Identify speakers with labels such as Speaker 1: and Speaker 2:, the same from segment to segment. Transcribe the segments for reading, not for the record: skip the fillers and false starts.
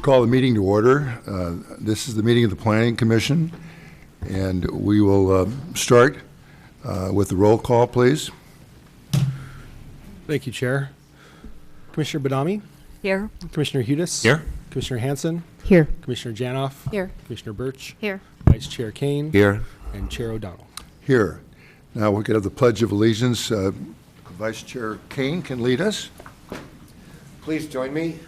Speaker 1: call the meeting to order. This is the meeting of the Planning Commission, and we will start with the roll call, please.
Speaker 2: Thank you, Chair. Commissioner Badami?
Speaker 3: Here.
Speaker 2: Commissioner Hudis?
Speaker 4: Here.
Speaker 2: Commissioner Hanson?
Speaker 3: Here.
Speaker 2: Commissioner Janoff?
Speaker 3: Here.
Speaker 2: Commissioner Birch?
Speaker 3: Here.
Speaker 2: Vice Chair Kane?
Speaker 4: Here.
Speaker 2: And Chair O'Donnell.
Speaker 1: Here. Now we're going to have the Pledge of Allegiance. Vice Chair Kane can lead us.
Speaker 5: Please join me.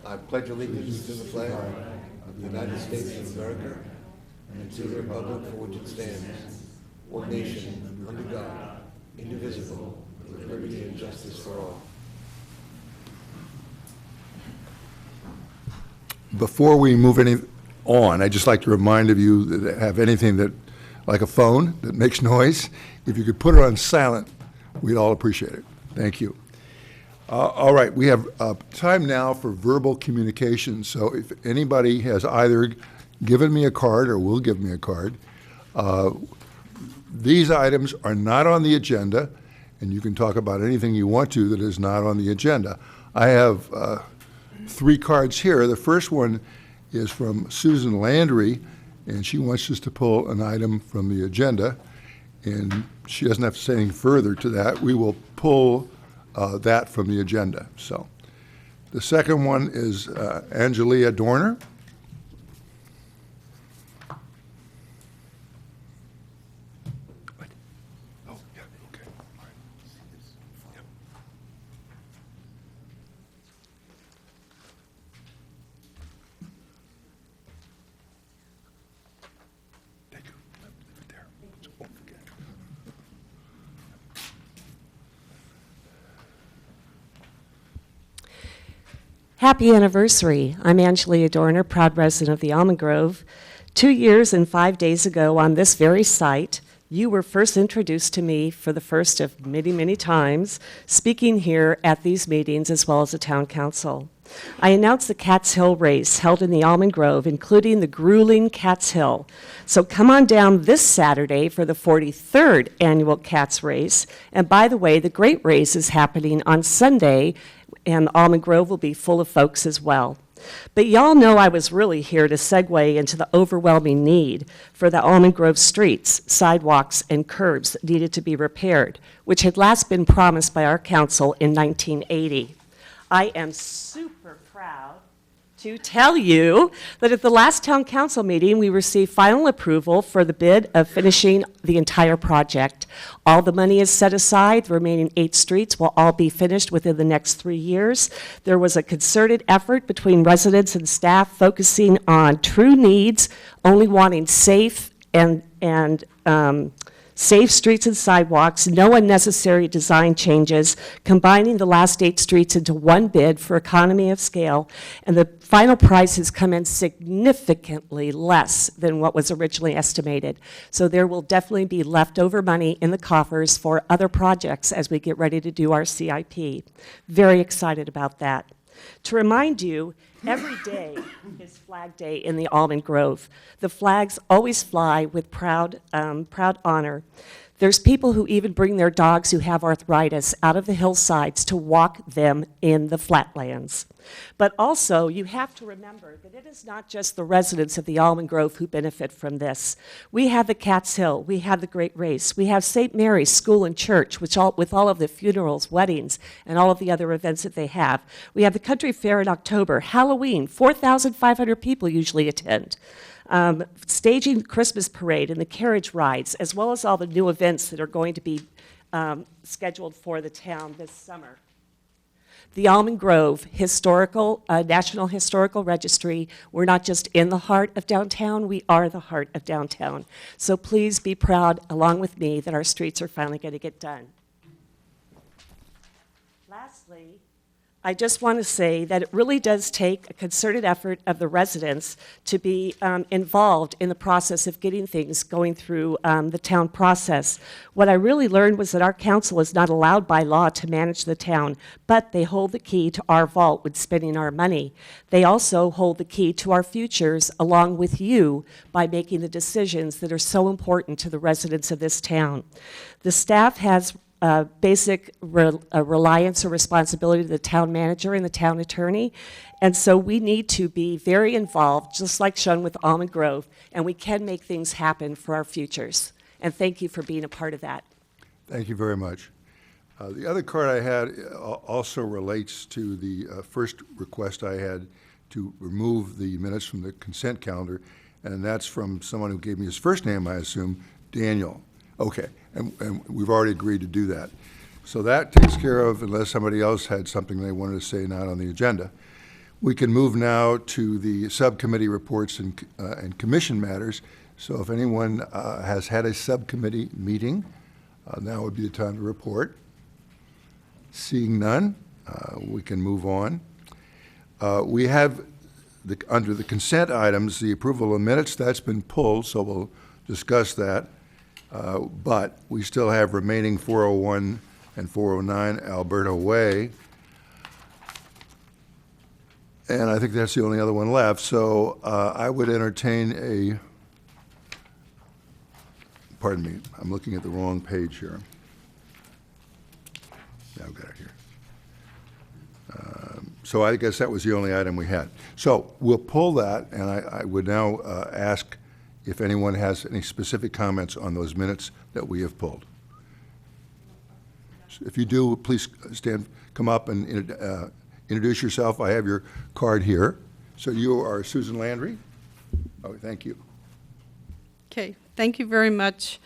Speaker 5: I pledge allegiance to the flag of the United States of America and to the republic for which it stands, one nation, under God, indivisible, with liberty and justice for all.
Speaker 1: Before we move on, I'd just like to remind of you that have anything that, like a phone that makes noise, if you could put it on silent, we'd all appreciate it. Thank you. All right, we have time now for verbal communication. So if anybody has either given me a card or will give me a card, these items are not on the agenda, and you can talk about anything you want to that is not on the agenda. I have 3 cards here. The first one is from Susan Landry, and she wants us to pull an item from the agenda, and she doesn't have to say anything further to that. We will pull that from the agenda. So the second one is Angelia Dorner. What? Oh, yeah, okay. All right. Yep. Thank you. Leave it there. So won't forget.
Speaker 3: Happy anniversary. I'm Angelia Dorner, proud resident of the Almond Grove. 2 years and 5 days ago on this very site, you were first introduced to me for the first of many, many times, speaking here at these meetings as well as the town council. I announced the Cats Hill race held in the Almond Grove, including the grueling Cats Hill. So come on down this Saturday for the 43rd annual Cats race. And by the way, the great race is happening on Sunday, and Almond Grove will be full of folks as well. But y'all know I was really here to segue into the overwhelming need for the Almond Grove streets, sidewalks, and curbs that needed to be repaired, which had last been promised by our council in 1980. I am super proud to tell you that at the last town council meeting, we received final approval for the bid of finishing the entire project. All the money is set aside. The remaining 8 streets will all be finished within the next 3 years. There was a concerted effort between residents and staff focusing on true needs, only wanting safe safe streets and sidewalks, no unnecessary design changes, combining the last 8 streets into one bid for economy of scale, and the final price has come in significantly less than what was originally estimated. So there will definitely be leftover money in the coffers for other projects as we get ready to do our CIP. Very excited about that. To remind you, every day is Flag Day in the Almond Grove. The flags always fly with proud honor. There's people who even bring their dogs who have arthritis out of the hillsides to walk them in the flatlands. But also, you have to remember that it is not just the residents of the Almond Grove who benefit from this. We have the Cats Hill, we have the Great Race, we have St. Mary's School and Church, with all of the funerals, weddings, and all of the other events that they have. We have the Country Fair in October, Halloween, 4,500 people usually attend. Staging the Christmas parade and the carriage rides, as well as all the new events that are going to be scheduled for the town this summer. The Almond Grove National Historical Registry, we're not just in the heart of downtown, we are the heart of downtown. So please be proud, along with me, that our streets are finally going to get done. Lastly, I just want to say that it really does take a concerted effort of the residents to be involved in the process of getting things going through the town process. What I really learned was that our council is not allowed by law to manage the town, but they hold the key to our vault with spending our money. They also hold the key to our futures along with you by making the decisions that are so important to the residents of this town. The staff has basic reliance or responsibility to the town manager and the town attorney. And so we need to be very involved, just like shown with Almond Grove, and we can make things happen for our futures. And thank you for being a part of that.
Speaker 1: Thank you very much. The other card I had also relates to the first request I had to remove the minutes from the consent calendar, and that's from someone who gave me his first name, I assume, Daniel. Okay, and we've already agreed to do that. So that takes care of, unless somebody else had something they wanted to say not on the agenda. We can move now to the subcommittee reports and commission matters. So if anyone has had a subcommittee meeting, now would be the time to report. Seeing none, we can move on. We have, under the consent items, the approval of minutes. That's been pulled, so we'll discuss that. But we still have remaining 401 and 409 Alberta Way. And I think that's the only other one left. So I would entertain a, pardon me, I'm looking at the wrong page here. Yeah, I've got it here. So I guess that was the only item we had. So we'll pull that, and I would now ask if anyone has any specific comments on those minutes that we have pulled. So if you do, please come up and introduce yourself. I have your card here. So you are Susan Landry? Oh, thank you.
Speaker 4: Okay, thank you very much.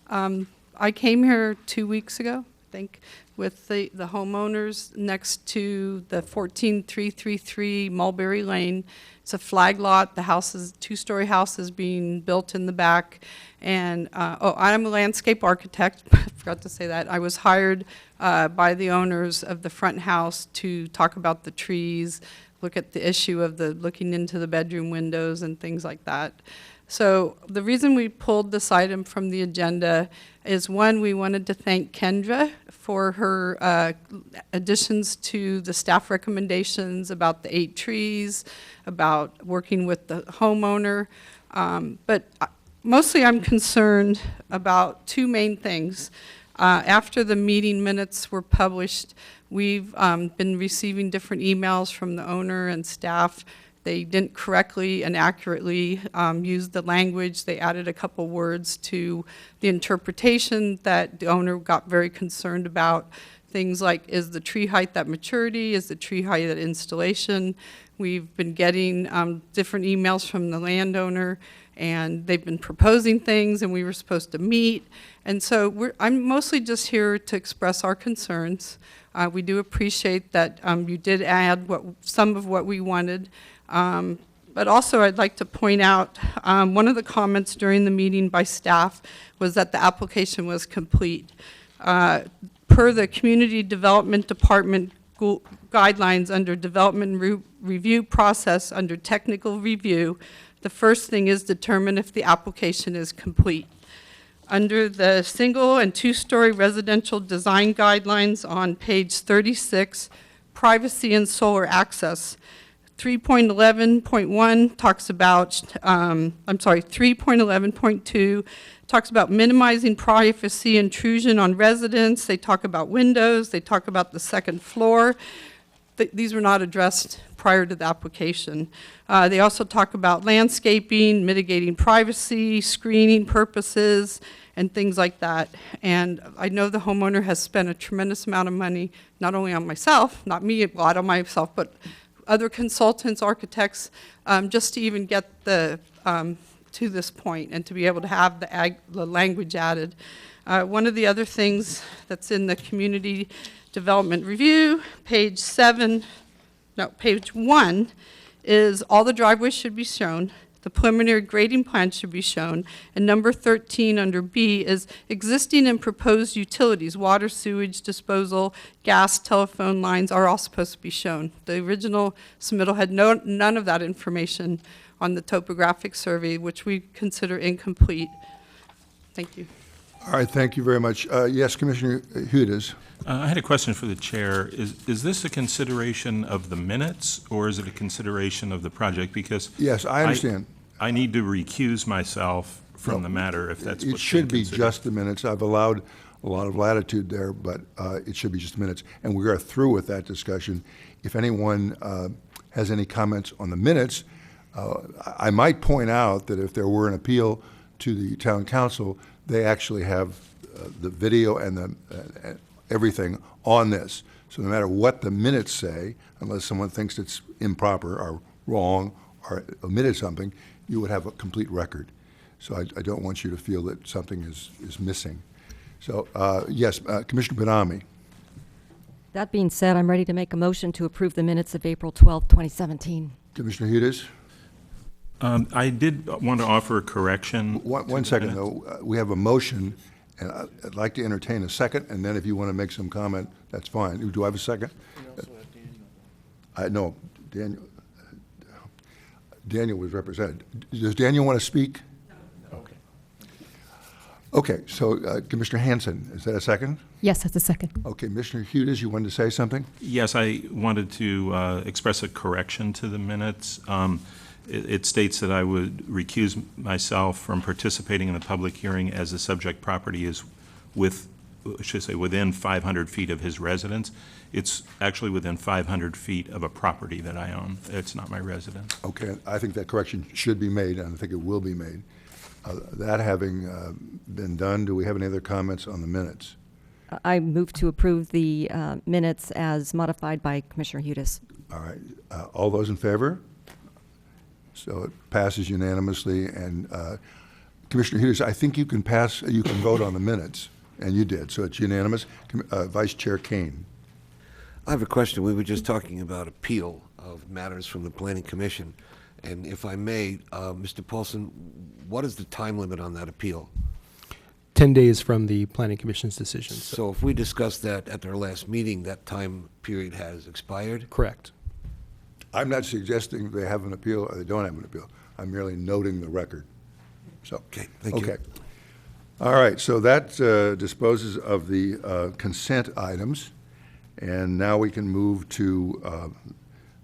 Speaker 4: I came here 2 weeks ago, I think, with the homeowners next to the 14333 Mulberry Lane. It's a flag lot. The house is, two-story house is being built in the back. And, I'm a landscape architect. I forgot to say that. I was hired by the owners of the front house to talk about the trees, look at the issue of the looking into the bedroom windows and things like that. So the reason we pulled this item from the agenda is, one, we wanted to thank Kendra for her additions to the staff recommendations about the 8 trees, about working with the homeowner. But mostly I'm concerned about 2 main things. After the meeting minutes were published, we've been receiving different emails from the owner and staff. They didn't correctly and accurately use the language. They added a couple words to the interpretation that the owner got very concerned about. Things like, is the tree height at maturity? Is the tree height at installation? We've been getting different emails from the landowner, and they've been proposing things, and we were supposed to meet. And so I'm mostly just here to express our concerns. We do appreciate that you did add some of what we wanted. But also I'd like to point out, one of the comments during the meeting by staff was that the application was complete. Per the Community Development Department guidelines under development review process under technical review, the first thing is determine if the application is complete. Under the single and 2-story residential design guidelines on page 36, privacy and solar access, 3.11.1 talks about, 3.11.2 talks about minimizing privacy intrusion on residents. They talk about windows. They talk about the second floor. These were not addressed prior to the application. They also talk about landscaping, mitigating privacy, screening purposes, and things like that. And I know the homeowner has spent a tremendous amount of money, not only on myself, not me, a lot on myself, but other consultants, architects, just to even get to this point and to be able to have the language added. One of the other things that's in the community development review, page 1, is all the driveways should be shown. The preliminary grading plan should be shown. And number 13 under B is existing and proposed utilities, water, sewage, disposal, gas, telephone lines are all supposed to be shown. The original submittal had none of that information on the topographic survey, which we consider incomplete. Thank you.
Speaker 1: All right, thank you very much. Yes, Commissioner Hudes.
Speaker 6: I had a question for the chair. Is this a consideration of the minutes, or is it a consideration of the project? Because
Speaker 1: Yes, I understand.
Speaker 6: I need to recuse myself from the matter if that's
Speaker 1: It
Speaker 6: what's
Speaker 1: should
Speaker 6: being
Speaker 1: be
Speaker 6: considered.
Speaker 1: just the minutes. I've allowed a lot of latitude there, but it should be just minutes. And we are through with that discussion. If anyone has any comments on the minutes, I might point out that if there were an appeal to the town council, they actually have the video and everything on this. So no matter what the minutes say, unless someone thinks it's improper or wrong or omitted something, you would have a complete record. So I don't want you to feel that something is missing. So, yes, Commissioner Benami.
Speaker 7: That being said, I'm ready to make a motion to approve the minutes of April 12, 2017.
Speaker 1: Commissioner Hudis?
Speaker 6: I did want to offer a correction.
Speaker 1: One second, though. We have a motion, and I'd like to entertain a second, and then if you want to make some comment, that's fine. Do I have a second? No, Daniel was represented. Does Daniel want to speak? No. Okay, so Commissioner Hanson, is that a second?
Speaker 7: Yes, that's a second.
Speaker 1: Okay, Commissioner Hudis, you wanted to say something?
Speaker 6: Yes, I wanted to express a correction to the minutes. It states that I would recuse myself from participating in the public hearing as the subject property is within 500 feet of his residence. It's actually within 500 feet of a property that I own. It's not my residence.
Speaker 1: Okay, I think that correction should be made, and I think it will be made. That having been done, do we have any other comments on the minutes?
Speaker 7: I move to approve the minutes as modified by Commissioner Hudis.
Speaker 1: All right, all those in favor? So it passes unanimously, and Commissioner Hudis, I think you can vote on the minutes, and you did, so it's unanimous. Vice Chair Kane.
Speaker 5: I have a question. We were just talking about appeal of matters from the Planning Commission. And if I may, Mr. Paulson, what is the time limit on that appeal?
Speaker 2: 10 days from the Planning Commission's decision.
Speaker 5: So if we discussed that at our last meeting, that time period has expired?
Speaker 2: Correct.
Speaker 1: I'm not suggesting they have an appeal or they don't have an appeal. I'm merely noting the record. So,
Speaker 5: Okay, thank you.
Speaker 1: okay. All right, so that disposes of the consent items. And now we can move to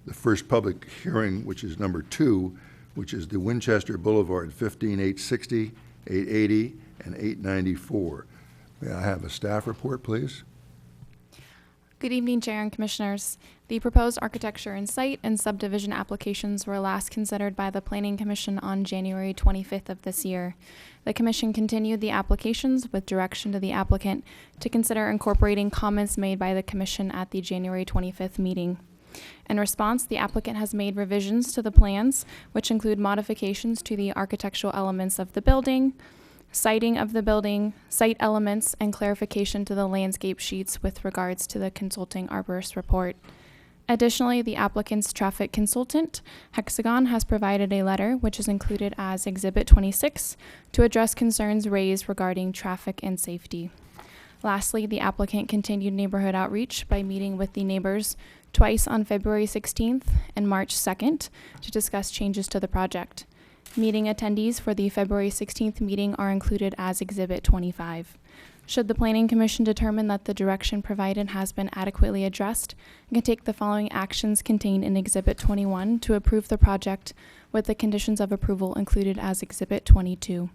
Speaker 1: the first public hearing, which is number 2, which is the Winchester Boulevard, 15860, 880, and 894. May I have a staff report, please?
Speaker 8: Good evening, Chair and Commissioners. The proposed architecture and site and subdivision applications were last considered by the Planning Commission on January 25th of this year. The Commission continued the applications with direction to the applicant to consider incorporating comments made by the Commission at the January 25th meeting. In response, the applicant has made revisions to the plans, which include modifications to the architectural elements of the building, siting of the building, site elements, and clarification to the landscape sheets with regards to the consulting arborist report. Additionally, the applicant's traffic consultant, Hexagon, has provided a letter, which is included as Exhibit 26, to address concerns raised regarding traffic and safety. Lastly, the applicant continued neighborhood outreach by meeting with the neighbors twice on February 16th and March 2nd to discuss changes to the project. Meeting attendees for the February 16th meeting are included as Exhibit 25. Should the Planning Commission determine that the direction provided has been adequately addressed, it can take the following actions contained in Exhibit 21 to approve the project with the conditions of approval included as Exhibit 22.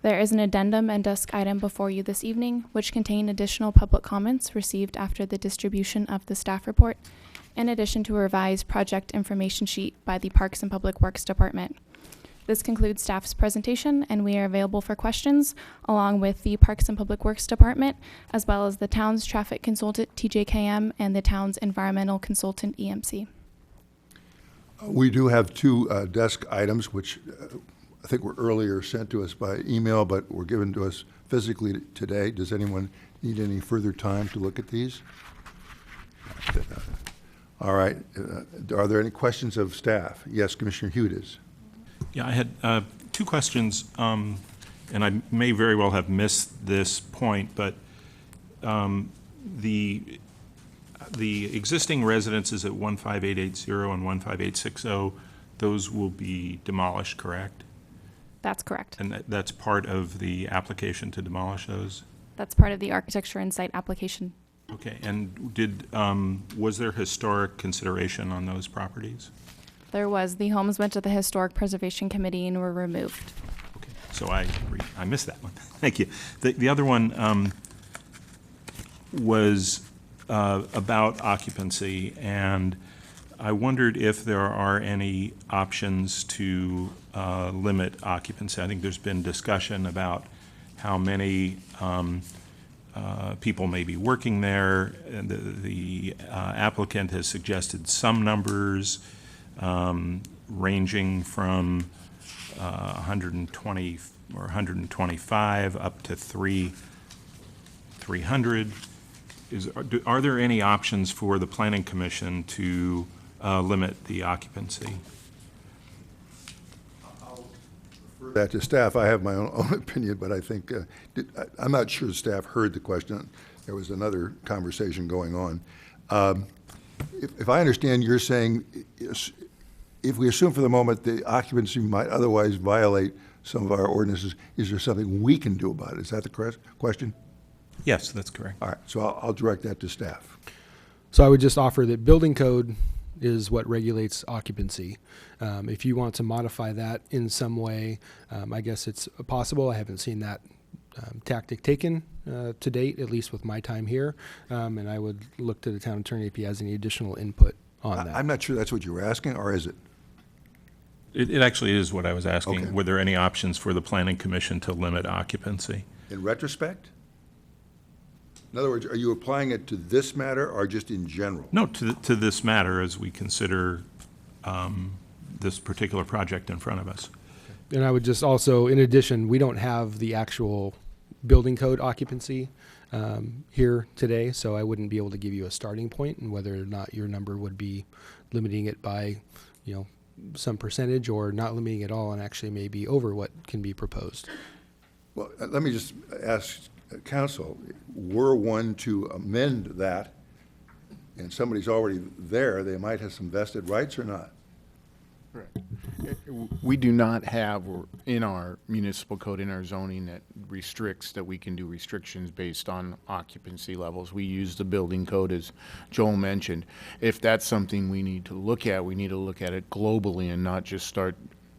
Speaker 8: There is an addendum and desk item before you this evening, which contain additional public comments received after the distribution of the staff report, in addition to a revised project information sheet by the Parks and Public Works Department. This concludes staff's presentation, and we are available for questions, along with the Parks and Public Works Department, as well as the town's traffic consultant, TJKM, and the town's environmental consultant, EMC.
Speaker 1: We do have 2 desk items, which I think were earlier sent to us by email, but were given to us physically today. Does anyone need any further time to look at these? All right. Are there any questions of staff? Yes, Commissioner Hudis.
Speaker 6: Yeah, I had 2 questions, and I may very well have missed this point, but the existing residences at 15880 and 15860, those will be demolished, correct?
Speaker 8: That's correct.
Speaker 6: And that's part of the application to demolish those?
Speaker 8: That's part of the architecture and site application.
Speaker 6: Okay, and was there historic consideration on those properties?
Speaker 8: There was. The homes went to the Historic Preservation Committee and were removed.
Speaker 6: Okay, so I missed that one. Thank you. The other one, was about occupancy, and I wondered if there are any options to limit occupancy. I think there's been discussion about how many people may be working there, and the applicant has suggested some numbers ranging from 120 or 125 up to 300. Are there any options for the Planning Commission to limit the occupancy?
Speaker 1: That to staff, I have my own opinion, but I think, I'm not sure the staff heard the question. There was another conversation going on. If I understand, you're saying, if we assume for the moment the occupancy might otherwise violate some of our ordinances, is there something we can do about it? Is that the correct question?
Speaker 6: Yes, that's correct.
Speaker 1: All right, so I'll direct that to staff.
Speaker 2: So I would just offer that building code is what regulates occupancy. If you want to modify that in some way, I guess it's possible. I haven't seen that tactic taken to date, at least with my time here. And I would look to the town attorney if he has any additional input on that.
Speaker 1: I'm not sure that's what you were asking, or is it?
Speaker 6: It actually is what I was asking.
Speaker 1: Okay.
Speaker 6: Were there any options for the Planning Commission to limit occupancy?
Speaker 1: In retrospect? In other words, are you applying it to this matter or just in general?
Speaker 6: No, to this matter as we consider this particular project in front of us.
Speaker 2: And I would just also, in addition, we don't have the actual building code occupancy here today, so I wouldn't be able to give you a starting point and whether or not your number would be limiting it by, some percentage or not limiting it all and actually maybe over what can be proposed.
Speaker 1: Well, let me just ask council, were one to amend that and somebody's already there, they might have some vested rights or not?
Speaker 9: We do not have in our municipal code, in our zoning, that restricts that we can do restrictions based on occupancy levels. We use the building code, as Joel mentioned. If that's something we need to look at, we need to look at it globally and not just start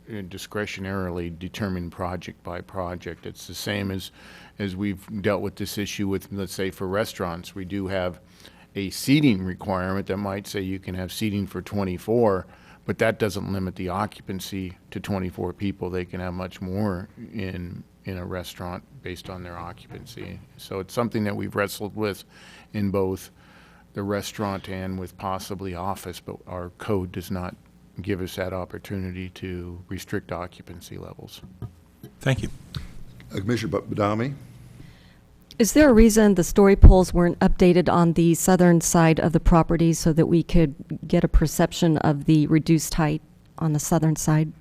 Speaker 9: discretionarily determine project by project. It's the same as we've dealt with this issue with, let's say, for restaurants. We do have a seating requirement that might say you can have seating for 24, but that doesn't limit the occupancy to 24 people. They can have much more in a restaurant based on their occupancy. So it's something that we've wrestled with in both the restaurant and with possibly office, but our code does not give us that opportunity to restrict occupancy levels.
Speaker 6: Thank you.
Speaker 1: Commissioner Badami?
Speaker 7: Is there a reason the story poles weren't updated on the southern side of the property so that we could get a perception of the reduced height on the southern side?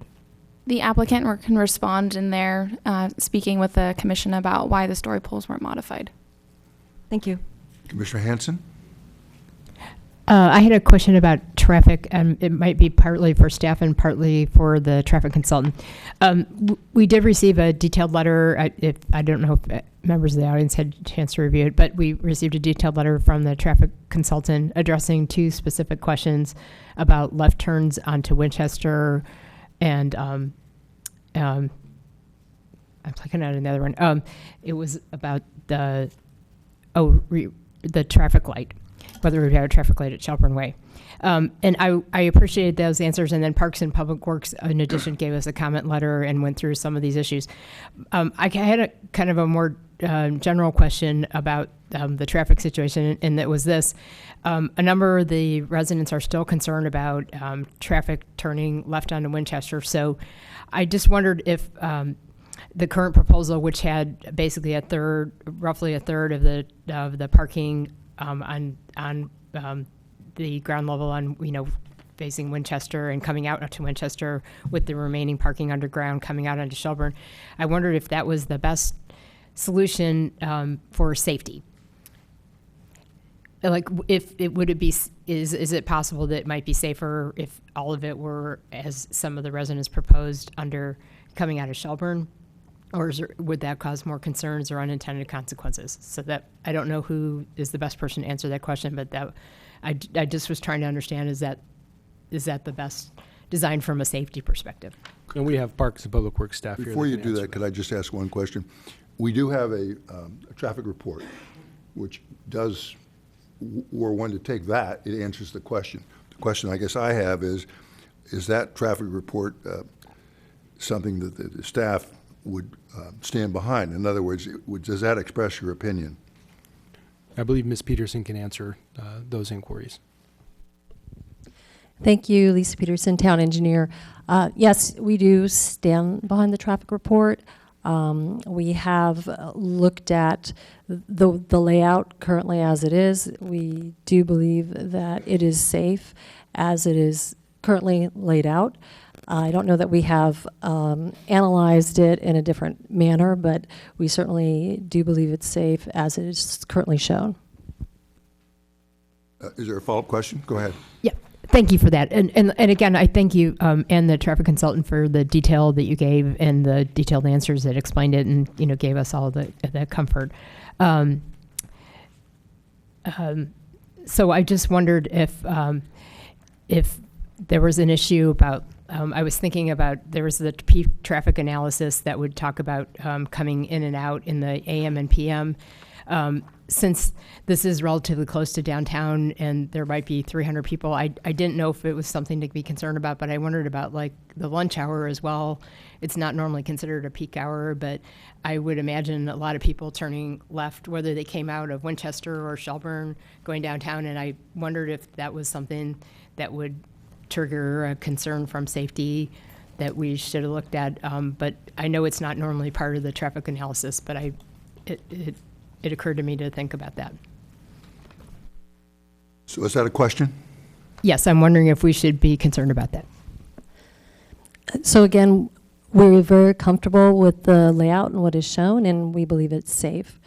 Speaker 8: The applicant can respond in there, speaking with the commission about why the story poles weren't modified.
Speaker 7: Thank you.
Speaker 1: Commissioner Hanson?
Speaker 10: I had a question about traffic, and it might be partly for staff and partly for the traffic consultant. We did receive a detailed letter. I don't know if members of the audience had a chance to review it, but we received a detailed letter from the traffic consultant addressing two specific questions about left turns onto Winchester, and I'm looking at another one. It was about the traffic light, whether we have a traffic light at Shelburne Way. And I appreciated those answers. And then Parks and Public Works, in addition, gave us a comment letter and went through some of these issues. I had a kind of a more general question about the traffic situation, and that was this. A number of the residents are still concerned about traffic turning left onto Winchester. So I just wondered if the current proposal, which had basically roughly a third of the parking on the ground level on, facing Winchester and coming out to Winchester, with the remaining parking underground coming out onto Shelburne. I wondered if that was the best solution for safety. Like, is it possible that it might be safer if all of it were, as some of the residents proposed, under coming out of Shelburne? Or would that cause more concerns or unintended consequences? So that, I don't know who is the best person to answer that question, but that I just was trying to understand, is that the best design from a safety perspective?
Speaker 2: And we have Parks and Public Works staff here.
Speaker 1: Before you
Speaker 2: can
Speaker 1: do
Speaker 2: answer
Speaker 1: that, could I just ask one question? We do have a traffic report, which does, were one to take that, it answers the question. The question I guess I have is that traffic report something that the staff would stand behind? In other words, does that express your opinion?
Speaker 2: I believe Ms. Peterson can answer those inquiries.
Speaker 11: Thank you, Lisa Peterson, Town Engineer. Yes, we do stand behind the traffic report. We have looked at the layout currently as it is. We do believe that it is safe as it is currently laid out. I don't know that we have analyzed it in a different manner, but we certainly do believe it's safe as it is currently shown.
Speaker 1: Is there a follow-up question? Go ahead.
Speaker 10: Yeah, thank you for that. And again, I thank you and the traffic consultant for the detail that you gave and the detailed answers that explained it and, you know, gave us all the comfort. So I just wondered if there was an issue about, I was thinking about, there was the peak traffic analysis that would talk about coming in and out in the AM and PM. Since this is relatively close to downtown and there might be 300 people, I didn't know if it was something to be concerned about, but I wondered about like the lunch hour as well. It's not normally considered a peak hour, but I would imagine a lot of people turning left, whether they came out of Winchester or Shelburne going downtown, and I wondered if that was something that would trigger a concern from safety that we should have looked at. But I know it's not normally part of the traffic analysis, but it occurred to me to think about that.
Speaker 1: So is that a question?
Speaker 10: Yes, I'm wondering if we should be concerned about that.
Speaker 11: So again, we're very comfortable with the layout and what is shown, and we believe it's safe.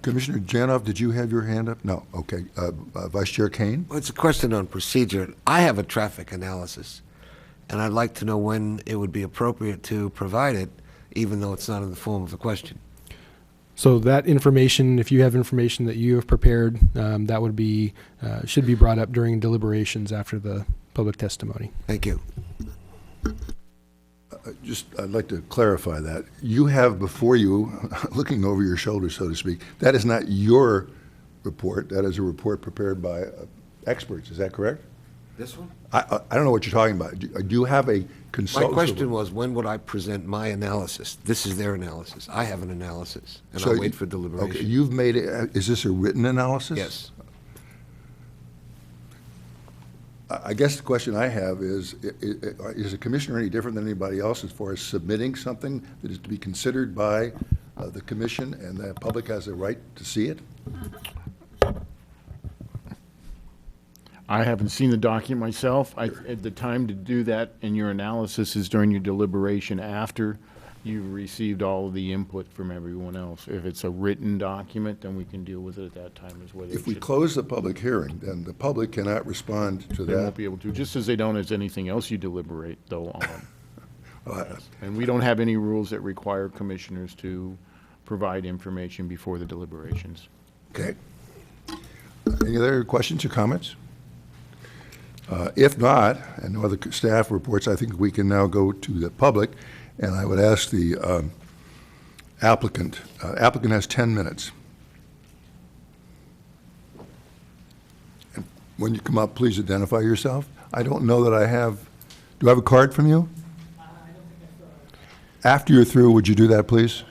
Speaker 1: Commissioner Janov, did you have your hand up? No. Okay. Vice Chair Kane?
Speaker 5: Well, it's a question on procedure. I have a traffic analysis, and I'd like to know when it would be appropriate to provide it, even though it's not in the form of a question.
Speaker 2: So that information, if you have information that you have prepared, that would be, should be brought up during deliberations after the public testimony.
Speaker 5: Thank you.
Speaker 1: I'd like to clarify that. You have before you, looking over your shoulder, so to speak, that is not your report. That is a report prepared by experts. Is that correct?
Speaker 5: This one?
Speaker 1: I don't know what you're talking about. Do you have a
Speaker 5: My
Speaker 1: consultant?
Speaker 5: question was, when would I present my analysis? This is their analysis. I have an analysis, and
Speaker 1: So
Speaker 5: I'll wait
Speaker 1: you-
Speaker 5: for deliberation.
Speaker 1: Okay, you've made it, is this a written analysis?
Speaker 5: Yes.
Speaker 1: I guess the question I have is a commissioner any different than anybody else as far as submitting something that is to be considered by the commission and the public has a right to see it?
Speaker 9: I haven't seen the document myself. At the time to do that in your analysis is during your deliberation after you've received all of the input from everyone else. If it's a written document, then we can deal with it at that time as whether
Speaker 1: If we close the public hearing, then the public cannot respond to
Speaker 9: They won't
Speaker 1: that.
Speaker 9: be able to, just as they don't as anything else you deliberate, though, on.
Speaker 1: Uh,
Speaker 9: And we don't have any rules that require commissioners to provide information before the deliberations.
Speaker 1: Okay. Any other questions or comments? If not, and no other staff reports, I think we can now go to the public, and I would ask the applicant has 10 minutes. And when you come up, please identify yourself. I don't know that I have, do I have a card from you? I don't think I saw. After you're through, would you do that, please?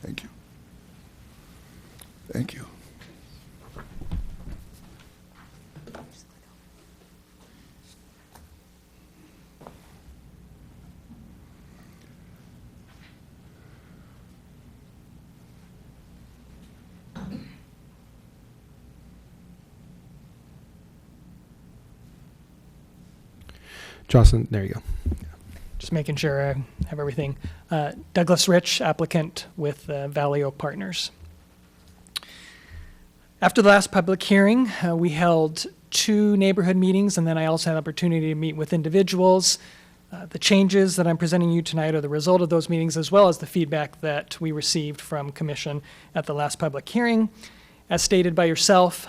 Speaker 1: Thank you. Thank you.
Speaker 2: Jocelyn, there you go.
Speaker 12: Just making sure I have everything. Douglas Rich, applicant with Valley Oak Partners. After the last public hearing, we held 2 neighborhood meetings, and then I also had an opportunity to meet with individuals. The changes that I'm presenting you tonight are the result of those meetings, as well as the feedback that we received from Commission at the last public hearing. As stated by yourself,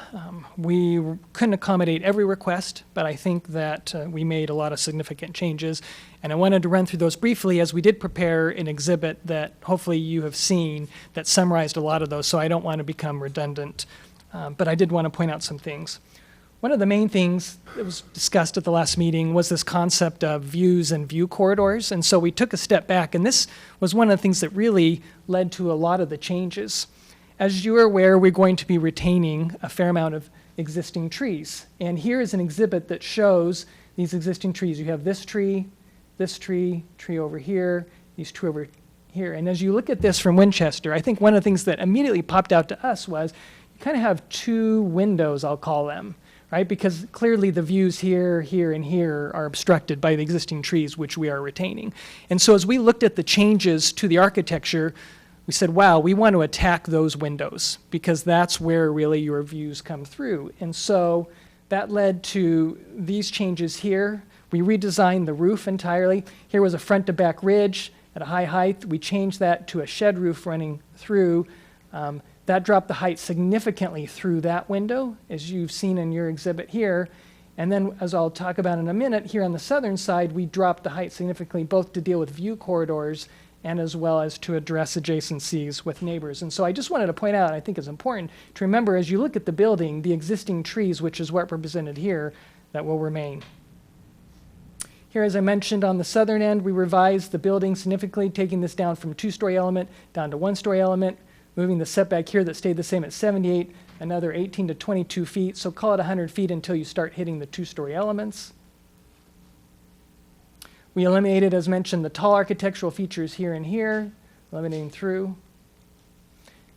Speaker 12: we couldn't accommodate every request, but I think that we made a lot of significant changes. And I wanted to run through those briefly, as we did prepare an exhibit that hopefully you have seen that summarized a lot of those, so I don't want to become redundant. But I did want to point out some things. One of the main things that was discussed at the last meeting was this concept of views and view corridors. And so we took a step back, and this was one of the things that really led to a lot of the changes. As you are aware, we're going to be retaining a fair amount of existing trees. And here is an exhibit that shows these existing trees. You have this tree over here, these two over here. And as you look at this from Winchester, I think one of the things that immediately popped out to us was you kind of have two windows, I'll call them, right? Because clearly the views here, here, and here are obstructed by the existing trees, which we are retaining. And so as we looked at the changes to the architecture, we said, wow, we want to attack those windows because that's where really your views come through. And so that led to these changes here. We redesigned the roof entirely. Here was a front to back ridge at a high height. We changed that to a shed roof running through. That dropped the height significantly through that window, as you've seen in your exhibit here. And then, as I'll talk about in a minute, here on the southern side, we dropped the height significantly, both to deal with view corridors and as well as to address adjacencies with neighbors. And so I just wanted to point out, I think it's important to remember as you look at the building, the existing trees, which is what represented here, that will remain. Here, as I mentioned, on the southern end, we revised the building significantly, taking this down from a two-story element down to one-story element, moving the setback here that stayed the same at 78, another 18 to 22 feet, so call it 100 feet until you start hitting the two-story elements. We eliminated, as mentioned, the tall architectural features here and here, eliminating through.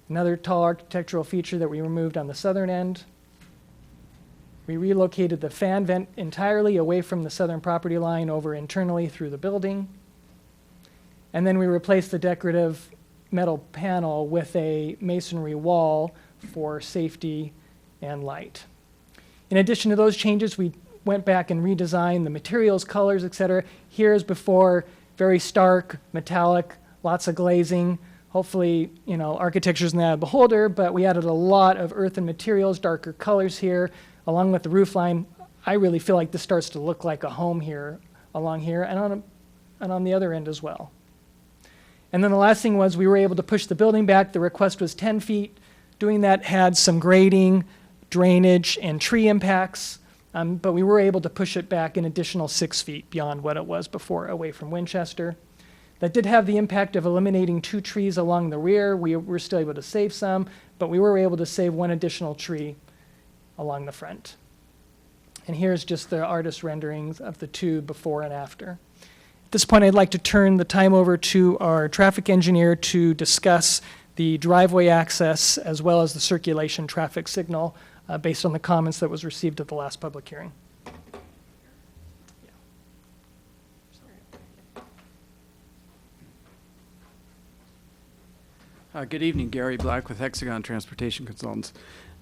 Speaker 12: Another tall architectural feature that we removed on the southern end. We relocated the fan vent entirely away from the southern property line over internally through the building. And then we replaced the decorative metal panel with a masonry wall for safety and light. In addition to those changes, we went back and redesigned the materials, colors, etc. Here as before, very stark, metallic, lots of glazing. Hopefully, architecture's in the eye of the beholder, but we added a lot of earthen materials, darker colors here, along with the roof line. I really feel like this starts to look like a home here, along here, and on the other end as well. And then the last thing was we were able to push the building back. The request was 10 feet. Doing that had some grading, drainage, and tree impacts. But we were able to push it back an additional 6 feet beyond what it was before, away from Winchester. That did have the impact of eliminating 2 trees along the rear. We were still able to save some, but we were able to save 1 additional tree along the front. And here's just the artist renderings of the 2 before and after. At this point, I'd like to turn the time over to our traffic engineer to discuss the driveway access as well as the circulation traffic signal based on the comments that was received at the last public hearing.
Speaker 13: Good evening, Gary Black with Hexagon Transportation Consultants.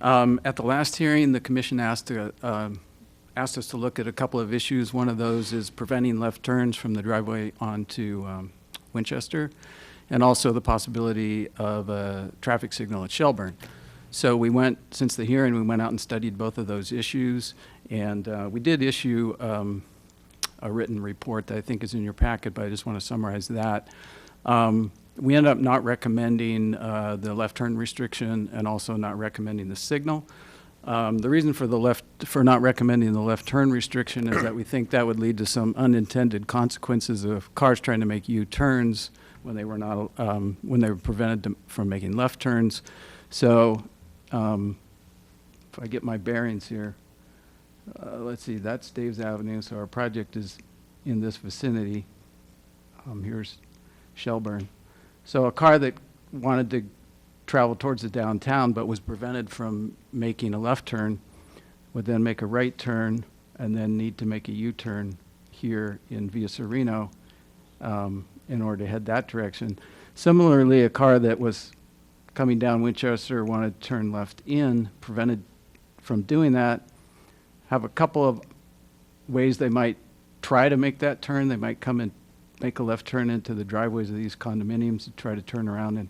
Speaker 13: At the last hearing, the commission asked us to look at a couple of issues. One of those is preventing left turns from the driveway onto Winchester, and also the possibility of a traffic signal at Shelburne. So we went, since the hearing, we went out and studied both of those issues, and we did issue a written report that I think is in your packet, but I just want to summarize that. We ended up not recommending the left turn restriction and also not recommending the signal. The reason for not recommending the left turn restriction is that we think that would lead to some unintended consequences of cars trying to make U-turns when they were prevented from making left turns. So if I get my bearings here, let's see, that's Dave's Avenue, so our project is in this vicinity. Here's Shelburne. So a car that wanted to travel towards the downtown but was prevented from making a left turn would then make a right turn and then need to make a U-turn here in Via Sereno in order to head that direction. Similarly, a car that was coming down Winchester wanted to turn left in, prevented from doing that, have a couple of ways they might try to make that turn. They might come and make a left turn into the driveways of these condominiums to try to turn around and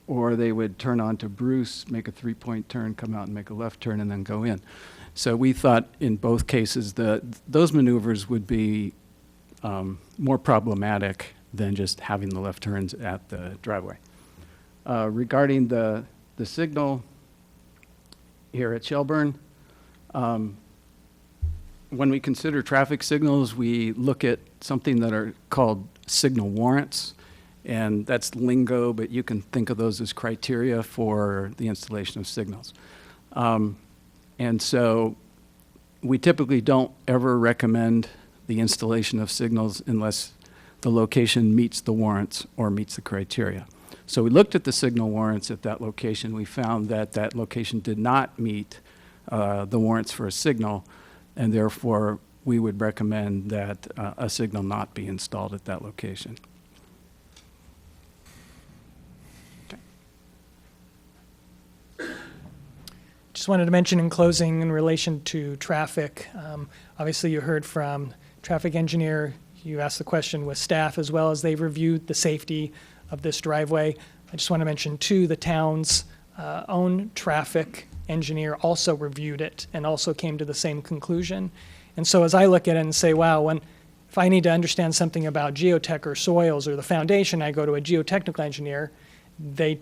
Speaker 13: or they would turn onto Bruce, make a three-point turn, come out and make a left turn, and then go in. So we thought in both cases that those maneuvers would be more problematic than just having the left turns at the driveway. Regarding the signal here at Shelburne, when we consider traffic signals, we look at something that are called signal warrants, and that's lingo, but you can think of those as criteria for the installation of signals. And so we typically don't ever recommend the installation of signals unless the location meets the warrants or meets the criteria. So we looked at the signal warrants at that location. We found that that location did not meet the warrants for a signal, and therefore we would recommend that a signal not be installed at that location.
Speaker 12: Just wanted to mention in closing in relation to traffic, obviously you heard from traffic engineer, you asked the question with staff as well as they've reviewed the safety of this driveway. I just want to mention too, the town's own traffic engineer also reviewed it and also came to the same conclusion. And so as I look at it and say, wow, if I need to understand something about geotech or soils or the foundation, I go to a geotechnical engineer. They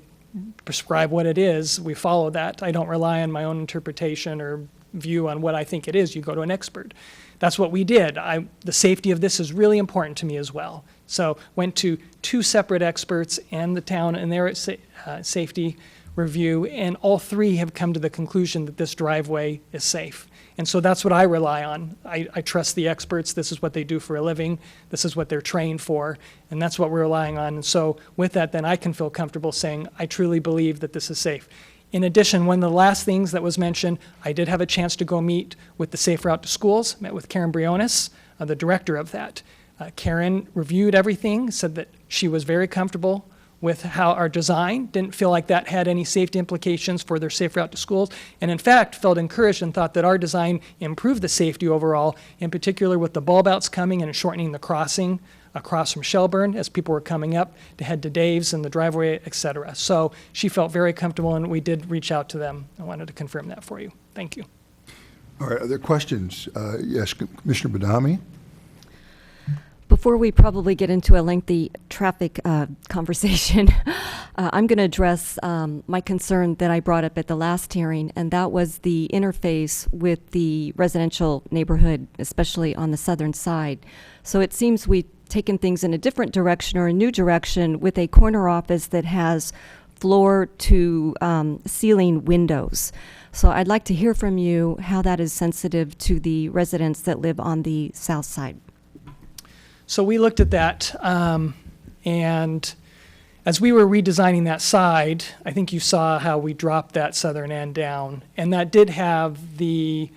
Speaker 12: prescribe what it is. We follow that. I don't rely on my own interpretation or view on what I think it is. You go to an expert. That's what we did. The safety of this is really important to me as well. So went to two separate experts and the town and their safety review, and all three have come to the conclusion that this driveway is safe. And so that's what I rely on. I trust the experts. This is what they do for a living. This is what they're trained for, and that's what we're relying on. And so with that, then I can feel comfortable saying, I truly believe that this is safe. In addition, one of the last things that was mentioned, I did have a chance to go meet with the Safe Route to Schools, met with Karen Briones, the director of that. Karen reviewed everything, said that she was very comfortable with how our design, didn't feel like that had any safety implications for their Safe Route to Schools, and in fact felt encouraged and thought that our design improved the safety overall, in particular with the bulb outs coming and shortening the crossing across from Shelburne as people were coming up to head to Dave's and the driveway, et cetera. So she felt very comfortable, and we did reach out to them. I wanted to confirm that for you. Thank you.
Speaker 1: All right, other questions? Yes, Commissioner Badami?
Speaker 7: Before we probably get into a lengthy traffic conversation, I'm going to address my concern that I brought up at the last hearing, and that was the interface with the residential neighborhood, especially on the southern side. So it seems we've taken things in a different direction or a new direction with a corner office that has floor to ceiling windows. So I'd like to hear from you how that is sensitive to the residents that live on the south side.
Speaker 12: So we looked at that, and as we were redesigning that side, I think you saw how we dropped that southern end down, and that did have the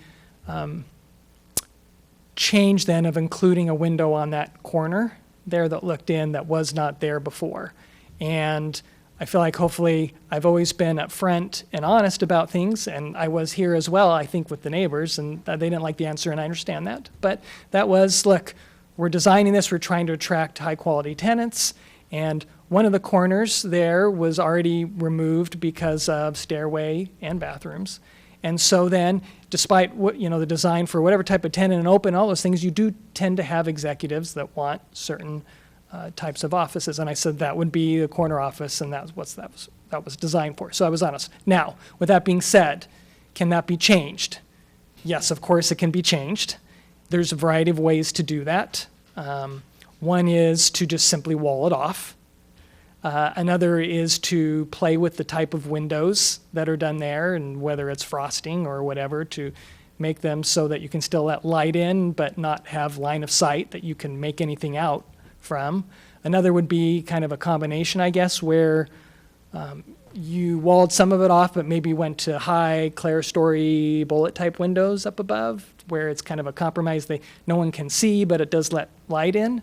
Speaker 12: change then of including a window on that corner there that looked in that was not there before. And I feel like hopefully I've always been upfront and honest about things, and I was here as well, I think, with the neighbors, and they didn't like the answer, and I understand that. But that was, look, we're designing this, we're trying to attract high-quality tenants, and one of the corners there was already removed because of stairway and bathrooms. And so then, despite what, the design for whatever type of tenant and open, all those things, you do tend to have executives that want certain types of offices. And I said that would be the corner office, and that was designed for. So I was honest. Now, with that being said, can that be changed? Yes, of course it can be changed. There's a variety of ways to do that. One is to just simply wall it off. Another is to play with the type of windows that are done there, and whether it's frosting or whatever, to make them so that you can still let light in but not have line of sight that you can make anything out from. Another would be kind of a combination, I guess, where you walled some of it off but maybe went to high clerestory bullet type windows up above, where it's kind of a compromise. No one can see, but it does let light in.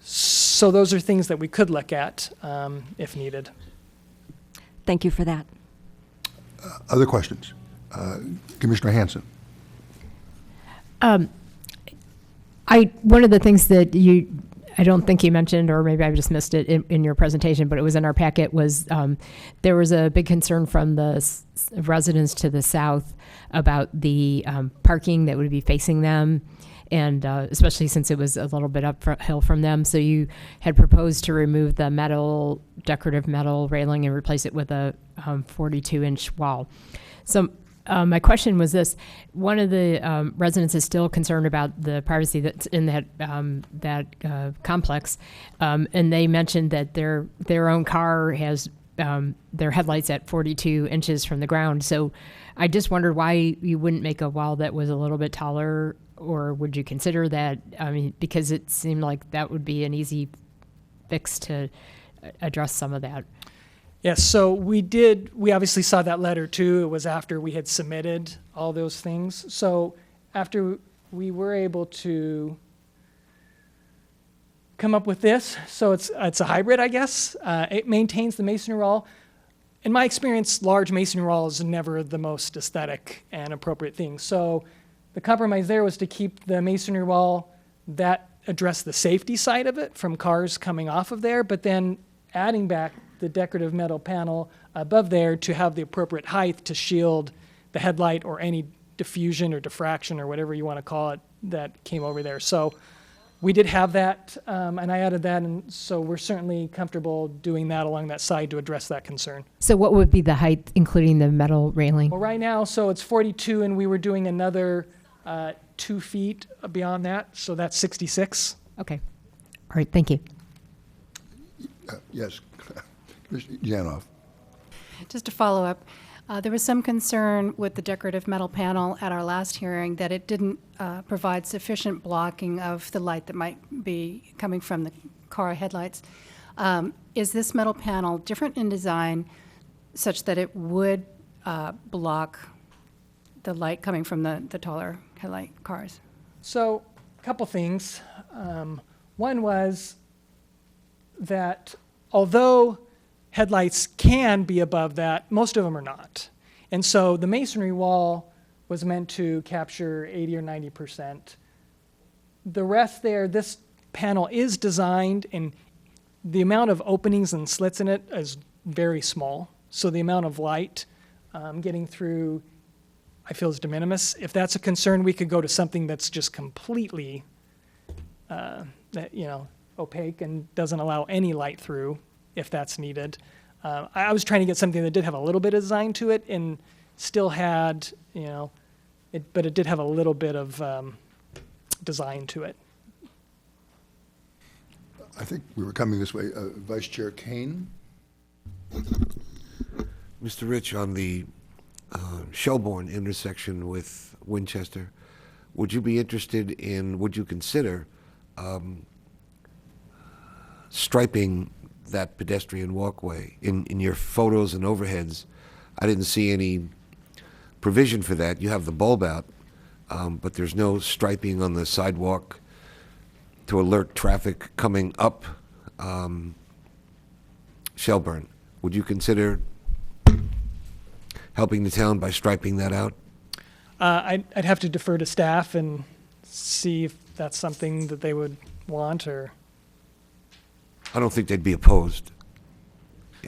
Speaker 12: So those are things that we could look at if needed.
Speaker 7: Thank you for that.
Speaker 1: Other questions? Commissioner Hanson.
Speaker 10: One of the things that I don't think you mentioned, or maybe I just missed it in your presentation, but it was in our packet, was there was a big concern from the residents to the south about the parking that would be facing them, and especially since it was a little bit uphill from them. So you had proposed to remove the decorative metal railing and replace it with a 42-inch wall. So my question was this: one of the residents is still concerned about the privacy that's in that complex, and they mentioned that their own car has their headlights at 42 inches from the ground. So I just wondered why you wouldn't make a wall that was a little bit taller, or would you consider that? I mean, because it seemed like that would be an easy fix to address some of that.
Speaker 12: Yes, so we obviously saw that letter too. It was after we had submitted all those things. So after we were able to come up with this, so it's a hybrid, I guess. It maintains the masonry wall. In my experience, large masonry wall is never the most aesthetic and appropriate thing. So the compromise there was to keep the masonry wall that addressed the safety side of it from cars coming off of there, but then adding back the decorative metal panel above there to have the appropriate height to shield the headlight or any diffusion or diffraction or whatever you want to call it that came over there. So we did have that, and I added that, and so we're certainly comfortable doing that along that side to address that concern.
Speaker 10: So what would be the height, including the metal railing?
Speaker 12: Well, right now, so it's 42, and we were doing another 2 feet beyond that, so that's 66.
Speaker 10: Okay. All right, thank you.
Speaker 1: Yes, Commissioner Janoff.
Speaker 14: Just to follow up, there was some concern with the decorative metal panel at our last hearing that it didn't provide sufficient blocking of the light that might be coming from the car headlights. Is this metal panel different in design such that it would block the light coming from the taller headlight cars?
Speaker 12: So, a couple things. One was that although headlights can be above that, most of them are not. And so the masonry wall was meant to capture 80 or 90%. The rest there, this panel is designed, and the amount of openings and slits in it is very small. So the amount of light getting through, I feel, is de minimis. If that's a concern, we could go to something that's just completely opaque and doesn't allow any light through, if that's needed. I was trying to get something that did have a little bit of design to it and still had, but it did have a little bit of design to it.
Speaker 1: I think we were coming this way. Vice Chair Kane?
Speaker 5: Mr. Rich, on the Shelbourne intersection with Winchester, would you consider striping that pedestrian walkway? In your photos and overheads, I didn't see any provision for that. You have the bulb out, but there's no striping on the sidewalk to alert traffic coming up Shelbourne. Would you consider helping the town by striping that out?
Speaker 12: I'd have to defer to staff and see if that's something that they would want, or
Speaker 5: I don't think they'd be opposed.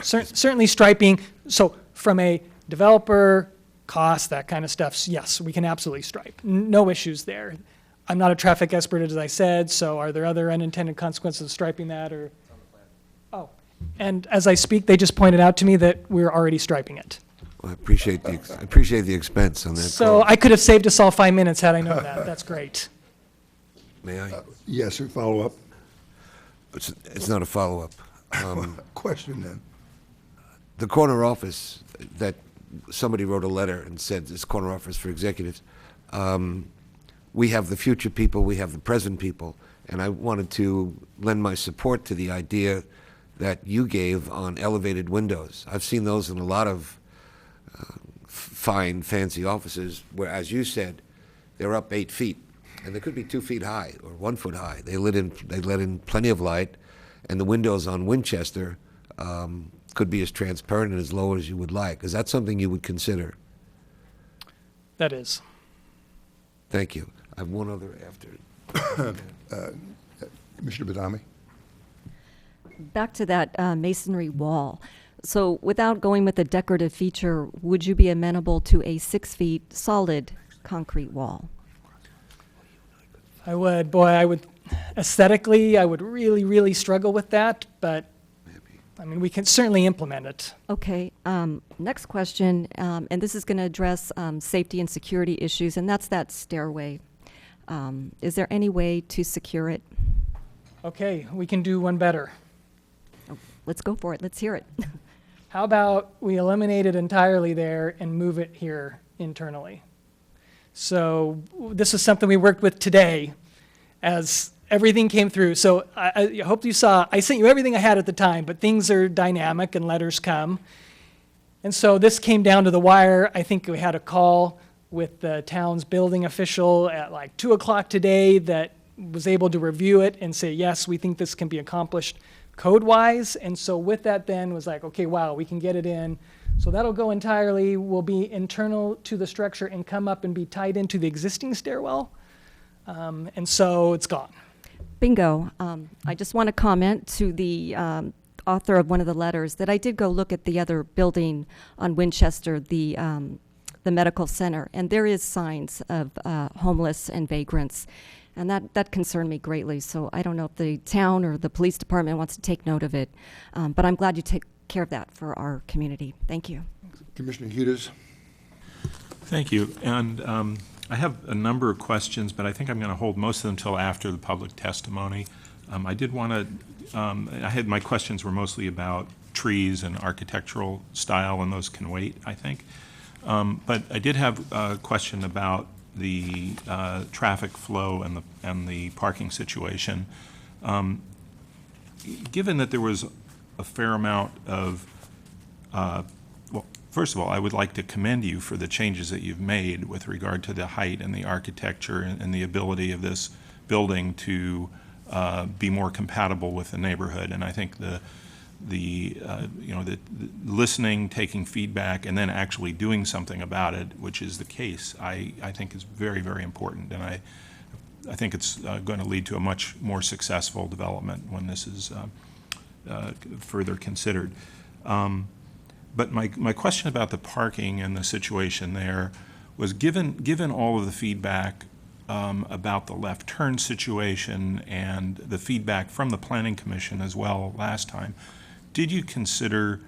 Speaker 12: certainly striping. So from a developer, cost, that kind of stuff, yes, we can absolutely stripe. No issues there. I'm not a traffic expert, as I said, so are there other unintended consequences of striping that? Or oh, and as I speak, they just pointed out to me that we're already striping it.
Speaker 5: Well, I appreciate the expense on that.
Speaker 12: So
Speaker 5: call.
Speaker 12: I could have saved us all 5 minutes had I known that. That's great.
Speaker 5: May I?
Speaker 1: Yes, sir, follow up.
Speaker 5: It's not a follow-up.
Speaker 1: Question then.
Speaker 5: The corner office that somebody wrote a letter and said this corner office for executives. We have the future people, we have the present people, and I wanted to lend my support to the idea that you gave on elevated windows. I've seen those in a lot of fine, fancy offices where, as you said, they're up 8 feet, and they could be 2 feet high or 1 foot high. They let in plenty of light, and the windows on Winchester could be as transparent and as low as you would like. Is that something you would consider?
Speaker 12: That is.
Speaker 5: Thank you. I have one other after.
Speaker 1: Commissioner Badami?
Speaker 7: Back to that masonry wall. So without going with a decorative feature, would you be amenable to a 6 feet solid concrete wall?
Speaker 12: I would, boy, I would, aesthetically, I would really, really struggle with that, but, I mean, we can certainly implement it.
Speaker 7: Okay, next question, and this is going to address safety and security issues, and that's that stairway. Is there any way to secure it?
Speaker 12: Okay, we can do one better.
Speaker 7: Oh, let's go for it. Let's hear it.
Speaker 12: How about we eliminate it entirely there and move it here internally? So this is something we worked with today as everything came through. So I hope you saw, I sent you everything I had at the time, but things are dynamic and letters come. And so this came down to the wire. I think we had a call with the town's building official at like 2 o'clock today that was able to review it and say, yes, we think this can be accomplished code-wise. And so with that then was like, okay, wow, we can get it in. So that'll go entirely, will be internal to the structure and come up and be tied into the existing stairwell. And so it's gone.
Speaker 7: Bingo. I just want to comment to the author of one of the letters that I did go look at the other building on Winchester, the medical center, and there is signs of homeless and vagrants. And that concerned me greatly. So I don't know if the town or the police department wants to take note of it. But I'm glad you take care of that for our community. Thank you.
Speaker 1: Commissioner Hughes.
Speaker 6: Thank you. And I have a number of questions, but I think I'm going to hold most of them until after the public testimony. I did want to, my questions were mostly about trees and architectural style, and those can wait, I think. But I did have a question about the traffic flow and the parking situation. Given that there was a fair amount of, well, first of all, I would like to commend you for the changes that you've made with regard to the height and the architecture and the ability of this building to be more compatible with the neighborhood. And I think the listening, taking feedback, and then actually doing something about it, which is the case, I think is very, very important. And I think it's going to lead to a much more successful development when this is further considered. But my question about the parking and the situation there was, given all of the feedback about the left turn situation and the feedback from the Planning Commission as well last time, did you consider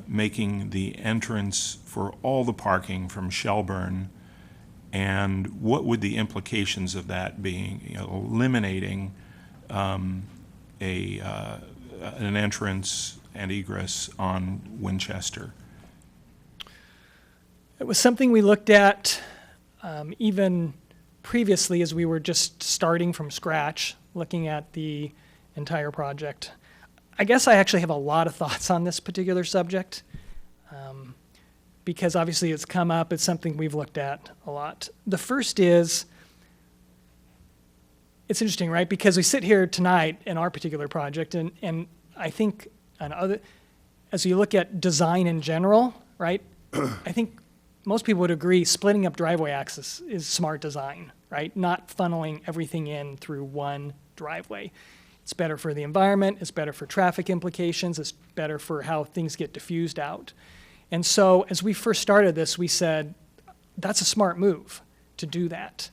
Speaker 6: making the entrance for all the parking from Shelburne, and what would the implications of that being, eliminating an entrance and egress on Winchester?
Speaker 12: It was something we looked at even previously as we were just starting from scratch, looking at the entire project. I guess I actually have a lot of thoughts on this particular subject because obviously it's come up. It's something we've looked at a lot. The first is, it's interesting, right? Because we sit here tonight in our particular project, and I think as you look at design in general, right? I think most people would agree splitting up driveway access is smart design, right? Not funneling everything in through one driveway. It's better for the environment, it's better for traffic implications, it's better for how things get diffused out. And so as we first started this, we said, that's a smart move to do that.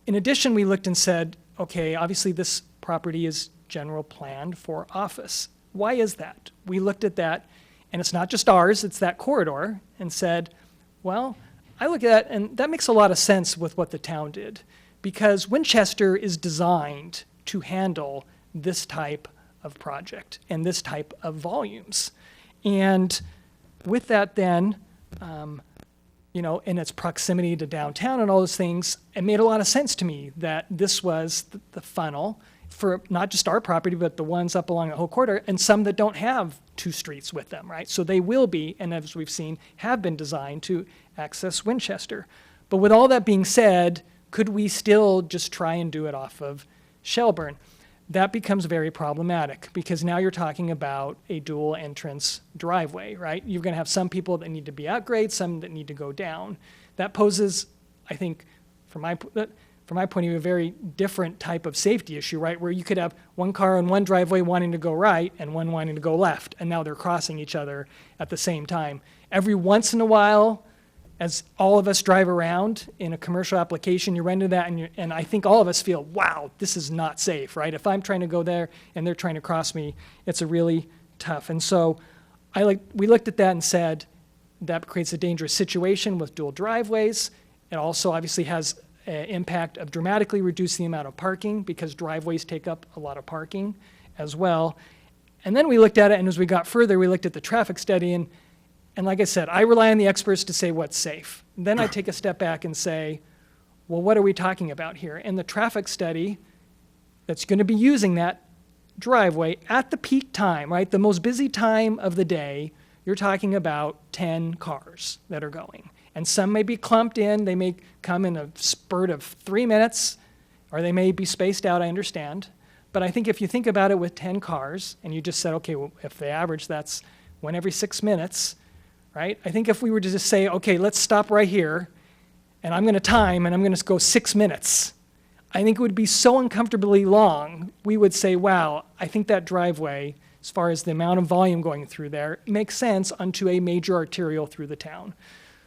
Speaker 12: In addition, we looked and said, okay, obviously this property is general planned for office. Why is that? We looked at that, and it's not just ours, it's that corridor, and said, well, I look at that, and that makes a lot of sense with what the town did, because Winchester is designed to handle this type of project and this type of volumes. And with that then, in its proximity to downtown and all those things, it made a lot of sense to me that this was the funnel for not just our property, but the ones up along the whole corridor, and some that don't have two streets with them, right? So they will be, and as we've seen, have been designed to access Winchester. But with all that being said, could we still just try and do it off of Shelburne? That becomes very problematic because now you're talking about a dual entrance driveway, right? You're going to have some people that need to be at grade, some that need to go down. That poses, I think, from my point of view, a very different type of safety issue, right? Where you could have one car in one driveway wanting to go right and one wanting to go left, and now they're crossing each other at the same time. Every once in a while, as all of us drive around in a commercial application, you run into that, and I think all of us feel, wow, this is not safe, right? If I'm trying to go there and they're trying to cross me, it's a really tough. And so we looked at that and said, that creates a dangerous situation with dual driveways. It also obviously has an impact of dramatically reducing the amount of parking because driveways take up a lot of parking as well. And then we looked at it, and as we got further, we looked at the traffic study, and like I said, I rely on the experts to say what's safe. And then I take a step back and say, well, what are we talking about here? And the traffic study that's going to be using that driveway at the peak time, right, the most busy time of the day, you're talking about 10 cars that are going. And some may be clumped in, they may come in a spurt of 3 minutes, or they may be spaced out, I understand. But I think if you think about it with 10 cars, and you just said, okay, well, if the average, that's one every 6 minutes, right? I think if we were to just say, okay, let's stop right here, and I'm gonna time, and I'm gonna go 6 minutes, I think it would be so uncomfortably long, we would say, wow, I think that driveway, as far as the amount of volume going through there, makes sense onto a major arterial through the town.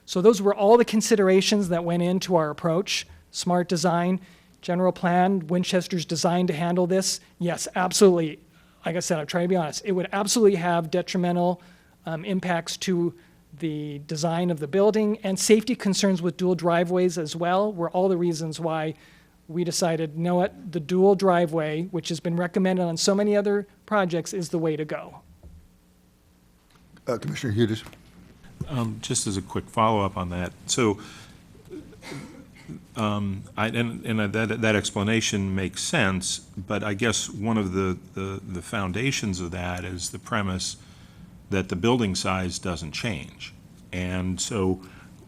Speaker 12: So those were all the considerations that went into our approach. Smart design, general plan, Winchester's designed to handle this. Yes, absolutely. Like I said, I'm trying to be honest. It would absolutely have detrimental impacts to the design of the building, and safety concerns with dual driveways as well were all the reasons why we decided, you know what, the dual driveway, which has been recommended on so many other projects, is the way to go.
Speaker 1: Commissioner Hudis.
Speaker 6: Just as a quick follow-up on that, so that explanation makes sense, but I guess one of the foundations of that is the premise that the building size doesn't change. And so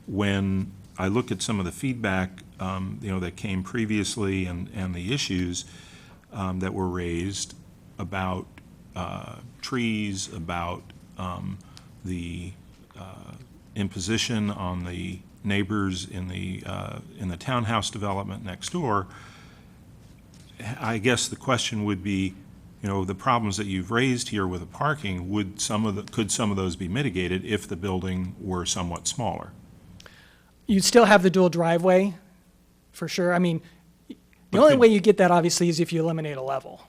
Speaker 6: when I look at some of the feedback that came previously and the issues that were raised about trees, about the imposition on the neighbors in the townhouse development next door, I guess the question would be, the problems that you've raised here with the parking, could some of those be mitigated if the building were somewhat smaller?
Speaker 12: You'd still have the dual driveway, for sure. I mean, the only way you get that, obviously, is if you eliminate a level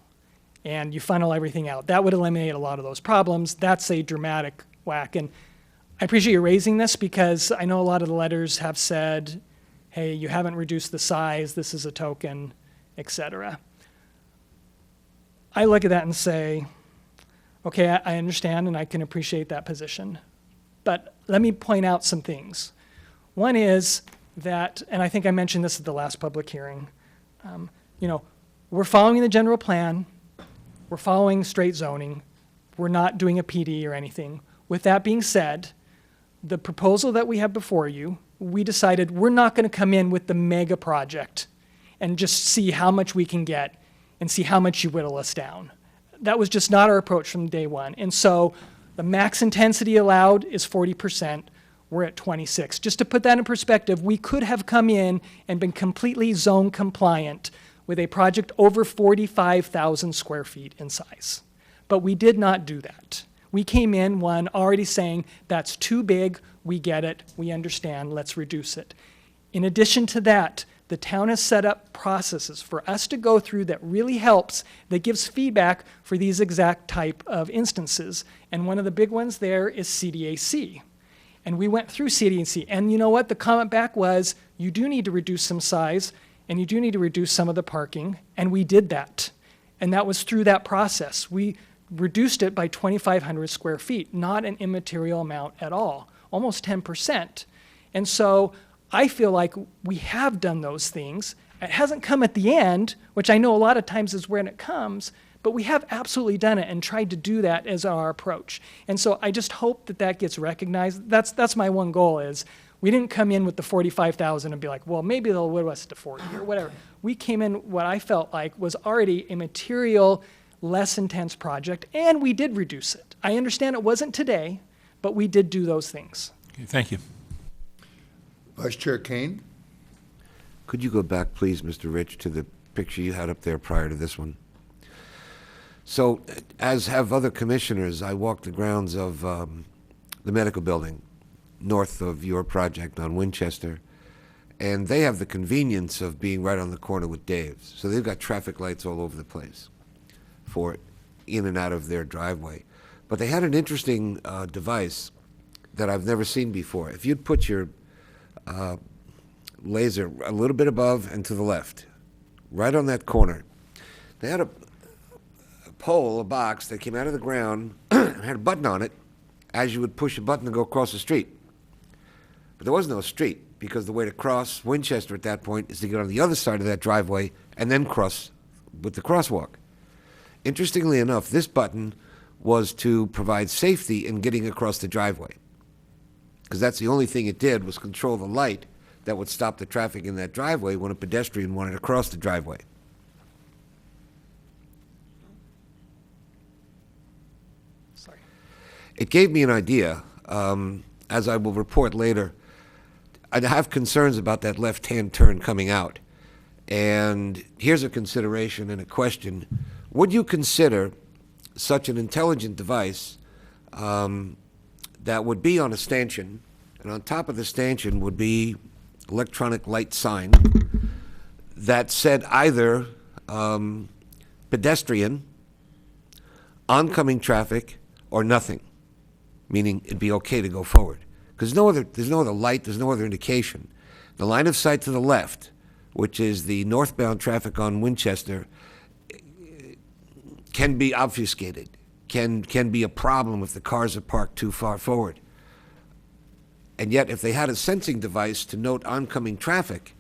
Speaker 12: and you funnel everything out. That would eliminate a lot of those problems. That's a dramatic whack. And I appreciate you raising this because I know a lot of the letters have said, hey, you haven't reduced the size, this is a token, etc. I look at that and say, okay, I understand and I can appreciate that position. But let me point out some things. One is that, and I think I mentioned this at the last public hearing, we're following the general plan, we're following straight zoning, we're not doing a PD or anything. With that being said, the proposal that we have before you, we decided we're not going to come in with the mega project and just see how much we can get and see how much you whittle us down. That was just not our approach from day one. And so the max intensity allowed is 40%. We're at 26. Just to put that in perspective, we could have come in and been completely zone compliant with a project over 45,000 square feet in size. But we did not do that. We came in, already saying, that's too big, we get it, we understand, let's reduce it. In addition to that, the town has set up processes for us to go through that really helps, that gives feedback for these exact type of instances. And one of the big ones there is CDAC. And we went through CDAC, and you know what? The comment back was, you do need to reduce some size, and you do need to reduce some of the parking, and we did that. And that was through that process. We reduced it by 2,500 square feet, not an immaterial amount at all, almost 10%. And so I feel like we have done those things. It hasn't come at the end, which I know a lot of times is when it comes, but we have absolutely done it and tried to do that as our approach. And so I just hope that that gets recognized. That's my one goal is, we didn't come in with the 45,000 and be like, well, maybe they'll whittle us to 40 or whatever. We came in what I felt like was already a material, less intense project, and we did reduce it. I understand it wasn't today, but we did do those things.
Speaker 6: Okay, thank you.
Speaker 1: Vice Chair Kane.
Speaker 5: Could you go back, please, Mr. Rich, to the picture you had up there prior to this one? So, as have other commissioners, I walked the grounds of the medical building north of your project on Winchester, and they have the convenience of being right on the corner with Dave's. So they've got traffic lights all over the place for in and out of their driveway. But they had an interesting device that I've never seen before. If you'd put your laser a little bit above and to the left, right on that corner, they had a pole, a box that came out of the ground, and had a button on it, as you would push a button to go across the street. But there was no street, because the way to cross Winchester at that point is to get on the other side of that driveway and then cross with the crosswalk. Interestingly enough, this button was to provide safety in getting across the driveway, because that's the only thing it did, was control the light that would stop the traffic in that driveway when a pedestrian wanted to cross the driveway.
Speaker 12: Sorry.
Speaker 5: It gave me an idea, as I will report later. I have concerns about that left-hand turn coming out. And here's a consideration and a question. Would you consider such an intelligent device that would be on a stanchion, and on top of the stanchion would be electronic light sign that said either pedestrian, oncoming traffic, or nothing, meaning it'd be okay to go forward? Because there's no other light, there's no other indication. The line of sight to the left, which is the northbound traffic on Winchester, can be obfuscated, can be a problem if the cars are parked too far forward. And yet, if they had a sensing device to note oncoming traffic,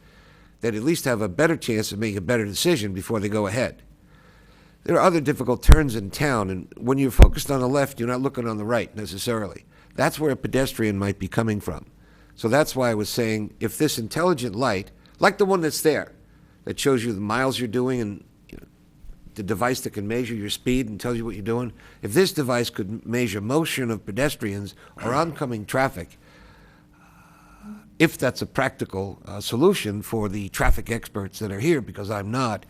Speaker 5: they'd at least have a better chance of making a better decision before they go ahead. There are other difficult turns in town, and when you're focused on the left, you're not looking on the right necessarily. That's where a pedestrian might be coming from. So that's why I was saying, if this intelligent light, like the one that's there, that shows you the miles you're doing and the device that can measure your speed and tells you what you're doing, if this device could measure motion of pedestrians or oncoming traffic, if that's a practical solution for the traffic experts that are here, because I'm not,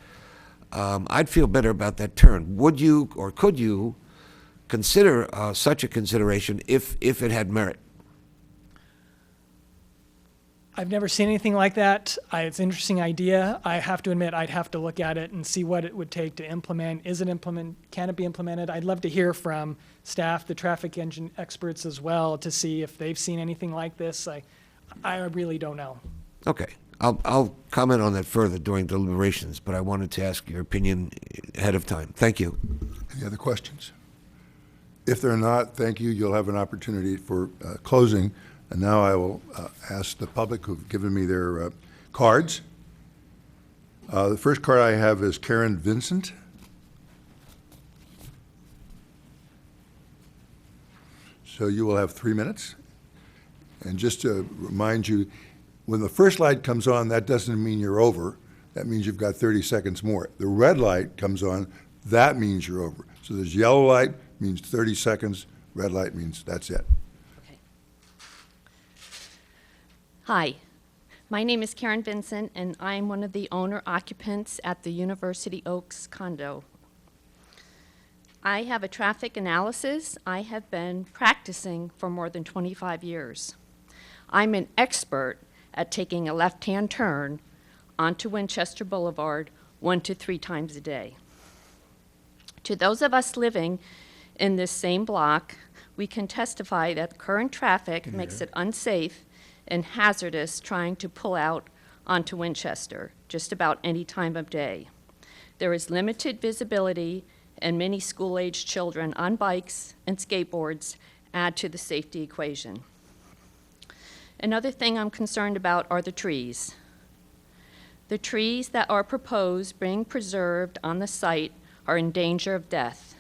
Speaker 5: I'd feel better about that turn. Would you, or could you, consider such a consideration if it had merit?
Speaker 12: I've never seen anything like that. It's an interesting idea. I have to admit, I'd have to look at it and see what it would take to implement. Can it be implemented? I'd love to hear from staff, the traffic engine experts as well, to see if they've seen anything like this. I really don't know.
Speaker 5: Okay. I'll comment on that further during deliberations, but I wanted to ask your opinion ahead of time. Thank you.
Speaker 1: Any other questions? If there are not, thank you. You'll have an opportunity for closing. And now I will ask the public who've given me their cards. The first card I have is Karen Vincent. So you will have 3 minutes. And just to remind you, when the first light comes on, that doesn't mean you're over. That means you've got 30 seconds more. The red light comes on, that means you're over. So there's yellow light, means 30 seconds. Red light means that's it.
Speaker 15: Okay. Hi, my name is Karen Vincent, and I'm one of the owner occupants at the University Oaks condo. I have a traffic analysis I have been practicing for more than 25 years. I'm an expert at taking a left-hand turn onto Winchester Boulevard 1 to 3 times a day. To those of us living in this same block, we can testify that current traffic makes it unsafe and hazardous trying to pull out onto Winchester just about any time of day. There is limited visibility, and many school-aged children on bikes and skateboards add to the safety equation. Another thing I'm concerned about are the trees. The trees that are proposed being preserved on the site are in danger of death.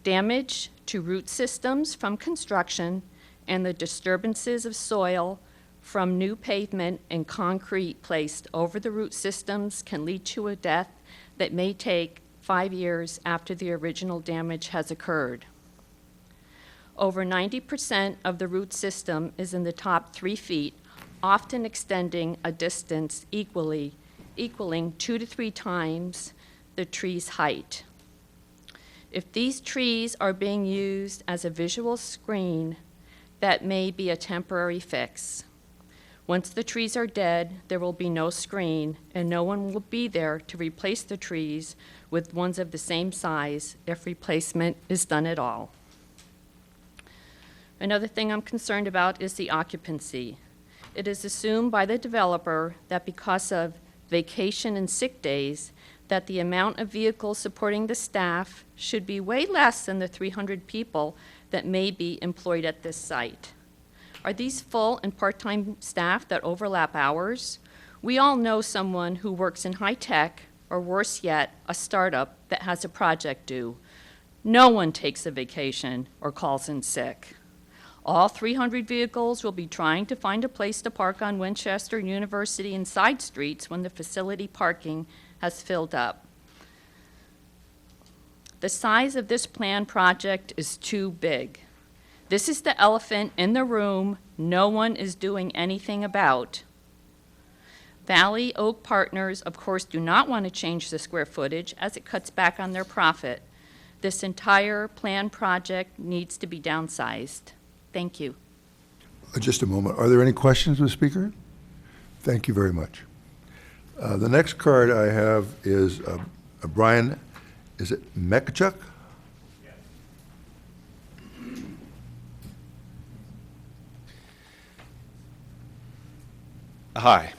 Speaker 15: Damage to root systems from construction and the disturbances of soil from new pavement and concrete placed over the root systems can lead to a death that may take 5 years after the original damage has occurred. Over 90% of the root system is in the top 3 feet often extending a distance equaling 2 to 3 times the tree's height. If these trees are being used as a visual screen, that may be a temporary fix. Once the trees are dead, there will be no screen, and no one will be there to replace the trees with ones of the same size if replacement is done at all. Another thing I'm concerned about is the occupancy. It is assumed by the developer that because of vacation and sick days, that the amount of vehicles supporting the staff should be way less than the 300 people that may be employed at this site. Are these full and part-time staff that overlap hours? We all know someone who works in high tech, or worse yet, a startup that has a project due. No one takes a vacation or calls in sick. All 300 vehicles will be trying to find a place to park on Winchester University and side streets when the facility parking has filled up. The size of this planned project is too big. This is the elephant in the room no one is doing anything about. Valley Oak Partners, of course, do not want to change the square footage as it cuts back on their profit. This entire planned project needs to be downsized. Thank you.
Speaker 1: Just a moment. Are there any questions of the speaker? Thank you very much. The next card I have is Brian, is it Mekachuk?
Speaker 16: Hi.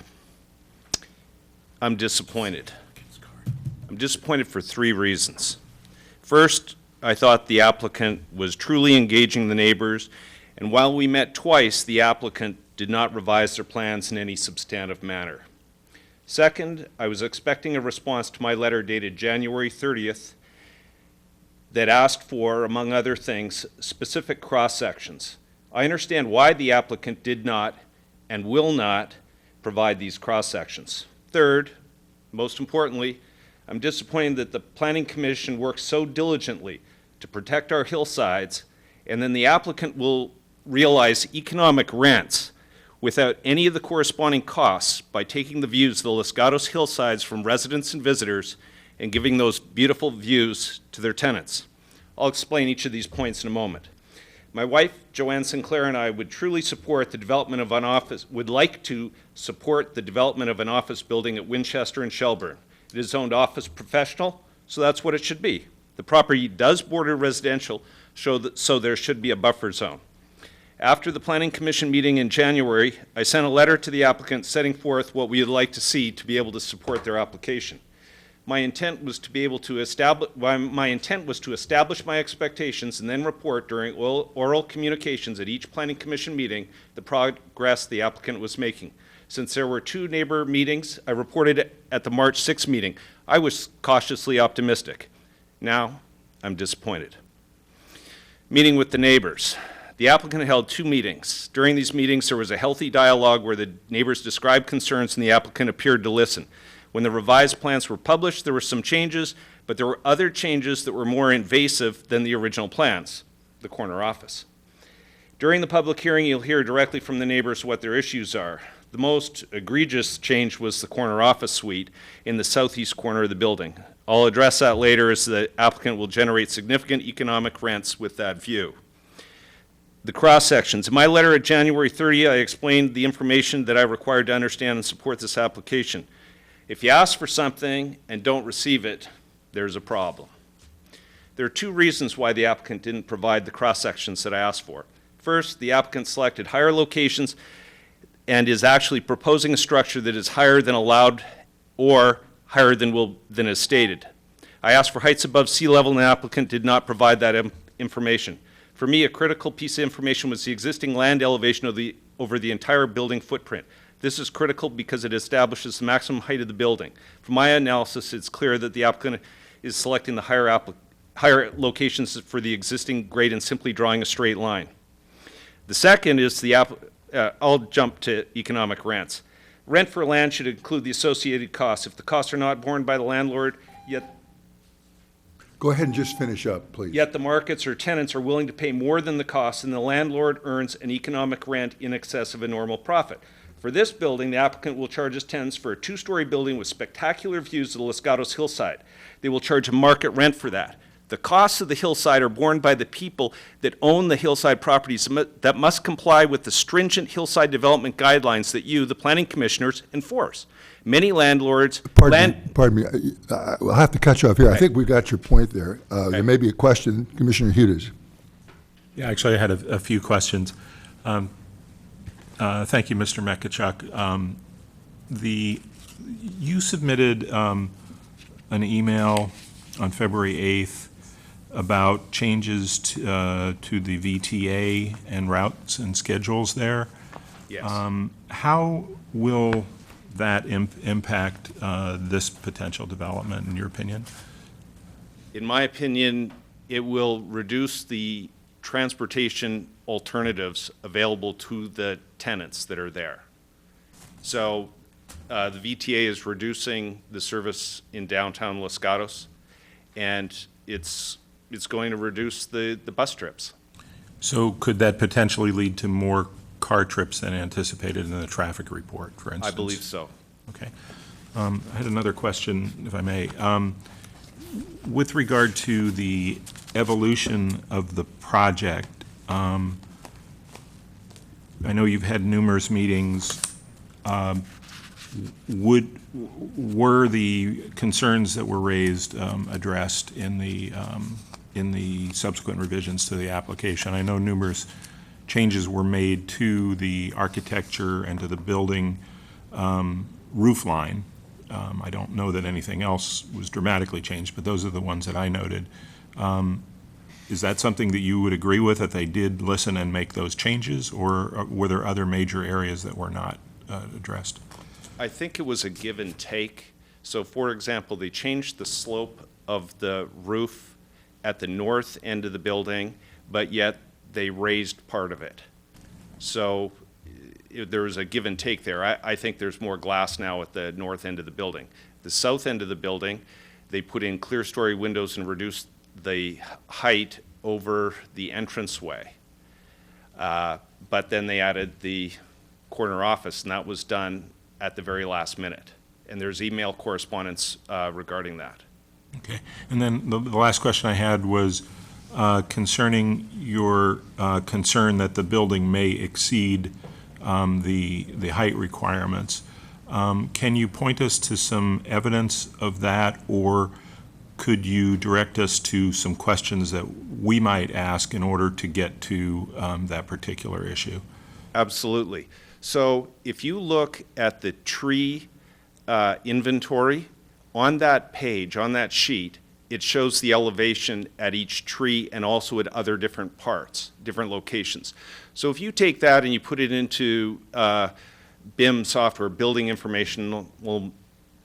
Speaker 16: I'm disappointed. I'm disappointed for 3 reasons. First, I thought the applicant was truly engaging the neighbors, and while we met twice, the applicant did not revise their plans in any substantive manner. Second, I was expecting a response to my letter dated January 30th that asked for, among other things, specific cross-sections. I understand why the applicant did not and will not provide these cross-sections. Third, most importantly, I'm disappointed that the Planning Commission worked so diligently to protect our hillsides, and then the applicant will realize economic rents without any of the corresponding costs by taking the views of the Los Gatos hillsides from residents and visitors and giving those beautiful views to their tenants. I'll explain each of these points in a moment. My wife, Joanne Sinclair, and I would truly support the development of an office, would like to support the development of an office building at Winchester and Shelburne. It is zoned office professional, so that's what it should be. The property does border residential, so there should be a buffer zone. After the Planning Commission meeting in January, I sent a letter to the applicant setting forth what we would like to see to be able to support their application. My intent was to establish my expectations and then report during oral communications at each Planning Commission meeting the progress the applicant was making. Since there were 2 neighbor meetings, I reported at the March 6th meeting. I was cautiously optimistic. Now, I'm disappointed. Meeting with the neighbors. The applicant held 2 meetings. During these meetings, there was a healthy dialogue where the neighbors described concerns and the applicant appeared to listen. When the revised plans were published, there were some changes, but there were other changes that were more invasive than the original plans, the corner office. During the public hearing, you'll hear directly from the neighbors what their issues are. The most egregious change was the corner office suite in the southeast corner of the building. I'll address that later, as the applicant will generate significant economic rents with that view. The cross-sections. In my letter at January 30, I explained the information that I required to understand and support this application. If you ask for something and don't receive it, there's a problem. There are 2 reasons why the applicant didn't provide the cross-sections that I asked for. First, the applicant selected higher locations and is actually proposing a structure that is higher than allowed or higher than is stated. I asked for heights above sea level, and the applicant did not provide that information. For me, a critical piece of information was the existing land elevation over the entire building footprint. This is critical because it establishes the maximum height of the building. From my analysis, it's clear that the applicant is selecting the higher locations for the existing grade and simply drawing a straight line. The second is I'll jump to economic rents. Rent for land should include the associated costs. If the costs are not borne by the landlord, yet
Speaker 1: Go ahead and just finish up, please.
Speaker 16: Yet the markets or tenants are willing to pay more than the cost, and the landlord earns an economic rent in excess of a normal profit. For this building, the applicant will charge his tenants for a 2-story building with spectacular views of the Los Gatos hillside. They will charge a market rent for that. The costs of the hillside are borne by the people that own the hillside properties that must comply with the stringent hillside development guidelines that you, the planning commissioners, enforce. Many landlords...
Speaker 1: Pardon me, I'll have to cut you off here. I think we got your point there. There may be a question. Commissioner Hudis.
Speaker 6: Yeah, actually, I had a few questions. Thank you, Mr. Mekachuk. You submitted an email on February 8th about changes to the VTA and routes and schedules there.
Speaker 16: Yes.
Speaker 6: How will that impact this potential development, in your opinion?
Speaker 16: In my opinion, it will reduce the transportation alternatives available to the tenants that are there. So the VTA is reducing the service in downtown Los Gatos, and it's going to reduce the bus trips.
Speaker 6: So could that potentially lead to more car trips than anticipated in the traffic report, for instance?
Speaker 16: I believe so.
Speaker 6: Okay. I had another question, if I may. With regard to the evolution of the project, I know you've had numerous meetings. Were the concerns that were raised addressed in the subsequent revisions to the application? I know numerous changes were made to the architecture and to the building roof line. I don't know that anything else was dramatically changed, but those are the ones that I noted. Is that something that you would agree with, that they did listen and make those changes, or were there other major areas that were not addressed?
Speaker 16: I think it was a give and take. So, for example, they changed the slope of the roof at the north end of the building, but yet they raised part of it. So there was a give and take there. I think there's more glass now at the north end of the building. The south end of the building, they put in clear story windows and reduced the height over the entranceway. But then they added the corner office, and that was done at the very last minute. And there's email correspondence regarding that.
Speaker 6: Okay. And then the last question I had was concerning your concern that the building may exceed the height requirements. Can you point us to some evidence of that, or could you direct us to some questions that we might ask in order to get to that particular issue?
Speaker 16: Absolutely. So if you look at the tree inventory, on that page, on that sheet, it shows the elevation at each tree and also at other different parts, different locations. So if you take that and you put it into BIM software, Building Informational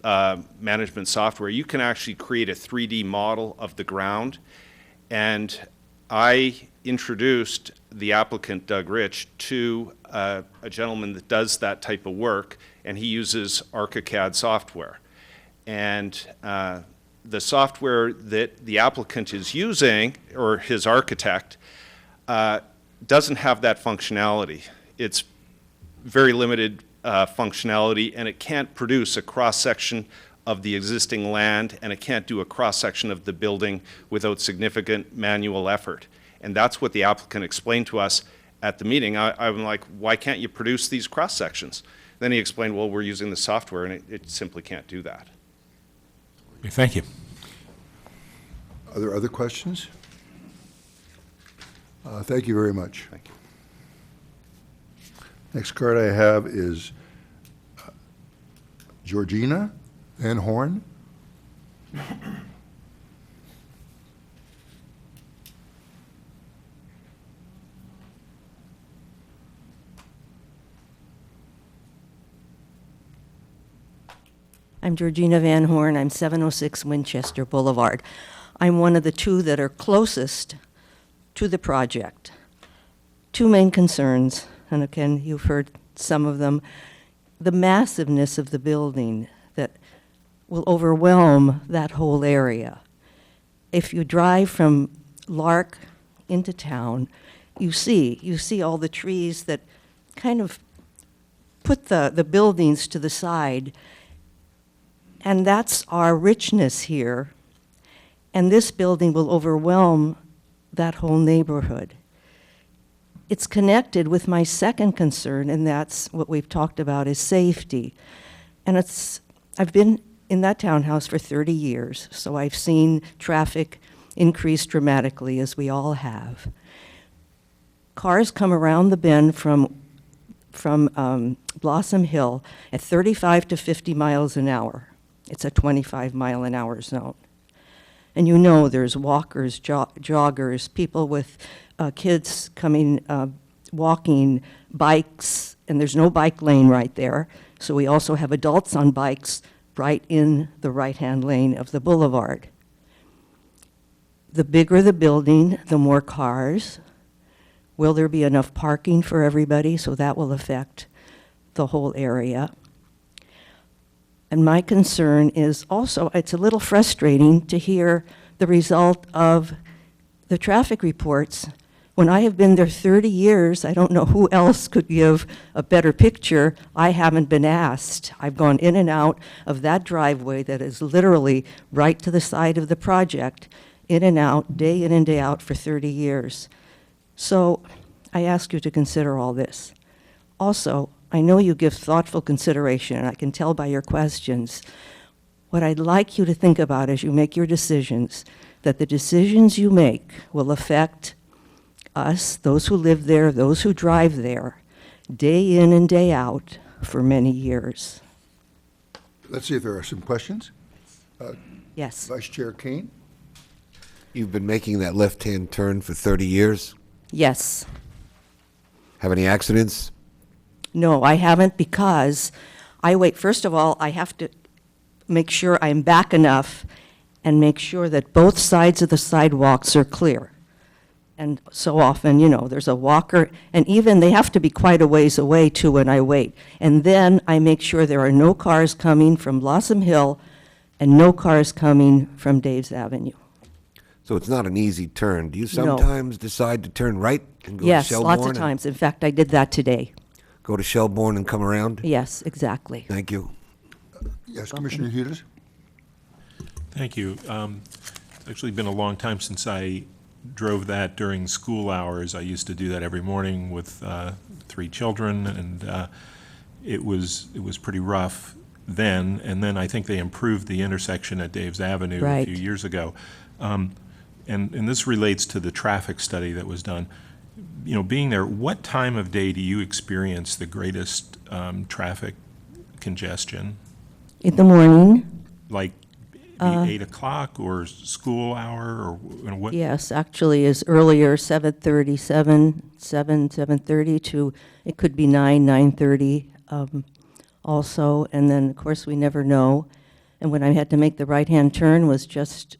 Speaker 16: Management Software, you can actually create a 3D model of the ground. And I introduced the applicant, Doug Rich, to a gentleman that does that type of work, and he uses ArchiCAD software. And the software that the applicant is using, or his architect, doesn't have that functionality. It's very limited functionality, and it can't produce a cross-section of the existing land, and it can't do a cross-section of the building without significant manual effort. And that's what the applicant explained to us at the meeting. I'm like, why can't you produce these cross-sections? Then he explained, well, we're using the software, and it simply can't do that.
Speaker 6: Okay, thank you.
Speaker 1: Are there other questions? Thank you very much.
Speaker 16: Thank you.
Speaker 1: Next card I have is Georgina Van Horn.
Speaker 17: I'm Georgina Van Horn. I'm 706 Winchester Boulevard. I'm one of the two that are closest to the project. Two main concerns, and again, you've heard some of them. The massiveness of the building that will overwhelm that whole area. If you drive from Lark into town, you see all the trees that kind of put the buildings to the side, and that's our richness here. And this building will overwhelm that whole neighborhood. It's connected with my second concern, and that's what we've talked about, is safety. And I've been in that townhouse for 30 years, so I've seen traffic increase dramatically, as we all have. Cars come around the bend from Blossom Hill at 35 to 50 miles an hour. It's a 25-mile-an-hour zone. And you know there's walkers, joggers, people with kids coming, walking, bikes, and there's no bike lane right there. So we also have adults on bikes right in the right-hand lane of the boulevard. The bigger the building, the more cars. Will there be enough parking for everybody? So that will affect the whole area. And my concern is also, it's a little frustrating to hear the result of the traffic reports. When I have been there 30 years, I don't know who else could give a better picture. I haven't been asked. I've gone in and out of that driveway that is literally right to the side of the project, in and out, day in and day out for 30 years. So I ask you to consider all this. Also, I know you give thoughtful consideration, and I can tell by your questions. What I'd like you to think about as you make your decisions, that the decisions you make will affect us, those who live there, those who drive there, day in and day out for many years.
Speaker 1: Let's see if there are some questions.
Speaker 17: Yes.
Speaker 1: Vice Chair Kane?
Speaker 5: You've been making that left-hand turn for 30 years?
Speaker 17: Yes.
Speaker 5: Have any accidents?
Speaker 17: No, I haven't, because I wait. First of all, I have to make sure I'm back enough and make sure that both sides of the sidewalks are clear. And so often, you know, there's a walker, and even they have to be quite a ways away too when I wait. And then I make sure there are no cars coming from Blossom Hill and no cars coming from Dave's Avenue.
Speaker 5: So it's not an easy turn. Do you
Speaker 17: No.
Speaker 5: sometimes decide to turn right and go
Speaker 17: Yes,
Speaker 5: to Shelbourne?
Speaker 17: lots of times. In fact, I did that today.
Speaker 5: Go to Shelbourne and come around?
Speaker 17: Yes, exactly.
Speaker 5: Thank you.
Speaker 1: Yes, Commissioner Hughes?
Speaker 6: Thank you. It's actually been a long time since I drove that during school hours. I used to do that every morning with 3 children, and it was pretty rough then. And then I think they improved the intersection at Dave's Avenue a
Speaker 17: Right.
Speaker 6: few years ago. And this relates to the traffic study that was done. You know, being there, what time of day do you experience the greatest traffic congestion?
Speaker 17: In the morning.
Speaker 6: Like 8 o'clock or school hour, or you know, what?
Speaker 17: Yes, actually is earlier, 7:30, 7:30 to, it could be 9:30 also. And then, of course, we never know. And when I had to make the right-hand turn was just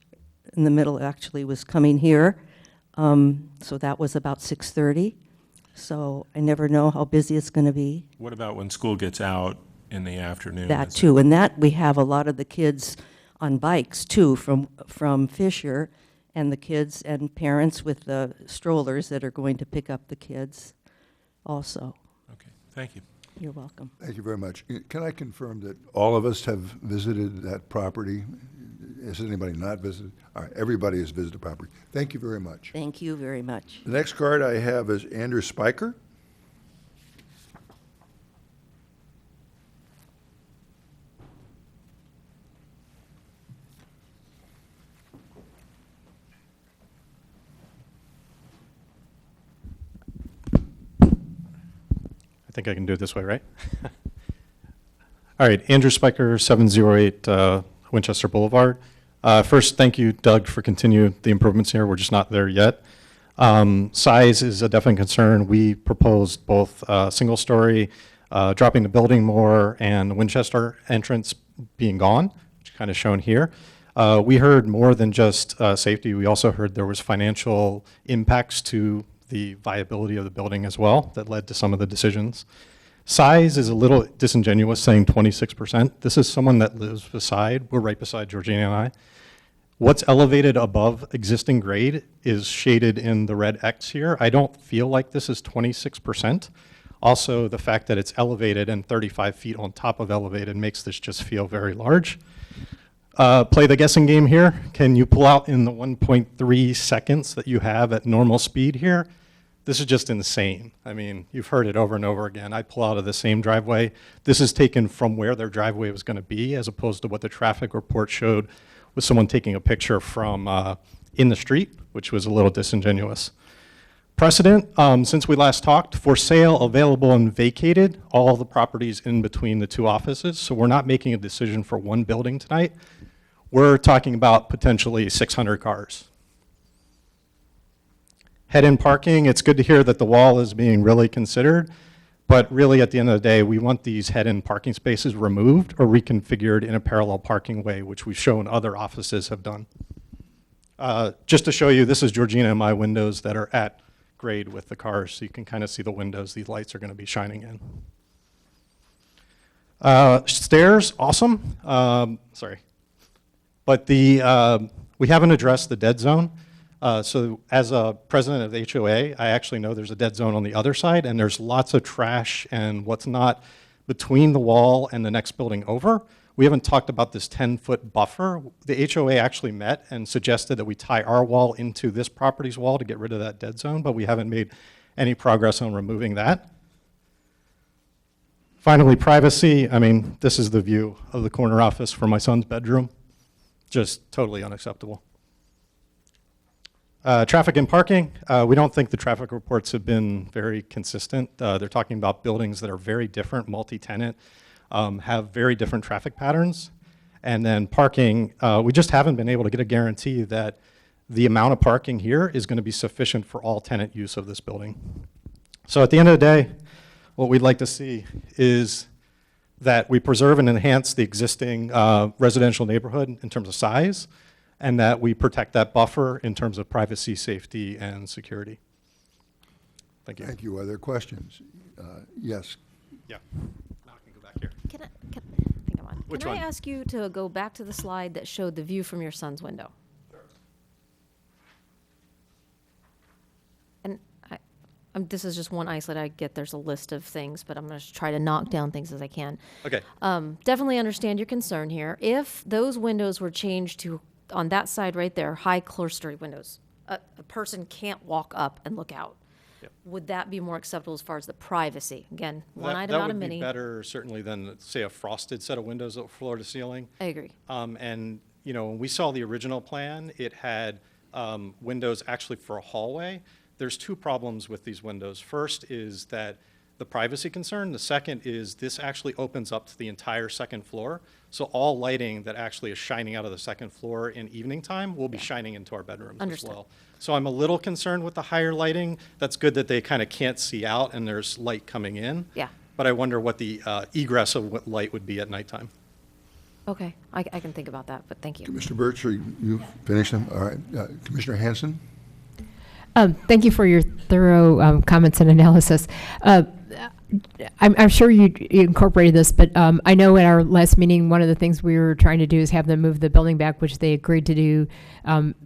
Speaker 17: in the middle, actually was coming here. So that was about 6:30. So I never know how busy it's going to be.
Speaker 6: What about when school gets out in the afternoon?
Speaker 17: That
Speaker 6: Is
Speaker 17: too, and that we have a lot of the kids on bikes too from Fisher, and the kids and parents with the strollers that are going to pick up the kids also.
Speaker 6: Okay, thank you.
Speaker 17: You're welcome.
Speaker 1: Thank you very much. Can I confirm that all of us have visited that property? Has anybody not visited? All right, everybody has visited the property. Thank you very much.
Speaker 17: Thank you very much.
Speaker 1: The next card I have is Andrew Spiker.
Speaker 18: I think I can do it this way, right? All right, Andrew Spiker, 708 Winchester Boulevard. First, thank you, Doug, for continuing the improvements here. We're just not there yet. Size is a definite concern. We proposed both single-story, dropping the building more, and the Winchester entrance being gone, which is kind of shown here. We heard more than just safety. We also heard there was financial impacts to the viability of the building as well that led to some of the decisions. Size is a little disingenuous saying 26%. This is someone that lives beside, we're right beside Georgina and I. What's elevated above existing grade is shaded in the red X here. I don't feel like this is 26%. Also, the fact that it's elevated and 35 feet on top of elevated makes this just feel very large. Play the guessing game here. Can you pull out in the 1.3 seconds that you have at normal speed here? This is just insane. I mean, you've heard it over and over again. I pull out of the same driveway. This is taken from where their driveway was going to be, as opposed to what the traffic report showed with someone taking a picture from in the street, which was a little disingenuous. Precedent, since we last talked, for sale, available, and vacated, all the properties in between the two offices. So we're not making a decision for one building tonight. We're talking about potentially 600 cars. Head-in parking, it's good to hear that the wall is being really considered, but really at the end of the day, we want these head-in parking spaces removed or reconfigured in a parallel parking way, which we've shown other offices have done. Just to show you, this is Georgina and my windows that are at grade with the cars, so you can kind of see the windows these lights are going to be shining in. Stairs, awesome. Sorry. But we haven't addressed the dead zone. So as a president of the HOA, I actually know there's a dead zone on the other side, and there's lots of trash and what's not between the wall and the next building over. We haven't talked about this 10-foot buffer. The HOA actually met and suggested that we tie our wall into this property's wall to get rid of that dead zone, but we haven't made any progress on removing that. Finally, privacy. I mean, this is the view of the corner office from my son's bedroom. Just totally unacceptable. Traffic and parking, we don't think the traffic reports have been very consistent. They're talking about buildings that are very different, multi-tenant, have very different traffic patterns. And then parking, we just haven't been able to get a guarantee that the amount of parking here is going to be sufficient for all tenant use of this building. So at the end of the day, what we'd like to see is that we preserve and enhance the existing residential neighborhood in terms of size, and that we protect that buffer in terms of privacy, safety, and security. Thank you.
Speaker 1: Thank you. Are there questions? Yes.
Speaker 18: Yeah. Now I can go back here.
Speaker 19: Hang on.
Speaker 18: Which
Speaker 19: Can
Speaker 18: one?
Speaker 19: I ask you to go back to the slide that showed the view from your son's window? And this is just one isolate. I get there's a list of things, but I'm going to try to knock down things as I can.
Speaker 18: Okay.
Speaker 19: Definitely understand your concern here. If those windows were changed to, on that side right there, high clerestory windows, a person can't walk up and look out.
Speaker 18: Yep.
Speaker 19: Would that be more acceptable as far as the privacy? Again, one item
Speaker 18: That
Speaker 19: out of
Speaker 18: would be
Speaker 19: many.
Speaker 18: better certainly than, say, a frosted set of windows floor to ceiling.
Speaker 19: I agree.
Speaker 18: And, you know, when we saw the original plan, it had windows actually for a hallway. There's two problems with these windows. First is that the privacy concern. The second is this actually opens up to the entire second floor. So all lighting that actually is shining out of the second floor in evening time will be shining into our bedrooms
Speaker 19: Understood.
Speaker 18: as well. So I'm a little concerned with the higher lighting. That's good that they kind of can't see out and there's light coming in.
Speaker 19: Yeah.
Speaker 18: But I wonder what the egress of what light would be at nighttime.
Speaker 19: Okay, I can think about that, but thank you.
Speaker 1: Commissioner Birch, are you finished them? All right. Commissioner Hanson?
Speaker 10: Thank you for your thorough comments and analysis. I'm sure you incorporated this, but I know at our last meeting, one of the things we were trying to do is have them move the building back, which they agreed to do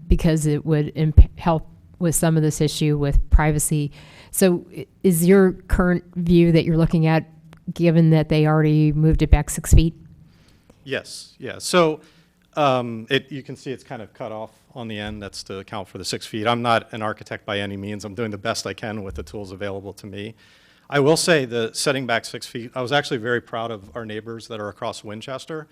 Speaker 10: because it would help with some of this issue with privacy. So is your current view that you're looking at, given that they already moved it back 6 feet?
Speaker 18: Yes, yeah. So you can see it's kind of cut off on the end. That's to account for the 6 feet. I'm not an architect by any means. I'm doing the best I can with the tools available to me. I will say the setting back 6 feet, I was actually very proud of our neighbors that are across Winchester.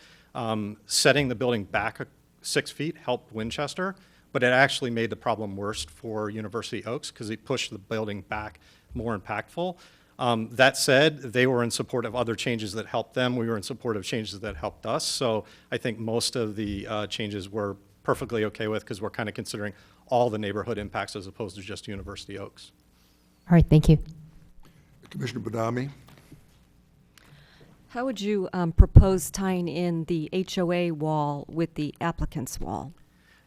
Speaker 18: Setting the building back 6 feet helped Winchester, but it actually made the problem worse for University Oaks because it pushed the building back more impactful. That said, they were in support of other changes that helped them. We were in support of changes that helped us. So I think most of the changes we're perfectly okay with because we're kind of considering all the neighborhood impacts as opposed to just University Oaks.
Speaker 10: All right, thank you.
Speaker 1: Commissioner Badami?
Speaker 7: How would you propose tying in the HOA wall with the applicant's wall?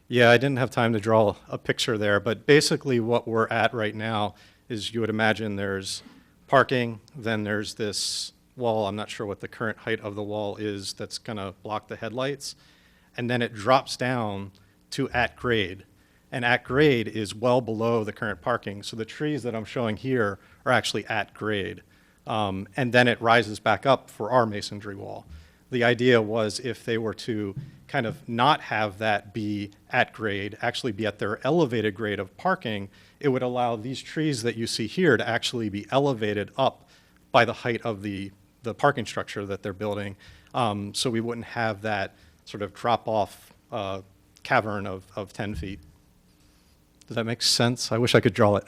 Speaker 18: Yeah, I didn't have time to draw a picture there, but basically what we're at right now is you would imagine there's parking, then there's this wall. I'm not sure what the current height of the wall is that's going to block the headlights. And then it drops down to at grade. And at grade is well below the current parking. So the trees that I'm showing here are actually at grade. and then it rises back up for our masonry wall. The idea was if they were to kind of not have that be at grade, actually be at their elevated grade of parking, it would allow these trees that you see here to actually be elevated up by the height of the parking structure that they're building, so we wouldn't have that sort of drop-off cavern of 10 feet. Does that make sense? I wish I could draw it.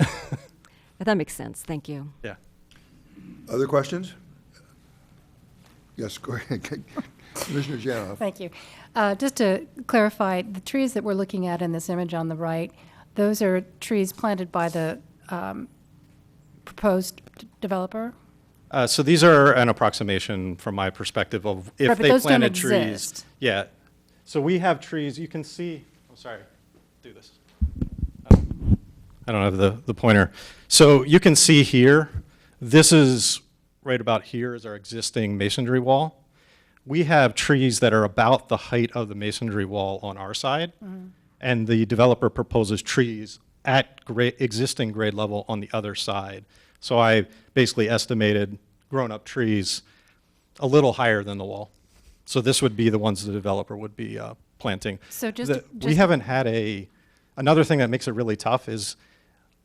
Speaker 7: That makes sense. Thank you.
Speaker 18: Yeah.
Speaker 1: Other questions? Yes, go ahead. Commissioner Janoff.
Speaker 14: Thank you. Just to clarify, the trees that we're looking at in this image on the right, those are trees planted by the proposed developer?
Speaker 18: So these are an approximation from my perspective of if
Speaker 14: Right, but
Speaker 18: they
Speaker 14: those don't
Speaker 18: planted trees.
Speaker 14: exist.
Speaker 18: Yeah. So we have trees, you can see, I'm sorry, do this. I don't have the pointer. So you can see here, this is right about here is our existing masonry wall. We have trees that are about the height of the masonry wall on our side, and the developer proposes trees at existing grade level on the other side. So I basically estimated grown-up trees a little higher than the wall. So this would be the ones the developer would be planting.
Speaker 14: So just
Speaker 18: We haven't had another thing that makes it really tough is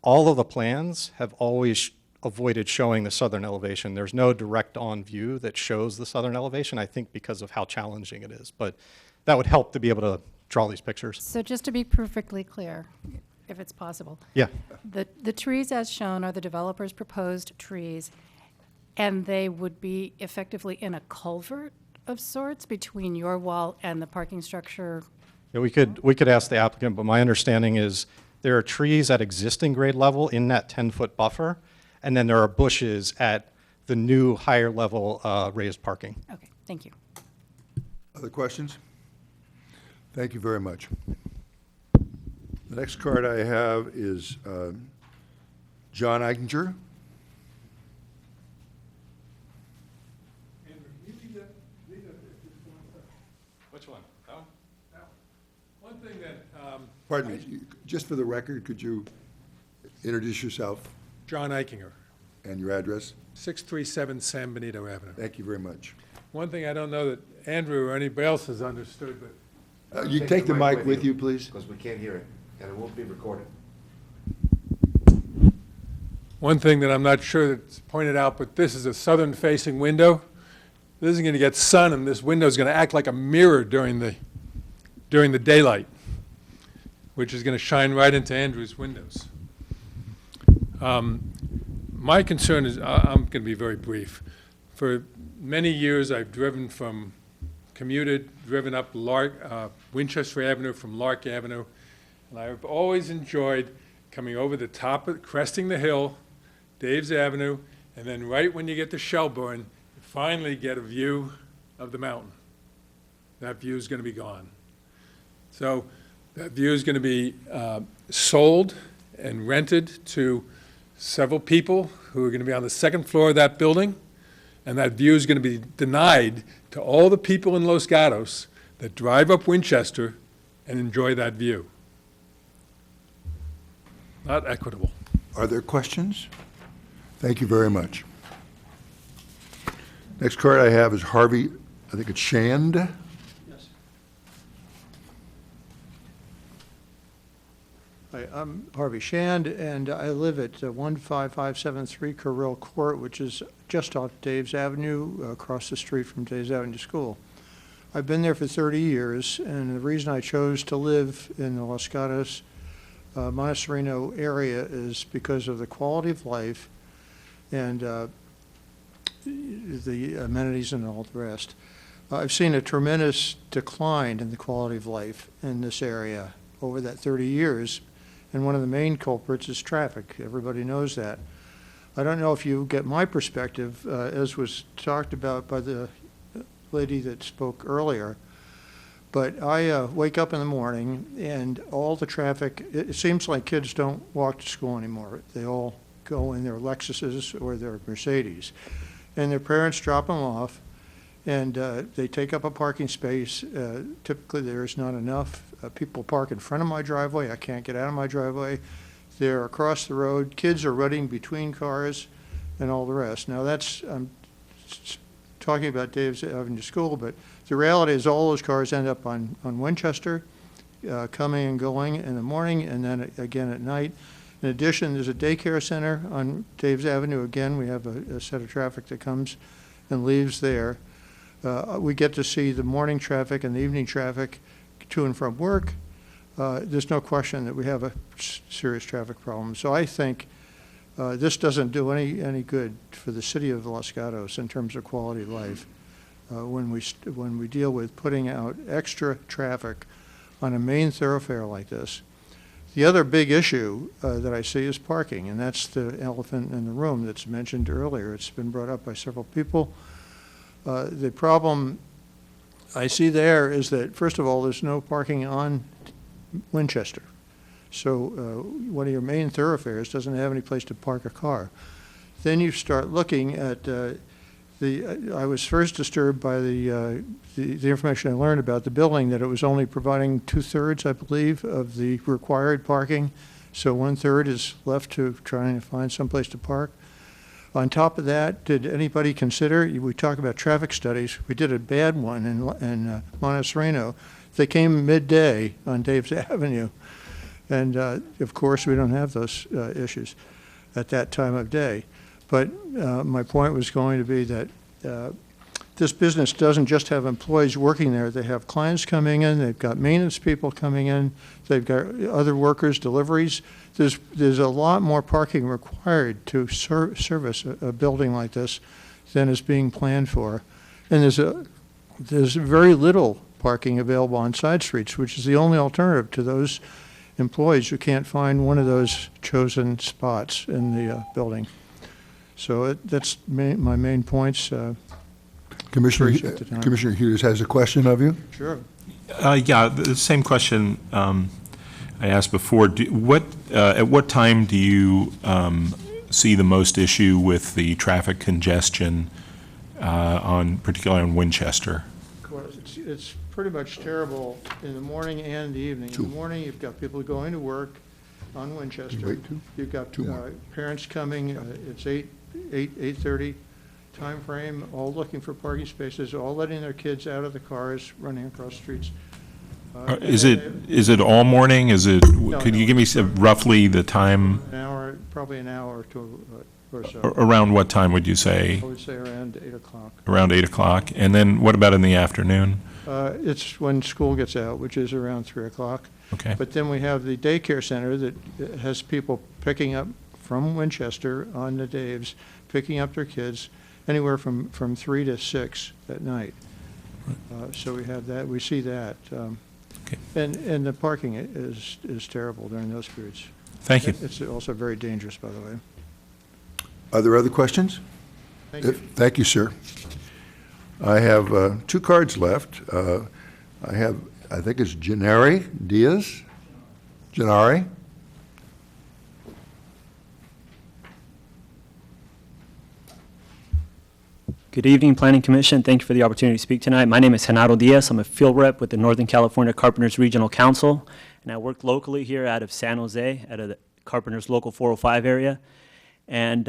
Speaker 18: all of the plans have always avoided showing the southern elevation. There's no direct on view that shows the southern elevation, I think because of how challenging it is. But that would help to be able to draw these pictures.
Speaker 14: So just to be perfectly clear, if it's possible.
Speaker 18: Yeah.
Speaker 14: The trees as shown are the developer's proposed trees, and they would be effectively in a culvert of sorts between your wall and the parking structure.
Speaker 18: Yeah, we could ask the applicant, but my understanding is there are trees at existing grade level in that 10-foot buffer, and then there are bushes at the new higher level raised parking.
Speaker 14: Okay, thank you.
Speaker 1: Other questions? Thank you very much. The next card I have is John Eichinger.
Speaker 6: Which one? That one?
Speaker 20: One thing that,
Speaker 1: Pardon me, just for the record, could you introduce yourself
Speaker 20: John Eichinger,
Speaker 1: and your address?
Speaker 20: 637 San Benito Avenue.
Speaker 1: Thank you very much.
Speaker 20: One thing I don't know that Andrew or anybody else has understood, but
Speaker 1: You take the mic with you, please.
Speaker 5: Because we can't hear it, and it won't be recorded.
Speaker 20: one thing that I'm not sure that's pointed out, but this is a southern-facing window. This is going to get sun, and this window is going to act like a mirror during the daylight, which is going to shine right into Andrew's windows. My concern is, I'm going to be very brief. For many years, I've driven up Winchester Avenue from Lark Avenue, and I've always enjoyed coming over the top of, cresting the hill, Dave's Avenue, and then right when you get to Shelburne, you finally get a view of the mountain. That view is going to be gone. So that view is going to be sold and rented to several people who are going to be on the second floor of that building, and that view is going to be denied to all the people in Los Gatos that drive up Winchester and enjoy that view. Not equitable.
Speaker 1: Are there questions? Thank you very much. Next card I have is Harvey, I think it's Shand.
Speaker 21: Yes. Hi, I'm Harvey Shand, and I live at 15573 Carrill Court, which is just off Dave's Avenue, across the street from Dave's Avenue School. I've been there for 30 years, and the reason I chose to live in the Los Gatos, Montessorino area is because of the quality of life and the amenities and all the rest. I've seen a tremendous decline in the quality of life in this area over that 30 years, and one of the main culprits is traffic. Everybody knows that. I don't know if you get my perspective, as was talked about by the lady that spoke earlier, but I wake up in the morning and all the traffic, it seems like kids don't walk to school anymore. They all go in their Lexuses or their Mercedes, and their parents drop them off, and they take up a parking space. Typically there's not enough. People park in front of my driveway. I can't get out of my driveway. They're across the road. Kids are running between cars, and all the rest. Now, that's, I'm talking about Dave's Avenue School, but the reality is all those cars end up on Winchester, coming and going in the morning and then again at night. In addition, there's a daycare center on Dave's Avenue. Again, we have a set of traffic that comes and leaves there. We get to see the morning traffic and the evening traffic to and from work. There's no question that we have a serious traffic problem. So I think this doesn't do any good for the city of Los Gatos in terms of quality of life when we deal with putting out extra traffic on a main thoroughfare like this. The other big issue that I see is parking, and that's the elephant in the room that's mentioned earlier. It's been brought up by several people. The problem I see there is that, first of all, there's no parking on Winchester. So one of your main thoroughfares doesn't have any place to park a car. Then you start looking at I was first disturbed by the information I learned about the building, that it was only providing 2/3, I believe, of the required parking. So 1/3 is left to trying to find someplace to park. On top of that, did anybody consider, we talk about traffic studies, we did a bad one in Montesreno. They came midday on Dave's Avenue. And of course, we don't have those issues at that time of day. But my point was going to be that this business doesn't just have employees working there. They have clients coming in. They've got maintenance people coming in. They've got other workers, deliveries. There's a lot more parking required to service a building like this than is being planned for. And there's very little parking available on side streets, which is the only alternative to those employees who can't find one of those chosen spots in the building. So that's my main points.
Speaker 1: Commissioner Hughes has a question of you.
Speaker 21: Sure.
Speaker 6: Yeah, the same question I asked before. At what time do you see the most issue with the traffic congestion, particularly on Winchester?
Speaker 21: It's pretty much terrible in the morning and the evening. In the morning, you've got people going to work on Winchester. You've got parents coming. It's 8:30 time frame, all looking for parking spaces, all letting their kids out of the cars, running across streets.
Speaker 6: Is it all morning? Could you give me roughly the time?
Speaker 21: Probably an hour or two or so.
Speaker 6: Around what time would you say?
Speaker 21: I would say around 8 o'clock.
Speaker 6: Around 8 o'clock. And then what about in the afternoon?
Speaker 21: It's when school gets out, which is around 3 o'clock.
Speaker 6: Okay.
Speaker 21: But then we have the daycare center that has people picking up from Winchester on the Daves, picking up their kids anywhere from 3 to 6 at night. So we have that. We see that.
Speaker 6: Okay.
Speaker 21: And the parking is terrible during those periods.
Speaker 6: Thank you.
Speaker 21: It's also very dangerous, by the way.
Speaker 1: Are there other questions?
Speaker 21: Thank you.
Speaker 1: Thank you, sir. I have 2 cards left. I think it's Gennari Diaz. Gennari?
Speaker 3: Good evening, Planning Commission. Thank you for the opportunity to speak tonight. My name is Genaro Diaz. I'm a field rep with the Northern California Carpenters Regional Council, and I work locally here out of San Jose, out of the Carpenters Local 405 area. And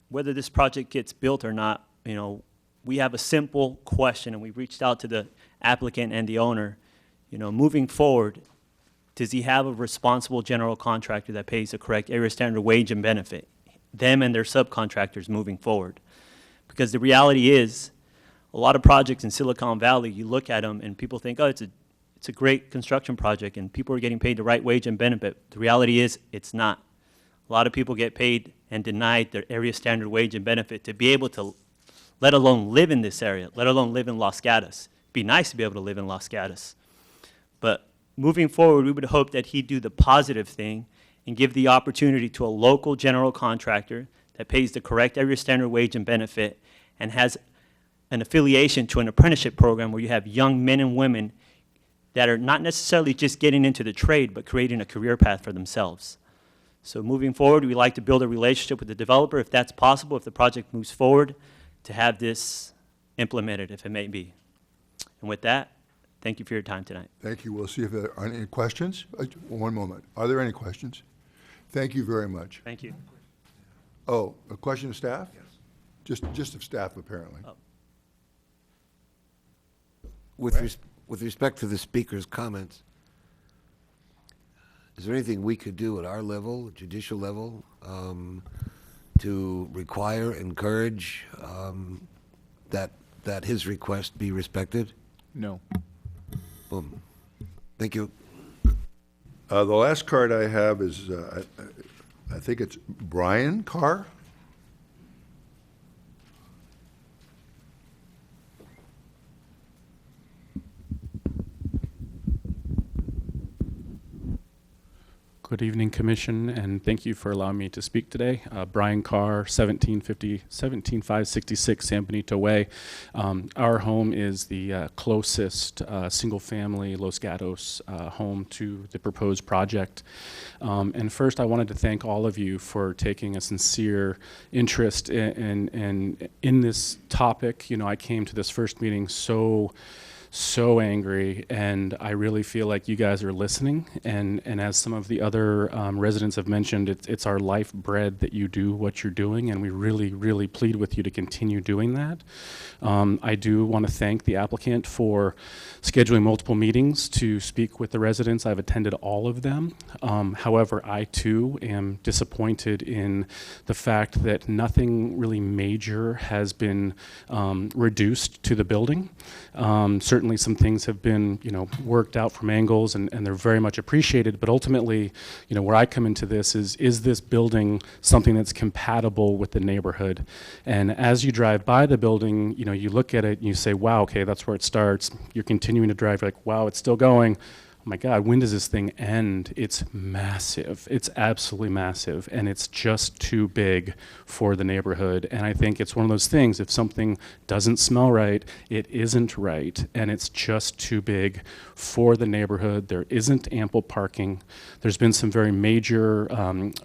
Speaker 3: whether this project gets built or not, we have a simple question, and we reached out to the applicant and the owner. Moving forward, does he have a responsible general contractor that pays the correct area standard wage and benefit, them and their subcontractors moving forward? Because the reality is, a lot of projects in Silicon Valley, you look at them and people think, oh, it's a great construction project and people are getting paid the right wage and benefit. The reality is, it's not. A lot of people get paid and denied their area standard wage and benefit to be able to, let alone live in this area, let alone live in Los Gatos. It'd be nice to be able to live in Los Gatos. But moving forward, we would hope that he'd do the positive thing and give the opportunity to a local general contractor that pays the correct area standard wage and benefit and has an affiliation to an apprenticeship program where you have young men and women that are not necessarily just getting into the trade, but creating a career path for themselves. So moving forward, we like to build a relationship with the developer, if that's possible, if the project moves forward, to have this implemented, if it may be. And with that, thank you for your time tonight.
Speaker 1: Thank you. We'll see if there are any questions. One moment. Are there any questions? Thank you very much.
Speaker 3: Thank you.
Speaker 1: Oh, a question of staff? Yes. Just of staff, apparently.
Speaker 5: With respect to the speaker's comments, is there anything we could do at our level, judicial level, to require, encourage that his request be respected?
Speaker 9: No.
Speaker 5: Boom. Thank you.
Speaker 1: The last card I have is, I think it's Brian Carr.
Speaker 4: Good evening, Commission, and thank you for allowing me to speak today. Brian Carr, 17566 San Benito Way. Our home is the closest single-family Los Gatos home to the proposed project. And first, I wanted to thank all of you for taking a sincere interest in this topic. You know, I came to this first meeting so angry, and I really feel like you guys are listening, and as some of the other residents have mentioned, it's our life bread that you do what you're doing, and we really plead with you to continue doing that. I do want to thank the applicant for scheduling multiple meetings to speak with the residents. I've attended all of them. However, I too am disappointed in the fact that nothing really major has been reduced to the building. Certainly some things have been, worked out from angles, and they're very much appreciated, but ultimately, where I come into this is this building something that's compatible with the neighborhood? And as you drive by the building, you look at it and you say, wow, okay, that's where it starts. You're continuing to drive, you're like, wow, it's still going. Oh my God, when does this thing end? It's massive. It's absolutely massive, and it's just too big for the neighborhood. And I think it's one of those things, if something doesn't smell right, it isn't right, and it's just too big for the neighborhood. There isn't ample parking. There's been some very major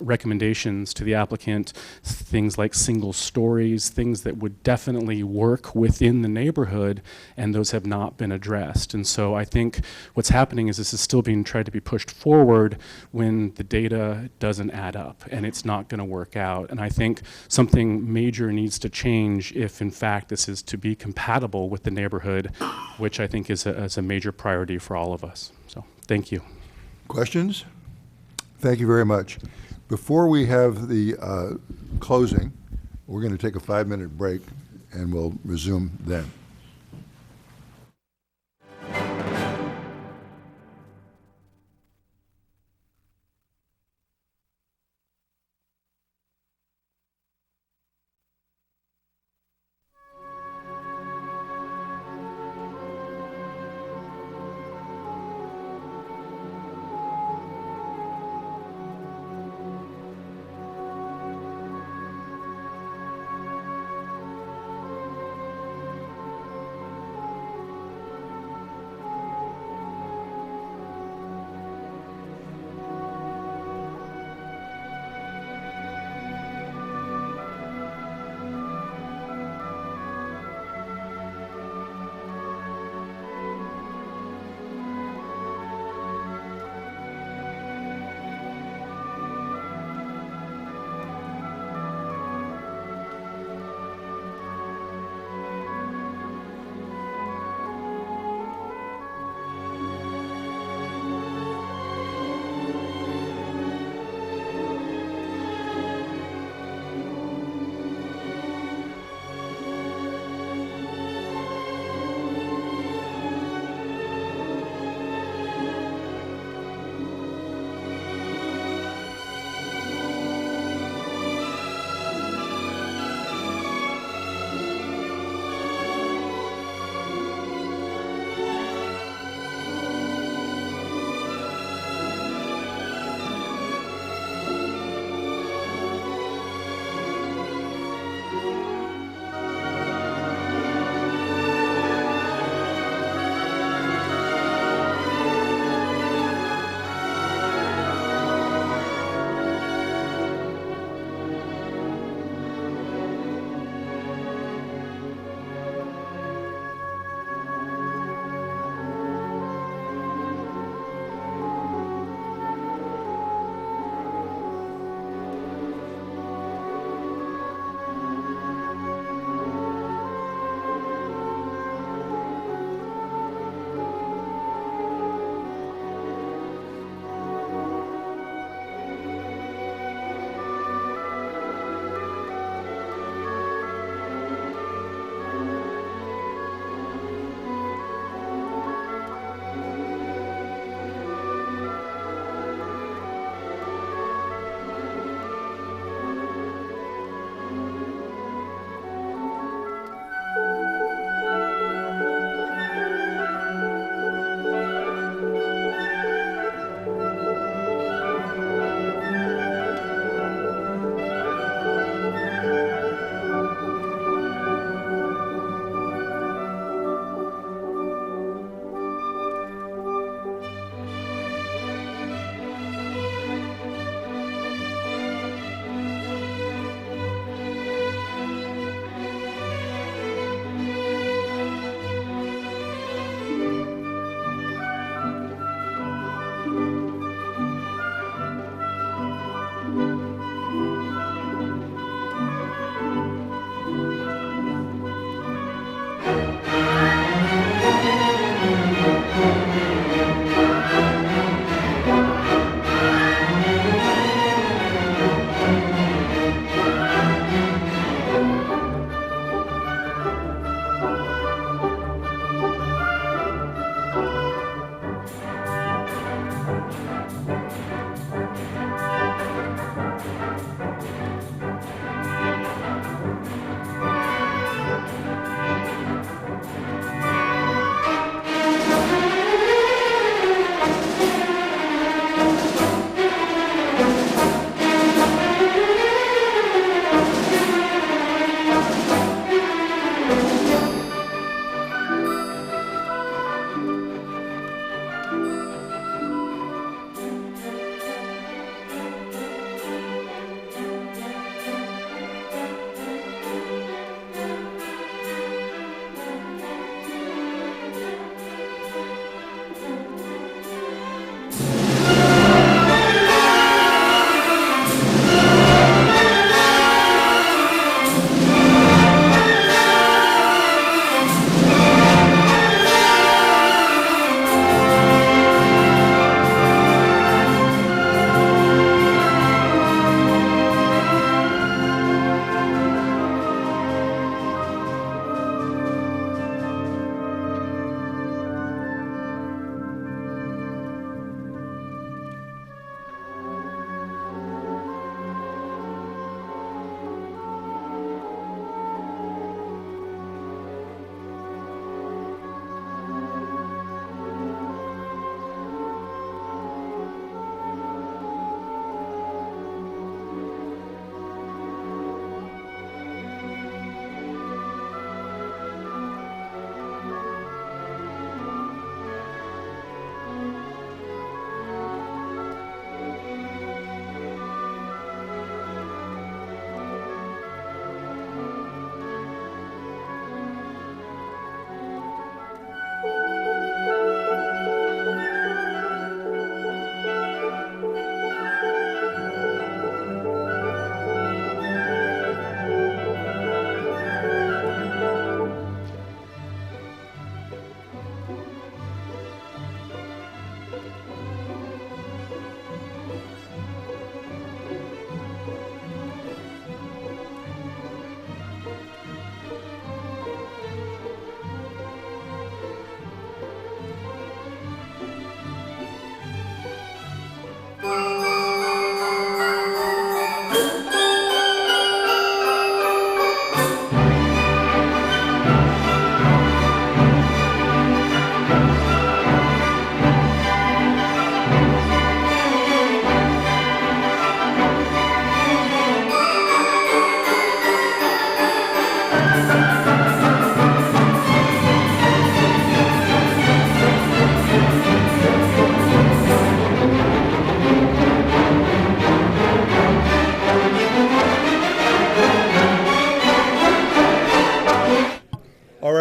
Speaker 4: recommendations to the applicant, things like single stories, things that would definitely work within the neighborhood, and those have not been addressed. And so I think what's happening is this is still being tried to be pushed forward when the data doesn't add up, and it's not going to work out. And I think something major needs to change if, in fact, this is to be compatible with the neighborhood, which I think is a major priority for all of us. So, thank you.
Speaker 1: Questions? Thank you very much. Before we have the closing, we're going to take a 5-minute break, and we'll resume then.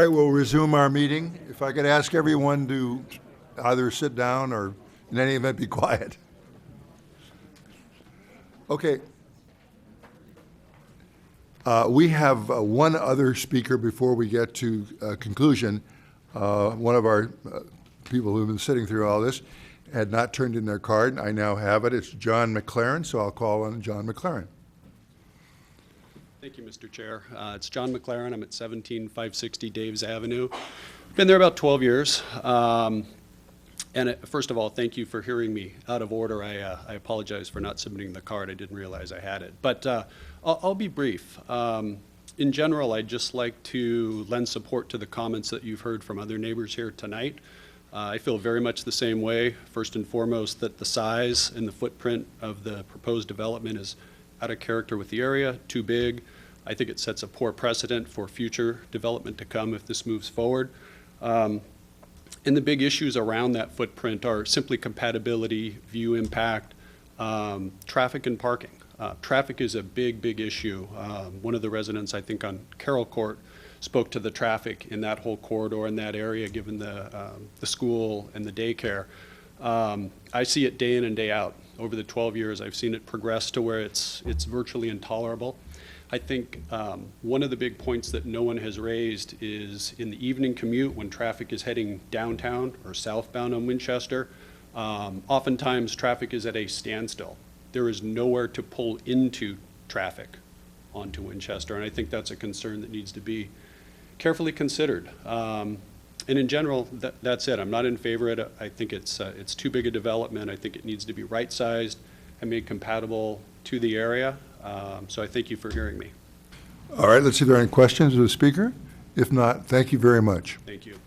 Speaker 1: right, we'll resume our meeting. If I could ask everyone to either sit down or in any event be quiet. Okay. We have one other speaker before we get to conclusion. One of our people who've been sitting through all this had not turned in their card. I now have it. It's John McLaren, so I'll call on John McLaren.
Speaker 8: Thank you, Mr. Chair. It's John McLaren. I'm at 17560 Daves Avenue. Been there about 12 years. First of all, thank you for hearing me out of order. I apologize for not submitting the card. I didn't realize I had it. But I'll be brief. In general, I'd just like to lend support to the comments that you've heard from other neighbors here tonight. I feel very much the same way. First and foremost, that the size and the footprint of the proposed development is out of character with the area, too big. I think it sets a poor precedent for future development to come if this moves forward. And the big issues around that footprint are simply compatibility, view impact, traffic and parking. Traffic is a big, big issue. One of the residents, I think, on Carroll Court spoke to the traffic in that whole corridor in that area, given the school and the daycare. I see it day in and day out. Over the 12 years, I've seen it progress to where it's virtually intolerable. I think one of the big points that no one has raised is in the evening commute when traffic is heading downtown or southbound on Winchester, oftentimes traffic is at a standstill. There is nowhere to pull into traffic onto Winchester, and I think that's a concern that needs to be carefully considered. And in general, that's it. I'm not in favor of it. I think it's too big a development. I think it needs to be right-sized and made compatible to the area. So I thank you for hearing me.
Speaker 1: All right, let's see if there are any questions of the speaker. If not, thank you very much.
Speaker 8: Thank you.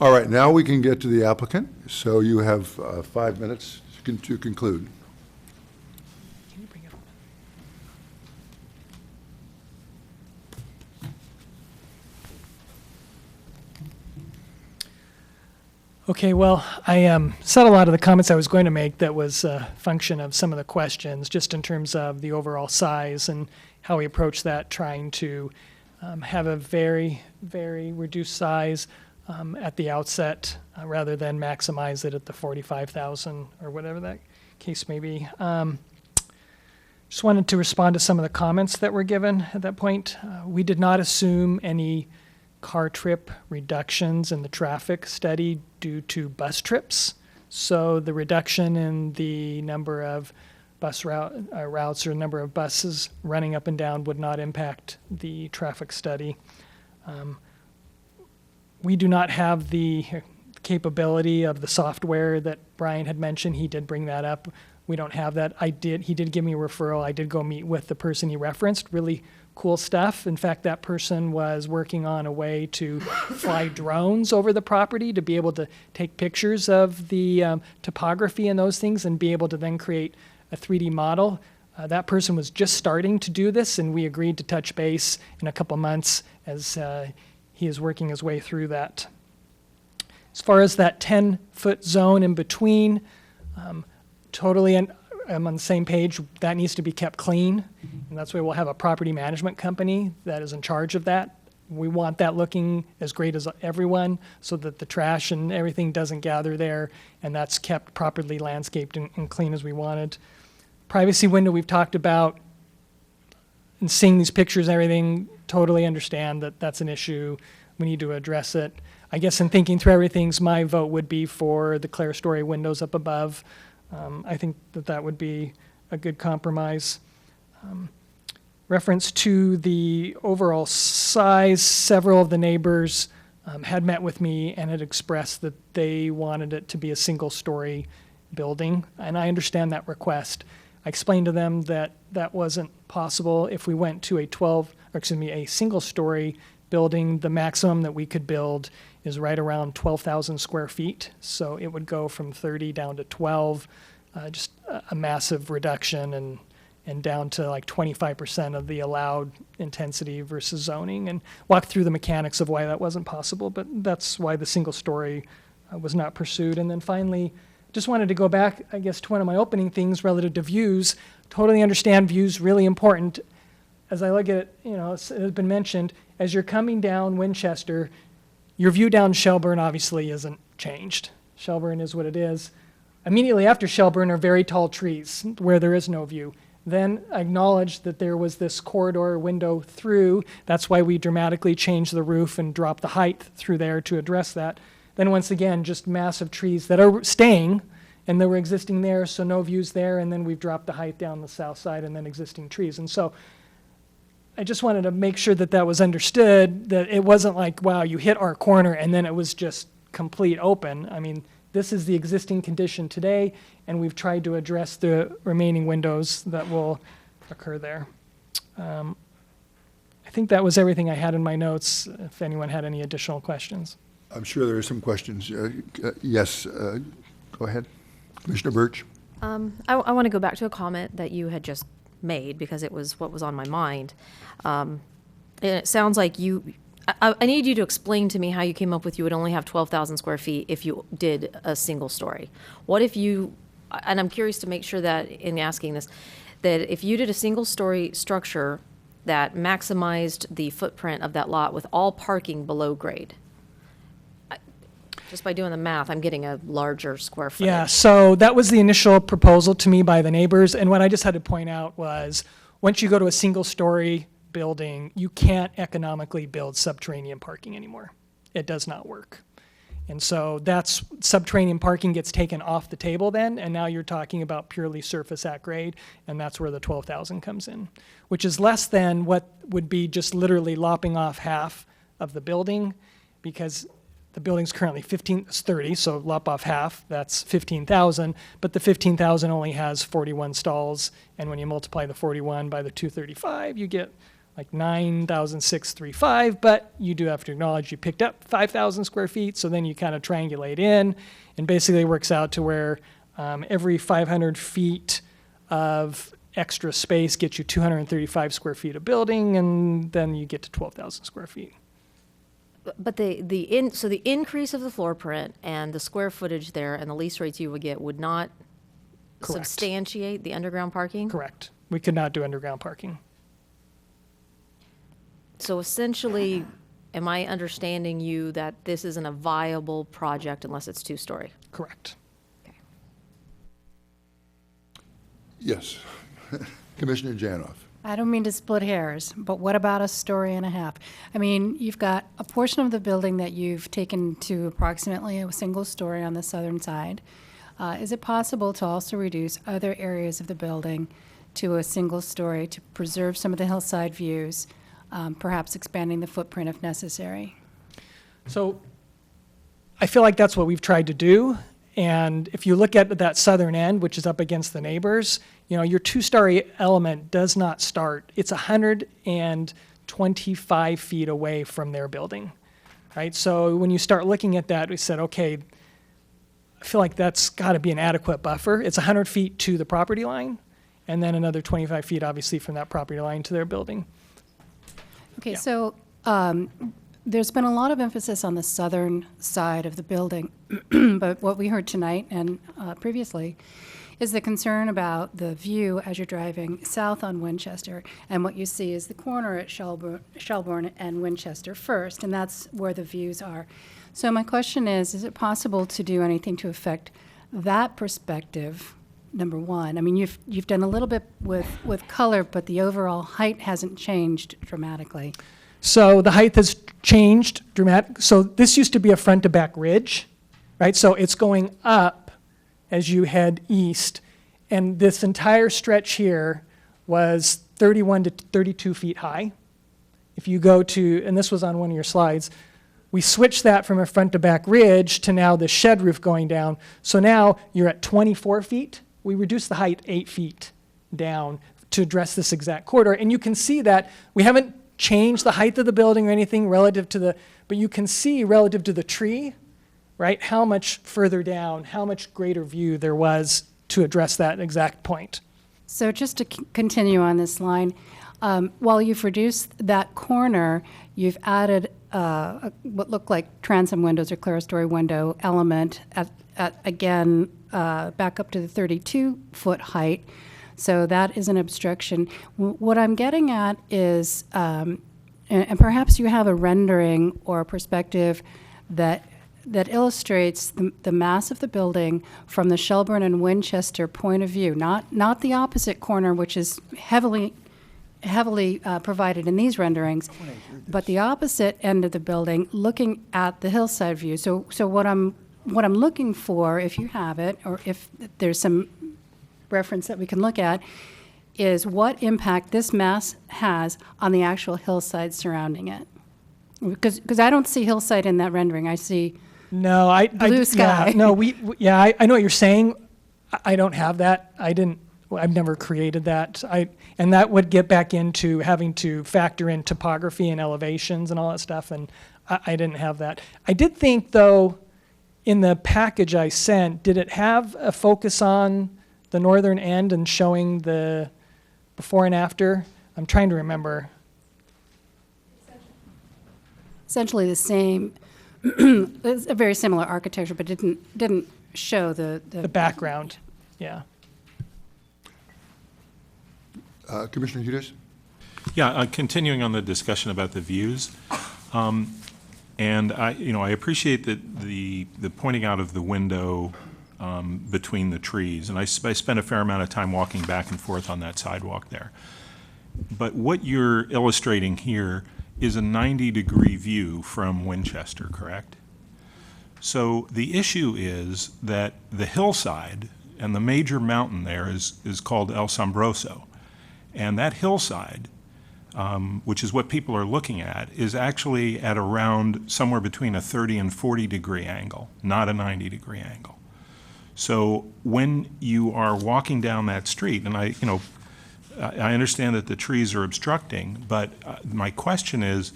Speaker 1: All right, now we can get to the applicant. So you have 5 minutes to conclude.
Speaker 12: Can you bring it up? Okay, well, I said a lot of the comments I was going to make that was a function of some of the questions, just in terms of the overall size and how we approach that, trying to have a very, very reduced size at the outset rather than maximize it at the 45,000 or whatever that case may be. Just wanted to respond to some of the comments that were given at that point. We did not assume any car trip reductions in the traffic study due to bus trips. So the reduction in the number of bus routes or number of buses running up and down would not impact the traffic study. We do not have the capability of the software that Brian had mentioned. He did bring that up. We don't have that. He did give me a referral. I did go meet with the person he referenced. Really cool stuff. In fact, that person was working on a way to fly drones over the property to be able to take pictures of the topography and those things and be able to then create a 3D model. That person was just starting to do this, and we agreed to touch base in a couple months as he is working his way through that. As far as that 10-foot zone in between, totally I'm on the same page. That needs to be kept clean, and that's why we'll have a property management company that is in charge of that. We want that looking as great as everyone so that the trash and everything doesn't gather there, and that's kept properly landscaped and clean as we wanted. Privacy window we've talked about, and seeing these pictures and everything, totally understand that that's an issue. We need to address it. I guess in thinking through everything, my vote would be for the clerestory windows up above. I think that would be a good compromise. Reference to the overall size, several of the neighbors had met with me and had expressed that they wanted it to be a single-story building, and I understand that request. I explained to them that that wasn't possible. If we went to a single-story building, the maximum that we could build is right around 12,000 square feet. So it would go from 30 down to 12, just a massive reduction and down to like 25% of the allowed intensity versus zoning, and walk through the mechanics of why that wasn't possible, but that's why the single story was not pursued. And then finally, just wanted to go back, I guess, to one of my opening things relative to views. Totally understand views, really important. As I look at it, it has been mentioned, as you're coming down Winchester, Your view down Shelburne obviously isn't changed. Shelburne is what it is. Immediately after Shelburne are very tall trees where there is no view. Then acknowledge that there was this corridor window through. That's why we dramatically changed the roof and dropped the height through there to address that. Then once again, just massive trees that are staying, and they were existing there, so no views there, and then we've dropped the height down the south side and then existing trees. And so I just wanted to make sure that that was understood, that it wasn't like, wow, you hit our corner and then it was just complete open. I mean, this is the existing condition today, and we've tried to address the remaining windows that will occur there. I think that was everything I had in my notes, if anyone had any additional questions.
Speaker 1: I'm sure there are some questions. Yes, go ahead. Commissioner Birch.
Speaker 19: I want to go back to a comment that you had just made because it was what was on my mind. And it sounds like I need you to explain to me how you came up with you would only have 12,000 square feet if you did a single story. What if you, and I'm curious to make sure that in asking this, that if you did a single story structure that maximized the footprint of that lot with all parking below grade, just by doing the math, I'm getting a larger square footage.
Speaker 12: Yeah, so that was the initial proposal to me by the neighbors, and what I just had to point out was, once you go to a single-story building, you can't economically build subterranean parking anymore. It does not work. And so that's, subterranean parking gets taken off the table then, and now you're talking about purely surface at grade, and that's where the 12,000 comes in, which is less than what would be just literally lopping off half of the building, because the building's currently 30, so lop off half, that's 15,000, but the 15,000 only has 41 stalls, and when you multiply the 41 by the 235, you get like 9,635, but you do have to acknowledge you picked up 5,000 square feet, so then you kind of triangulate in, and basically it works out to where every 500 feet of extra space gets you 235 square feet of building, and then you get to 12,000 square feet.
Speaker 19: But so the increase of the floor print and the square footage there and the lease rates you would get would not
Speaker 12: Correct.
Speaker 19: substantiate the underground parking?
Speaker 12: Correct. We could not do underground parking.
Speaker 19: So essentially, am I understanding you that this isn't a viable project unless it's two-story?
Speaker 12: Correct.
Speaker 1: Yes. Commissioner Janoff.
Speaker 14: I don't mean to split hairs, but what about a story and a half? I mean, you've got a portion of the building that you've taken to approximately a single story on the southern side. Is it possible to also reduce other areas of the building to a single story to preserve some of the hillside views, perhaps expanding the footprint if necessary?
Speaker 12: So I feel like that's what we've tried to do. And if you look at that southern end, which is up against the neighbors, you know, your two-story element does not start. It's 125 feet away from their building, right? So when you start looking at that, we said, okay, I feel like that's got to be an adequate buffer. It's 100 feet to the property line, and then another 25 feet, obviously, from that property line to their building.
Speaker 14: Okay,
Speaker 12: Yeah.
Speaker 14: so there's been a lot of emphasis on the southern side of the building, but what we heard tonight and previously is the concern about the view as you're driving south on Winchester, and what you see is the corner at Shelburne and Winchester first, and that's where the views are. So my question is it possible to do anything to affect that perspective, number one? I mean, you've done a little bit with color, but the overall height hasn't changed dramatically.
Speaker 12: So the height has changed dramatically. So this used to be a front to back ridge, right? So it's going up as you head east. And this entire stretch here was 31 to 32 feet high. If you go to, and this was on one of your slides, we switched that from a front to back ridge to now the shed roof going down. So now you're at 24 feet. We reduced the height 8 feet down to address this exact corridor. And you can see that we haven't changed the height of the building or anything relative to but you can see relative to the tree, right, how much further down, how much greater view there was to address that exact point.
Speaker 14: So just to continue on this line, while you've reduced that corner, you've added what look like transom windows or clerestory window element at again, back up to the 32-foot height. So that is an obstruction. What I'm getting at is, and perhaps you have a rendering or a perspective that illustrates the mass of the building from the Shelburne and Winchester point of view, not the opposite corner, which is heavily provided in these renderings, but the opposite end of the building, looking at the hillside view. So what I'm looking for, if you have it, or if there's some reference that we can look at, is what impact this mass has on the actual hillside surrounding it. Because I don't see hillside in that rendering. I see blue sky.
Speaker 12: Yeah, no, I know what you're saying. I don't have that. I've never created that. And that would get back into having to factor in topography and elevations and all that stuff, and I didn't have that. I did think, though, in the package I sent, did it have a focus on the northern end and showing the before and after? I'm trying to remember.
Speaker 14: Essentially the same, it's a very similar architecture, but didn't show the
Speaker 12: background. Yeah.
Speaker 1: Commissioner Hudis?
Speaker 6: Yeah, continuing on the discussion about the views, and I appreciate that the pointing out of the window between the trees, and I spent a fair amount of time walking back and forth on that sidewalk there. But what you're illustrating here is a 90-degree view from Winchester, correct? So the issue is that the hillside and the major mountain there is called El Sombroso. And that hillside, which is what people are looking at, is actually at around somewhere between a 30 and 40-degree angle, not a 90-degree angle. So when you are walking down that street, and I understand that the trees are obstructing, but my question is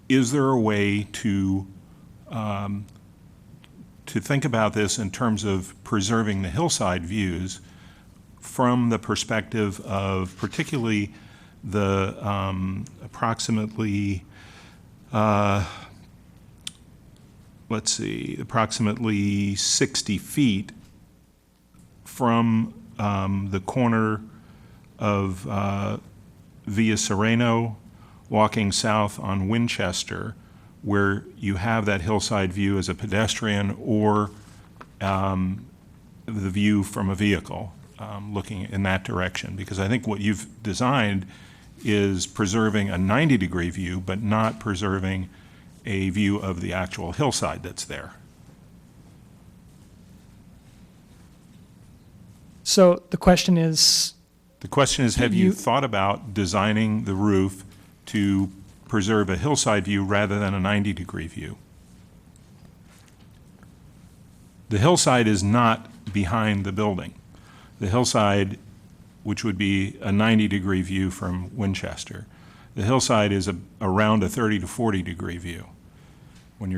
Speaker 6: there a way to think about this in terms of preserving the hillside views from the perspective of particularly the approximately 60 feet from the corner of Via Sereno, walking south on Winchester, where you have that hillside view as a pedestrian or the view from a vehicle looking in that direction. Because I think what you've designed is preserving a 90-degree view, but not preserving a view of the actual hillside that's there.
Speaker 12: So the question is...
Speaker 6: have you thought about designing the roof to preserve a hillside view rather than a 90-degree view? The hillside is not behind the building. The hillside, which would be a 90-degree view from Winchester, the hillside is around a 30 to 40-degree view when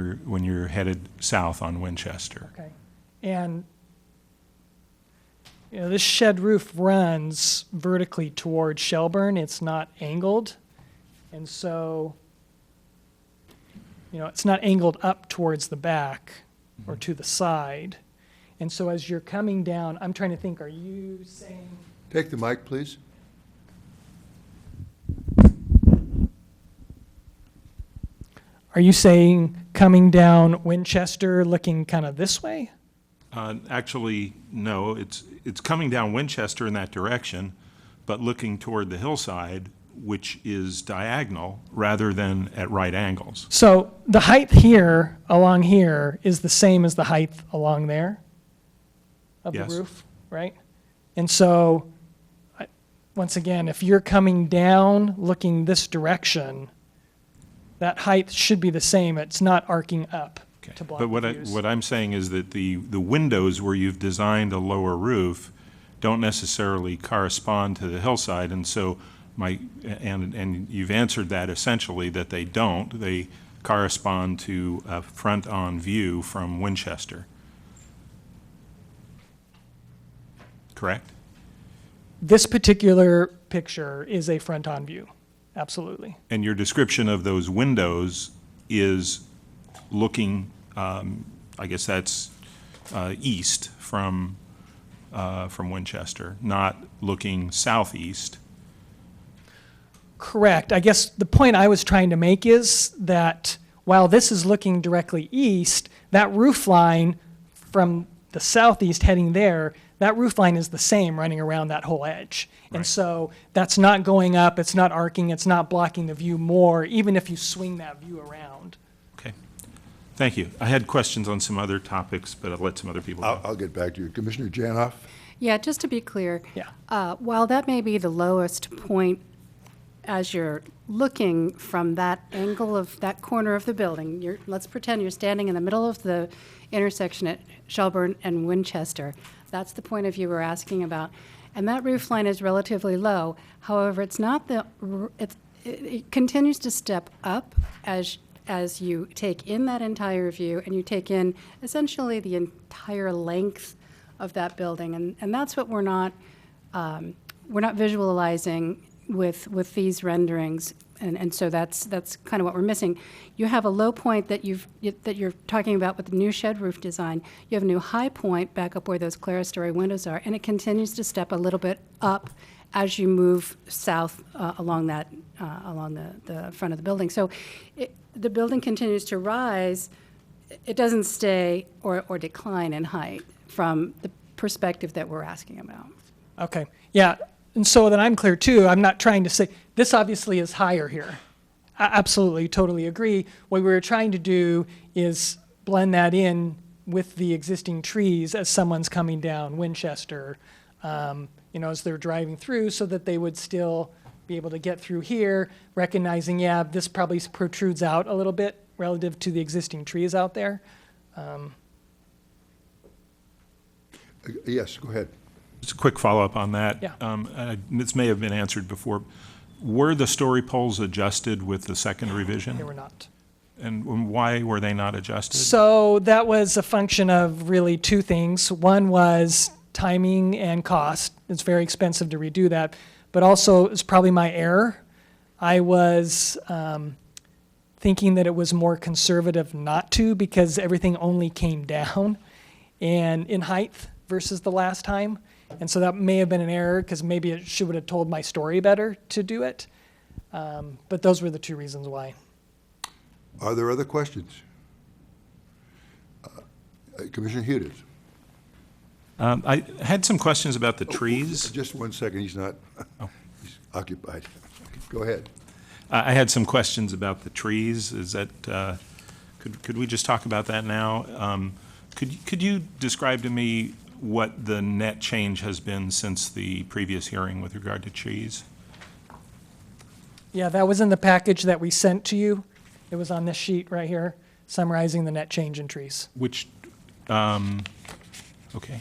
Speaker 6: you're headed south on Winchester.
Speaker 12: Okay. And this shed roof runs vertically toward Shelburne. It's not angled. And so, it's not angled up towards the back or to the side. And so as you're coming down, I'm trying to think, are you saying...
Speaker 1: Take the mic, please.
Speaker 12: Are you saying coming down Winchester looking kind of this way?
Speaker 6: Actually, no. It's coming down Winchester in that direction, but looking toward the hillside, which is diagonal rather than at right angles.
Speaker 12: So the height here, along here, is the same as the height along there of
Speaker 6: Yes.
Speaker 12: the roof, right? And so, once again, if you're coming down looking this direction, that height should be the same. It's not arcing up to block
Speaker 6: But
Speaker 12: the views.
Speaker 6: what I'm saying is that the windows where you've designed a lower roof don't necessarily correspond to the hillside, and so and you've answered that essentially that they don't. They correspond to a front-on view from Winchester. Correct?
Speaker 12: This particular picture is a front-on view, absolutely.
Speaker 6: And your description of those windows is looking, I guess that's east from Winchester, not looking southeast.
Speaker 12: Correct. I guess the point I was trying to make is that while this is looking directly east, that roof line from the southeast heading there, that roof line is the same running around that whole edge. And so that's not going up, it's not arcing, it's not blocking the view more, even if you swing that view around.
Speaker 6: Okay. Thank you. I had questions on some other topics, but I'll let some other people go.
Speaker 1: I'll get back to you. Commissioner Janoff?
Speaker 14: Yeah, just to be clear.
Speaker 12: Yeah.
Speaker 14: While that may be the lowest point as you're looking from that angle of that corner of the building, let's pretend you're standing in the middle of the intersection at Shelburne and Winchester. That's the point of view we're asking about. And that roof line is relatively low. However, it's not it continues to step up as you take in that entire view and you take in essentially the entire length of that building. And that's what we're not visualizing with these renderings. And so that's kind of what we're missing. You have a low point that you're talking about with the new shed roof design. You have a new high point back up where those clerestory windows are, and it continues to step a little bit up as you move south along the front of the building. So the building continues to rise. It doesn't stay or decline in height from the perspective that we're asking about.
Speaker 12: Okay, yeah. And so that I'm clear too, I'm not trying to say, this obviously is higher here. I absolutely, totally agree. What we were trying to do is blend that in with the existing trees as someone's coming down Winchester, as they're driving through, so that they would still be able to get through here, recognizing, yeah, this probably protrudes out a little bit relative to the existing trees out there.
Speaker 1: Yes, go ahead.
Speaker 6: Just a quick follow-up on that.
Speaker 12: Yeah.
Speaker 6: This may have been answered before. Were the story poles adjusted with the second revision?
Speaker 12: They were not.
Speaker 6: And why were they not adjusted?
Speaker 12: So that was a function of really two things. One was timing and cost. It's very expensive to redo that. But also, it's probably my error. I was thinking that it was more conservative not to, because everything only came down and in height versus the last time. And so that may have been an error, because maybe it would have told my story better to do it. But those were the two reasons why.
Speaker 1: Are there other questions? Commissioner Hudis?
Speaker 6: I had some questions about the trees.
Speaker 1: Just 1 second, he's not, he's occupied. Go ahead.
Speaker 6: I had some questions about the trees. Is that, could we just talk about that now? Could you describe to me what the net change has been since the previous hearing with regard to trees?
Speaker 12: Yeah, that was in the package that we sent to you. It was on this sheet right here, summarizing the net change in trees.
Speaker 6: Which, okay.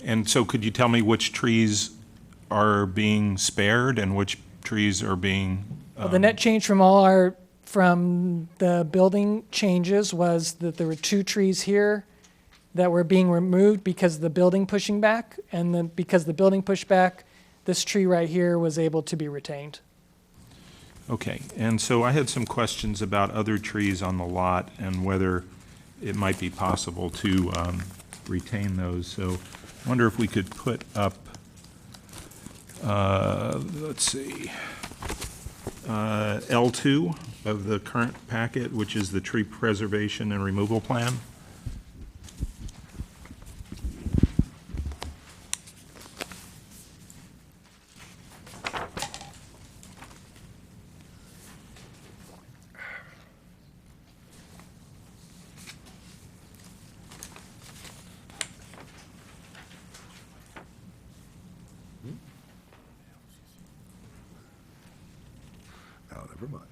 Speaker 6: And so could you tell me which trees are being spared and which trees are being?
Speaker 12: Well, the net change from from the building changes was that there were 2 trees here that were being removed because of the building pushing back, and then because the building pushed back, this tree right here was able to be retained.
Speaker 6: Okay, and so I had some questions about other trees on the lot and whether it might be possible to retain those. So I wonder if we could put up, let's see, L2 of the current packet, which is the tree preservation and removal plan.
Speaker 1: Never mind.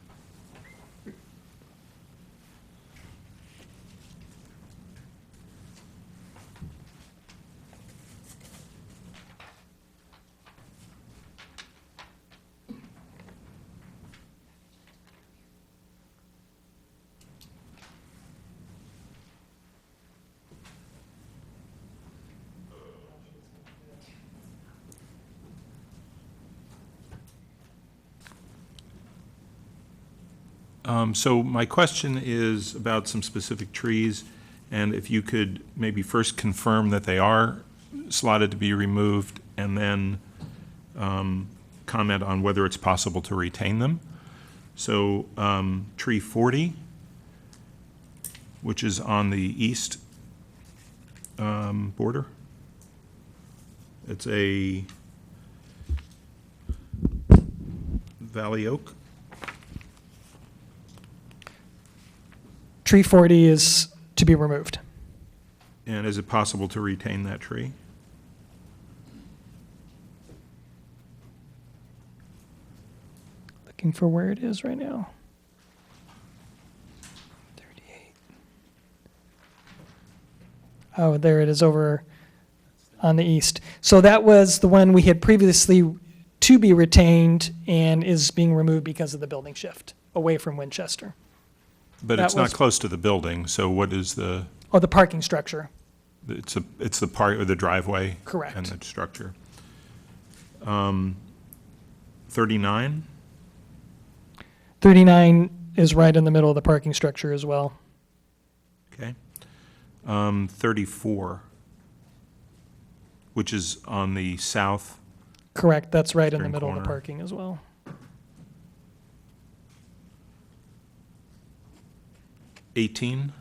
Speaker 6: So my question is about some specific trees, and if you could maybe first confirm that they are slotted to be removed, and then comment on whether it's possible to retain them. So tree 40 which is on the east border. It's a Valley Oak.
Speaker 12: Tree 40 is to be removed.
Speaker 6: And is it possible to retain that tree?
Speaker 12: Looking for where it is right now. 38. Oh, there it is over on the east. So that was the one we had previously to be retained and is being removed because of the building shift away from Winchester.
Speaker 6: But
Speaker 12: That
Speaker 6: it's not
Speaker 12: was-
Speaker 6: close to the building, so what is the,
Speaker 12: Oh, the parking structure.
Speaker 6: it's the part of the driveway?
Speaker 12: Correct.
Speaker 6: And the structure. 39?
Speaker 12: 39 is right in the middle of the parking structure as well.
Speaker 6: Okay. 34, which is on the south.
Speaker 12: Correct, that's right in the
Speaker 6: Spring
Speaker 12: middle of the
Speaker 6: corner.
Speaker 12: parking as well.
Speaker 6: 18?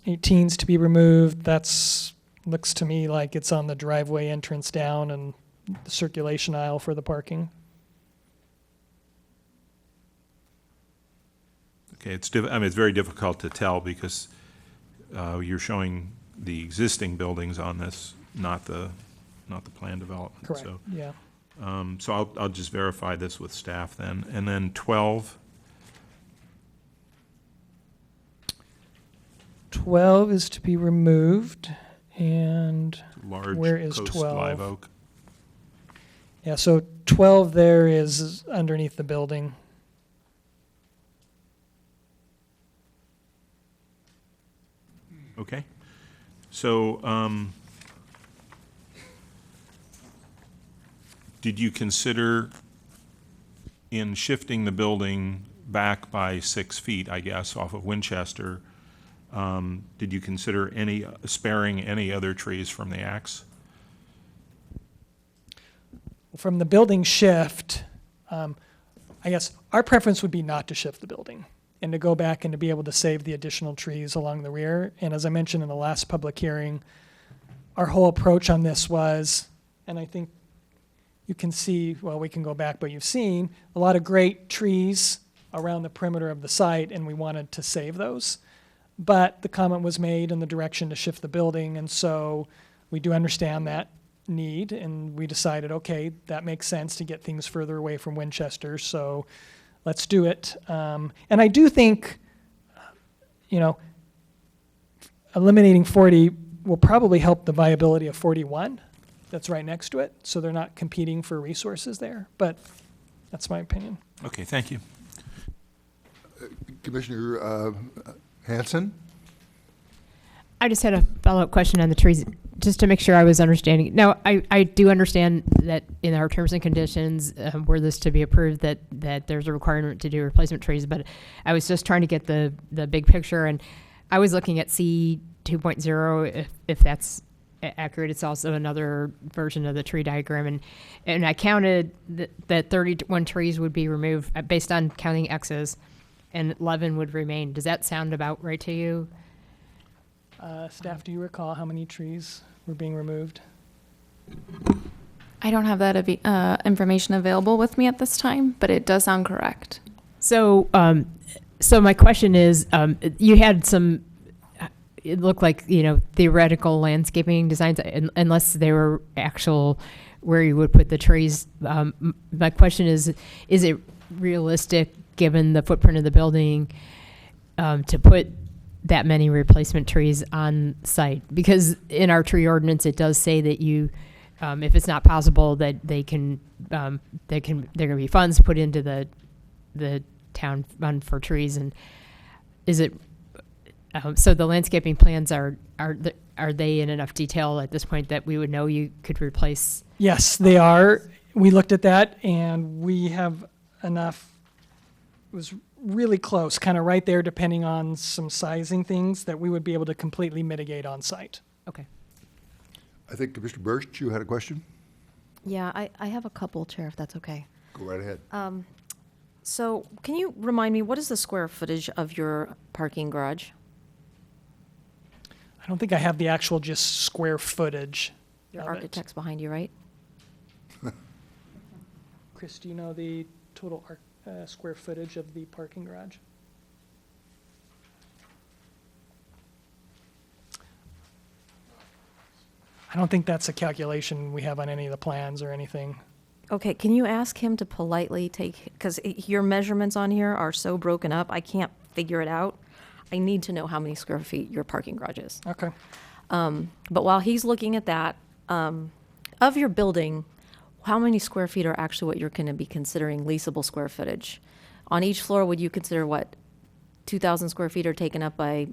Speaker 12: 18's to be removed. That's, looks to me like it's on the driveway entrance down and the circulation aisle for the parking.
Speaker 6: Okay, I mean, it's very difficult to tell because you're showing the existing buildings on this, not the planned development.
Speaker 12: Correct,
Speaker 6: So,
Speaker 12: yeah.
Speaker 6: So I'll just verify this with staff then. And then 12,
Speaker 12: 12 is to be removed, and
Speaker 6: large
Speaker 12: where is
Speaker 6: Coast
Speaker 12: 12?
Speaker 6: live oak.
Speaker 12: Yeah, so 12 there is underneath the building.
Speaker 6: Okay. So, did you consider in shifting the building back by 6 feet, I guess, off of Winchester, did you consider sparing any other trees from the axe?
Speaker 12: From the building shift, I guess our preference would be not to shift the building and to go back and to be able to save the additional trees along the rear. And as I mentioned in the last public hearing, our whole approach on this was, and I think you can see, well, we can go back, but you've seen a lot of great trees around the perimeter of the site, and we wanted to save those. But the comment was made in the direction to shift the building, and so we do understand that need, and we decided, okay, that makes sense to get things further away from Winchester, so let's do it. And I do think, eliminating 40 will probably help the viability of 41 that's right next to it, so they're not competing for resources there, but that's my opinion.
Speaker 6: Okay, thank you.
Speaker 1: Commissioner Hanson?
Speaker 10: I just had a follow-up question on the trees, just to make sure I was understanding. Now, I do understand that in our terms and conditions, were this to be approved, that there's a requirement to do replacement trees, but I was just trying to get the big picture, and I was looking at C 2.0, if that's accurate. It's also another version of the tree diagram, and I counted that 31 trees would be removed based on counting X's, and 11 would remain. Does that sound about right to you?
Speaker 12: Staff, do you recall how many trees were being removed?
Speaker 11: I don't have that information available with me at this time, but it does sound correct.
Speaker 10: So, so my question is, you had some, it looked like, theoretical landscaping designs, unless they were actual where you would put the trees. My question is it realistic, given the footprint of the building, to put that many replacement trees on site? Because in our tree ordinance, it does say that you, if it's not possible, that there can be funds put into the town fund for trees. And is it, so the landscaping plans are they in enough detail at this point that we would know you could replace?
Speaker 12: Yes, they are. We looked at that, and we have enough. It was really close, kind of right there, depending on some sizing things that we would be able to completely mitigate on site.
Speaker 10: Okay.
Speaker 1: I think Commissioner Birch, you had a question?
Speaker 11: Yeah, I have a couple, Chair, if that's okay.
Speaker 1: Go right ahead.
Speaker 19: So can you remind me, what is the square footage of your parking garage?
Speaker 12: I don't think I have the actual just square footage.
Speaker 19: Your
Speaker 12: of it.
Speaker 19: architect's behind you, right?
Speaker 12: Chris, do you know the total square footage of the parking garage? I don't think that's a calculation we have on any of the plans or anything.
Speaker 19: Okay, can you ask him to politely take, because your measurements on here are so broken up, I can't figure it out. I need to know how many square feet your parking garage is.
Speaker 12: Okay.
Speaker 19: But while he's looking at that, of your building, how many square feet are actually what you're going to be considering leasable square footage? On each floor, would you consider what, 2,000 square feet are taken up by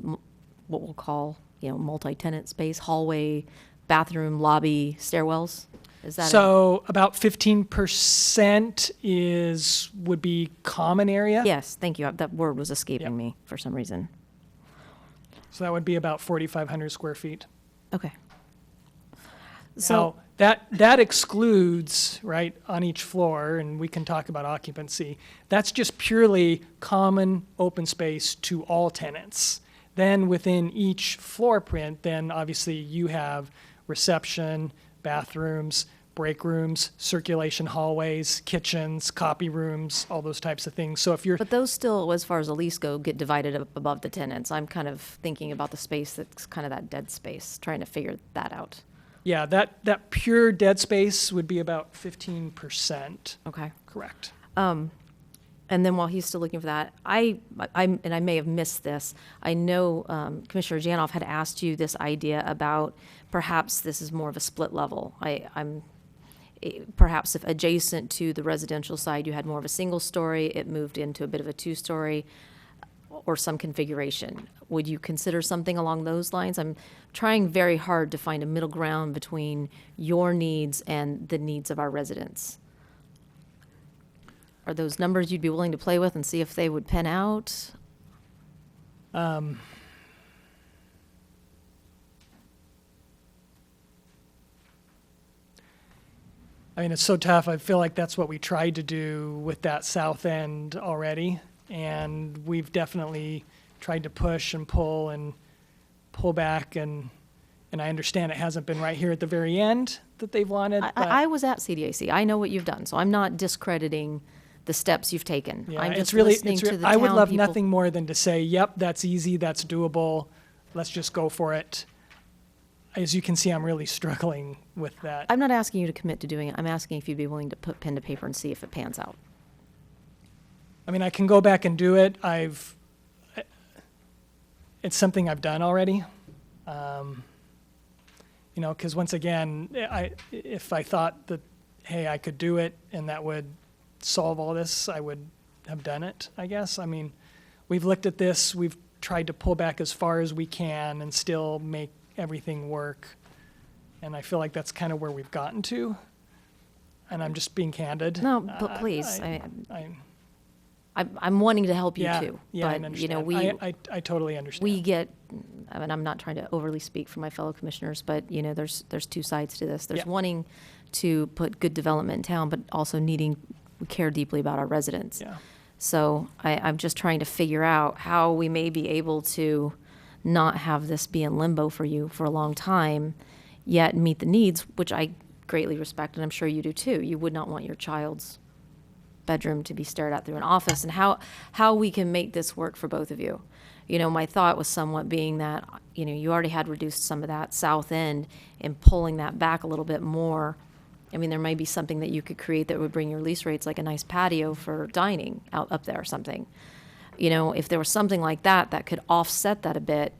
Speaker 19: what we'll call, multi-tenant space, hallway, bathroom, lobby, stairwells? Is that
Speaker 12: So about 15% would be common area?
Speaker 19: Yes, thank you. That word was escaping me for some reason.
Speaker 12: So that would be about 4,500 square feet.
Speaker 19: Okay.
Speaker 12: So that excludes, right, on each floor, and we can talk about occupancy. That's just purely common open space to all tenants. Then within each floor print, then obviously you have reception, bathrooms, break rooms, circulation hallways, kitchens, copy rooms, all those types of things. So if you're
Speaker 19: But those still, as far as the lease go, get divided up above the tenants. I'm kind of thinking about the space that's kind of that dead space, trying to figure that out.
Speaker 12: yeah, that pure dead space would be about 15%.
Speaker 19: Okay.
Speaker 12: Correct.
Speaker 19: And then while he's still looking for that, I may have missed this. I know Commissioner Janoff had asked you this idea about perhaps this is more of a split level. Perhaps if adjacent to the residential side, you had more of a single story, it moved into a bit of a two-story or some configuration. Would you consider something along those lines? I'm trying very hard to find a middle ground between your needs and the needs of our residents. Are those numbers you'd be willing to play with and see if they would pen out?
Speaker 12: I mean, it's so tough. I feel like that's what we tried to do with that south end already. And we've definitely tried to push and pull back. And I understand it hasn't been right here at the very end that they've wanted.
Speaker 19: I was at CDAC. I know what you've done, so I'm not discrediting the steps you've taken.
Speaker 12: Yeah,
Speaker 19: I'm just
Speaker 12: it's really,
Speaker 19: listening to the
Speaker 12: I would
Speaker 19: town
Speaker 12: love
Speaker 19: people.
Speaker 12: nothing more than to say, yep, that's easy, that's doable, let's just go for it. As you can see, I'm really struggling with that.
Speaker 19: I'm not asking you to commit to doing it. I'm asking if you'd be willing to put pen to paper and see if it pans out.
Speaker 12: I mean, I can go back and do it. It's something I've done already. Because once again, if I thought that, hey, I could do it and that would solve all this, I would have done it, I guess. I mean, we've looked at this, we've tried to pull back as far as we can and still make everything work. And I feel like that's kind of where we've gotten to. And I'm just being candid.
Speaker 19: No, but please,
Speaker 12: I'm
Speaker 19: wanting to help you
Speaker 12: Yeah,
Speaker 19: too.
Speaker 12: yeah, I
Speaker 19: But,
Speaker 12: understand. I totally understand.
Speaker 19: we get, I mean, I'm not trying to overly speak for my fellow commissioners, but, there's two sides to this. There's
Speaker 12: Yeah.
Speaker 19: wanting to put good development in town, but also we care deeply about our residents.
Speaker 12: Yeah.
Speaker 19: So I'm just trying to figure out how we may be able to not have this be in limbo for you for a long time, yet meet the needs, which I greatly respect, and I'm sure you do too. You would not want your child's bedroom to be stared at through an office, and how we can make this work for both of you. My thought was somewhat being that, you already had reduced some of that south end and pulling that back a little bit more. I mean, there may be something that you could create that would bring your lease rates, like a nice patio for dining out up there or something. If there was something like that that could offset that a bit,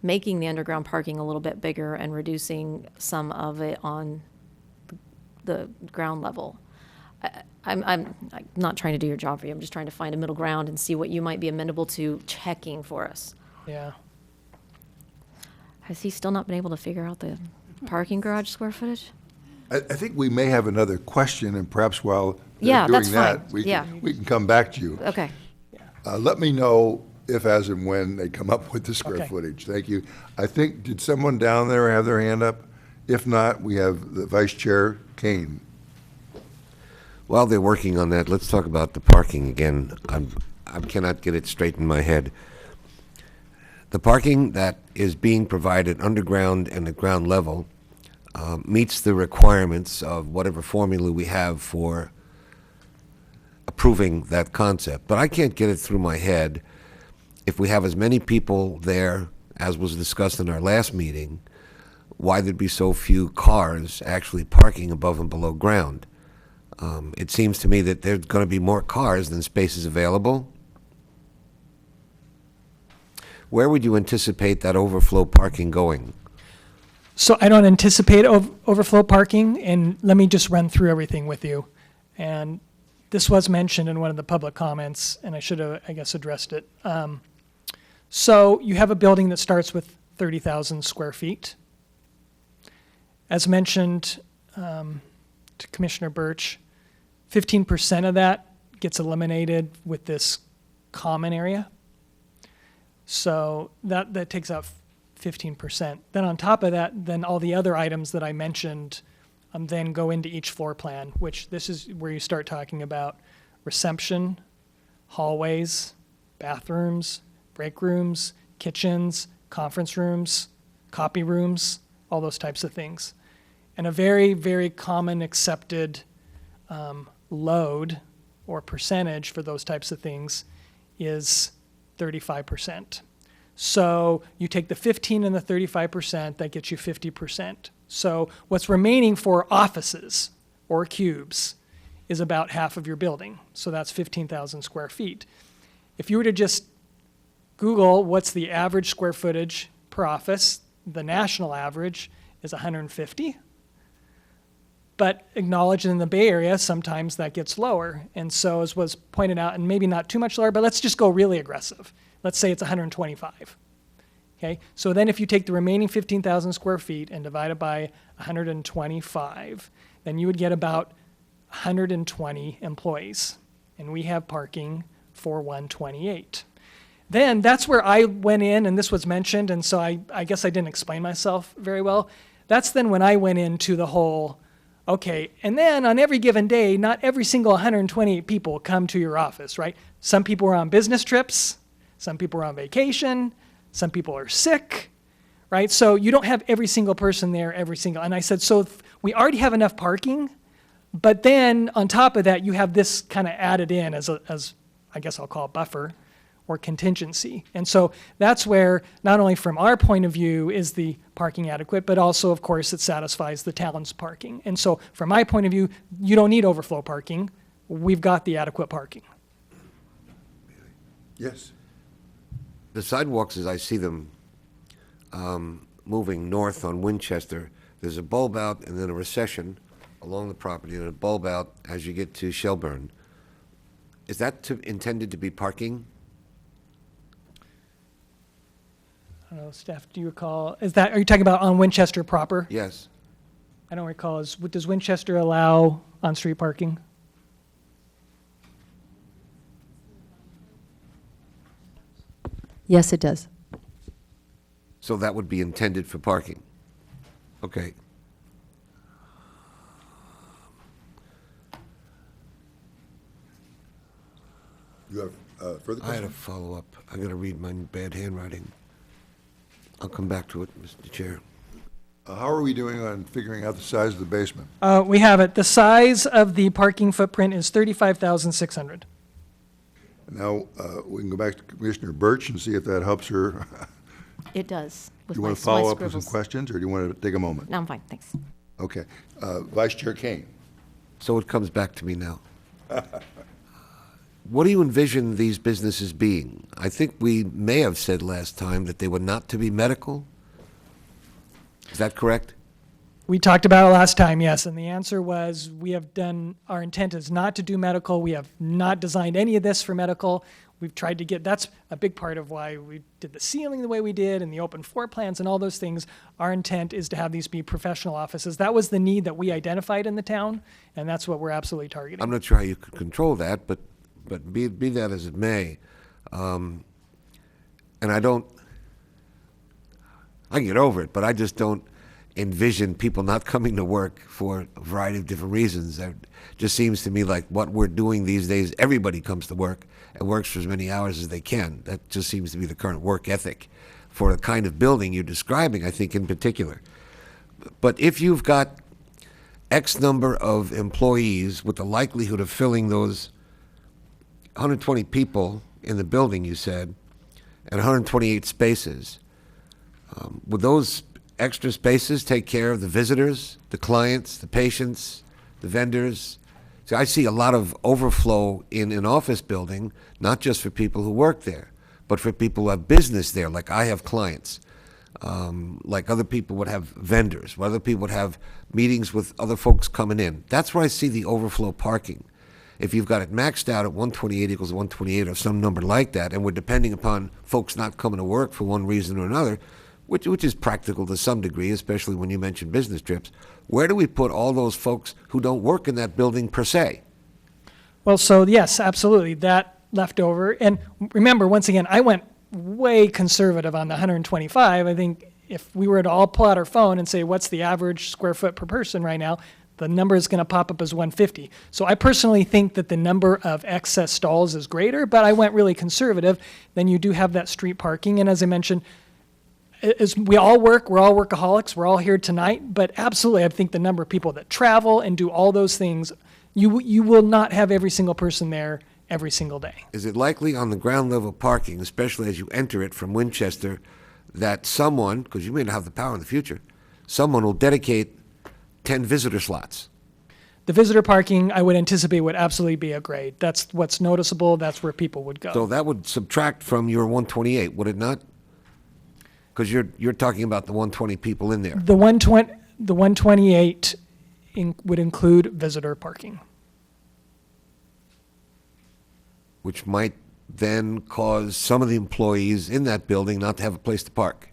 Speaker 19: making the underground parking a little bit bigger and reducing some of it on the ground level. I'm not trying to do your job for you. I'm just trying to find a middle ground and see what you might be amenable to checking for us.
Speaker 12: Yeah.
Speaker 19: Has he still not been able to figure out the parking garage square footage?
Speaker 1: I think we may have another question, and perhaps while
Speaker 19: Yeah,
Speaker 1: they're
Speaker 19: that's
Speaker 1: doing that,
Speaker 19: fine.
Speaker 1: we can come back to you.
Speaker 19: Okay.
Speaker 1: Let me know if, as and when, they come up with the square
Speaker 12: Okay.
Speaker 1: footage. Thank you. I think, did someone down there have their hand up? If not, we have the Vice Chair Kane.
Speaker 5: While they're working on that, let's talk about the parking again. I cannot get it straight in my head. The parking that is being provided underground and at ground level meets the requirements of whatever formula we have for approving that concept. But I can't get it through my head, if we have as many people there as was discussed in our last meeting, why there'd be so few cars actually parking above and below ground. It seems to me that there's going to be more cars than spaces available. Where would you anticipate that overflow parking going?
Speaker 12: So I don't anticipate overflow parking, and let me just run through everything with you. And this was mentioned in one of the public comments, and I should have, I guess, addressed it. So you have a building that starts with 30,000 square feet. As mentioned to Commissioner Birch, 15% of that gets eliminated with this common area. So that takes out 15%. Then on top of that, then all the other items that I mentioned then go into each floor plan, which this is where you start talking about reception, hallways, bathrooms, break rooms, kitchens, conference rooms, copy rooms, all those types of things. And a very, very common accepted load or percentage for those types of things is 35%. So you take the 15 and the 35%, that gets you 50%. So what's remaining for offices or cubes is about half of your building. So that's 15,000 square feet. If you were to just Google what's the average square footage per office, the national average is 150. But acknowledged in the Bay Area, sometimes that gets lower. And so as was pointed out, and maybe not too much lower, but let's just go really aggressive. Let's say it's 125. Okay, so then if you take the remaining 15,000 square feet and divide it by 125, then you would get about 120 employees. And we have parking for 128. Then that's where I went in, and this was mentioned, and so I guess I didn't explain myself very well. That's then when I went into the whole, okay, and then on every given day, not every single 128 people come to your office, right? Some people are on business trips, some people are on vacation, some people are sick, right? So you don't have every single person there, and I said, so we already have enough parking, but then on top of that, you have this kind of added in as I guess I'll call it buffer or contingency. And so that's where, not only from our point of view is the parking adequate, but also, of course, it satisfies the town's parking. And so from my point of view, you don't need overflow parking. We've got the adequate parking.
Speaker 1: Yes.
Speaker 5: The sidewalks, as I see them moving north on Winchester, there's a bulb out and then a recession along the property and a bulb out as you get to Shelburne. Is that intended to be parking?
Speaker 12: I don't know, Steph, do you recall, are you talking about on Winchester proper?
Speaker 5: Yes.
Speaker 12: I don't recall. Does Winchester allow on-street parking?
Speaker 2: Yes, it does.
Speaker 5: So that would be intended for parking? Okay.
Speaker 1: You have further questions?
Speaker 5: I had a follow-up. I got to read my bad handwriting. I'll come back to it, Mr. Chair.
Speaker 1: How are we doing on figuring out the size of the basement?
Speaker 12: We have it. The size of the parking footprint is 35,600.
Speaker 1: Now, we can go back to Commissioner Birch and see if that helps her.
Speaker 2: It does.
Speaker 1: Do you want to follow up with some questions, or do you want to take a moment?
Speaker 2: No, I'm fine, thanks.
Speaker 1: Okay. Vice Chair Kane.
Speaker 5: So it comes back to me now. What do you envision these businesses being? I think we may have said last time that they were not to be medical. Is that correct?
Speaker 12: We talked about it last time, yes, and the answer was our intent is not to do medical. We have not designed any of this for medical. We've tried to that's a big part of why we did the ceiling the way we did and the open floor plans and all those things. Our intent is to have these be professional offices. That was the need that we identified in the town, and that's what we're absolutely targeting.
Speaker 5: I'm not sure how you could control that, but be that as it may, and I can get over it, but I just don't, envision people not coming to work for a variety of different reasons. It just seems to me like what we're doing these days, everybody comes to work and works for as many hours as they can. That just seems to be the current work ethic for the kind of building you're describing, I think, in particular. But if you've got X number of employees with the likelihood of filling those 120 people in the building, you said, and 128 spaces, would those extra spaces take care of the visitors, the clients, the patients, the vendors? So I see a lot of overflow in an office building, not just for people who work there, but for people who have business there, like I have clients, like other people would have vendors, other people would have meetings with other folks coming in. That's where I see the overflow parking. If you've got it maxed out at 128 equals 128 or some number like that, and we're depending upon folks not coming to work for one reason or another, which is practical to some degree, especially when you mention business trips, where do we put all those folks who don't work in that building per se?
Speaker 12: Well, so yes, absolutely, that left over. And remember, once again, I went way conservative on the 125. I think if we were to all pull out our phone and say, what's the average square foot per person right now, the number is going to pop up as 150. So I personally think that the number of excess stalls is greater, but I went really conservative. Then you do have that street parking. And as I mentioned, as we all work, we're all workaholics, we're all here tonight, but absolutely, I think the number of people that travel and do all those things, you will not have every single person there every single day.
Speaker 5: Is it likely on the ground level parking, especially as you enter it from Winchester, that someone, because you may not have the power in the future, someone will dedicate 10 visitor slots?
Speaker 12: The visitor parking, I would anticipate, would absolutely be a grade. That's what's noticeable, that's where people would go.
Speaker 5: So that would subtract from your 128, would it not? Because you're talking about the 120 people in there.
Speaker 12: The 128 would include visitor parking.
Speaker 5: Which might then cause some of the employees in that building not to have a place to park.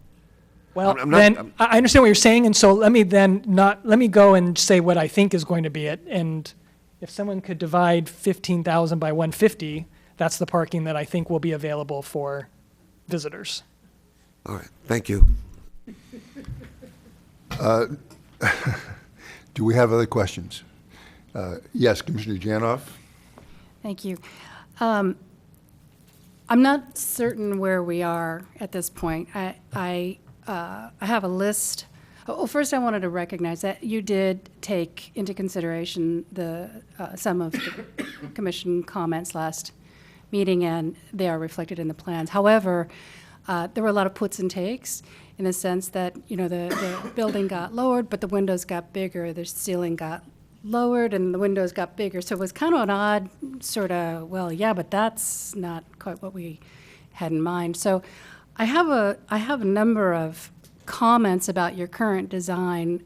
Speaker 12: Well, I understand what you're saying, and so let me go and say what I think is going to be it. And if someone could divide 15,000 by 150, that's the parking that I think will be available for visitors.
Speaker 5: All right, thank you.
Speaker 1: Do we have other questions? Yes, Commissioner Janoff?
Speaker 14: Thank you. I'm not certain where we are at this point. I have a list. Well, first I wanted to recognize that you did take into consideration some of the commission comments last meeting, and they are reflected in the plans. However, there were a lot of puts and takes in the sense that, the building got lowered, but the windows got bigger, the ceiling got lowered, and the windows got bigger. So it was kind of an odd sort of, well, yeah, but that's not quite what we had in mind. So I have a number of comments about your current design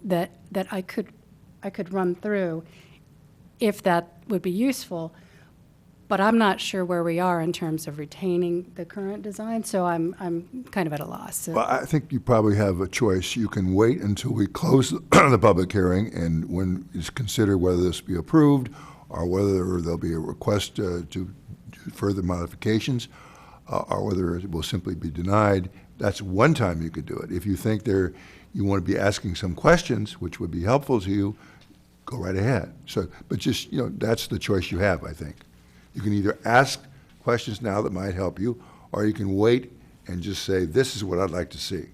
Speaker 14: that I could run through if that would be useful. But I'm not sure where we are in terms of retaining the current design, so I'm kind of at a loss. So.
Speaker 1: Well, I think you probably have a choice. You can wait until we close the public hearing, and when it's considered whether this be approved or whether there'll be a request to do further modifications, or whether it will simply be denied. That's one time you could do it. If you think you want to be asking some questions, which would be helpful to you, go right ahead. So, but just, that's the choice you have, I think. You can either ask questions now that might help you, or you can wait and just say, this is what I'd like to see.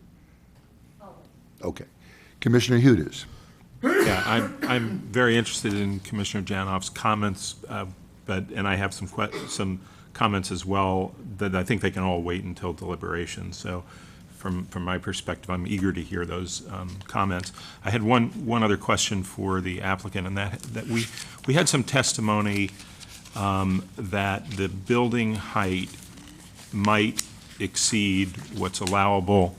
Speaker 1: Okay. Commissioner Hudes.
Speaker 6: Yeah, I'm very interested in Commissioner Janoff's comments, and I have some comments as well that I think they can all wait until deliberation. So from my perspective, I'm eager to hear those comments. I had one other question for the applicant, and that we had some testimony that the building height might exceed what's allowable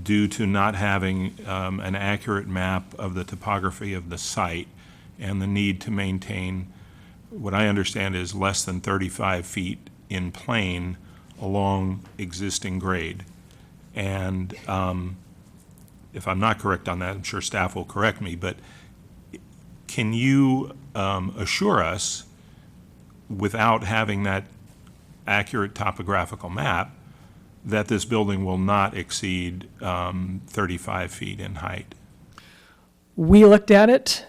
Speaker 6: due to not having an accurate map of the topography of the site and the need to maintain what I understand is less than 35 feet in plane along existing grade. And if I'm not correct on that, I'm sure staff will correct me, but can you assure us, without having that accurate topographical map, that this building will not exceed 35 feet in height?
Speaker 12: We looked at it.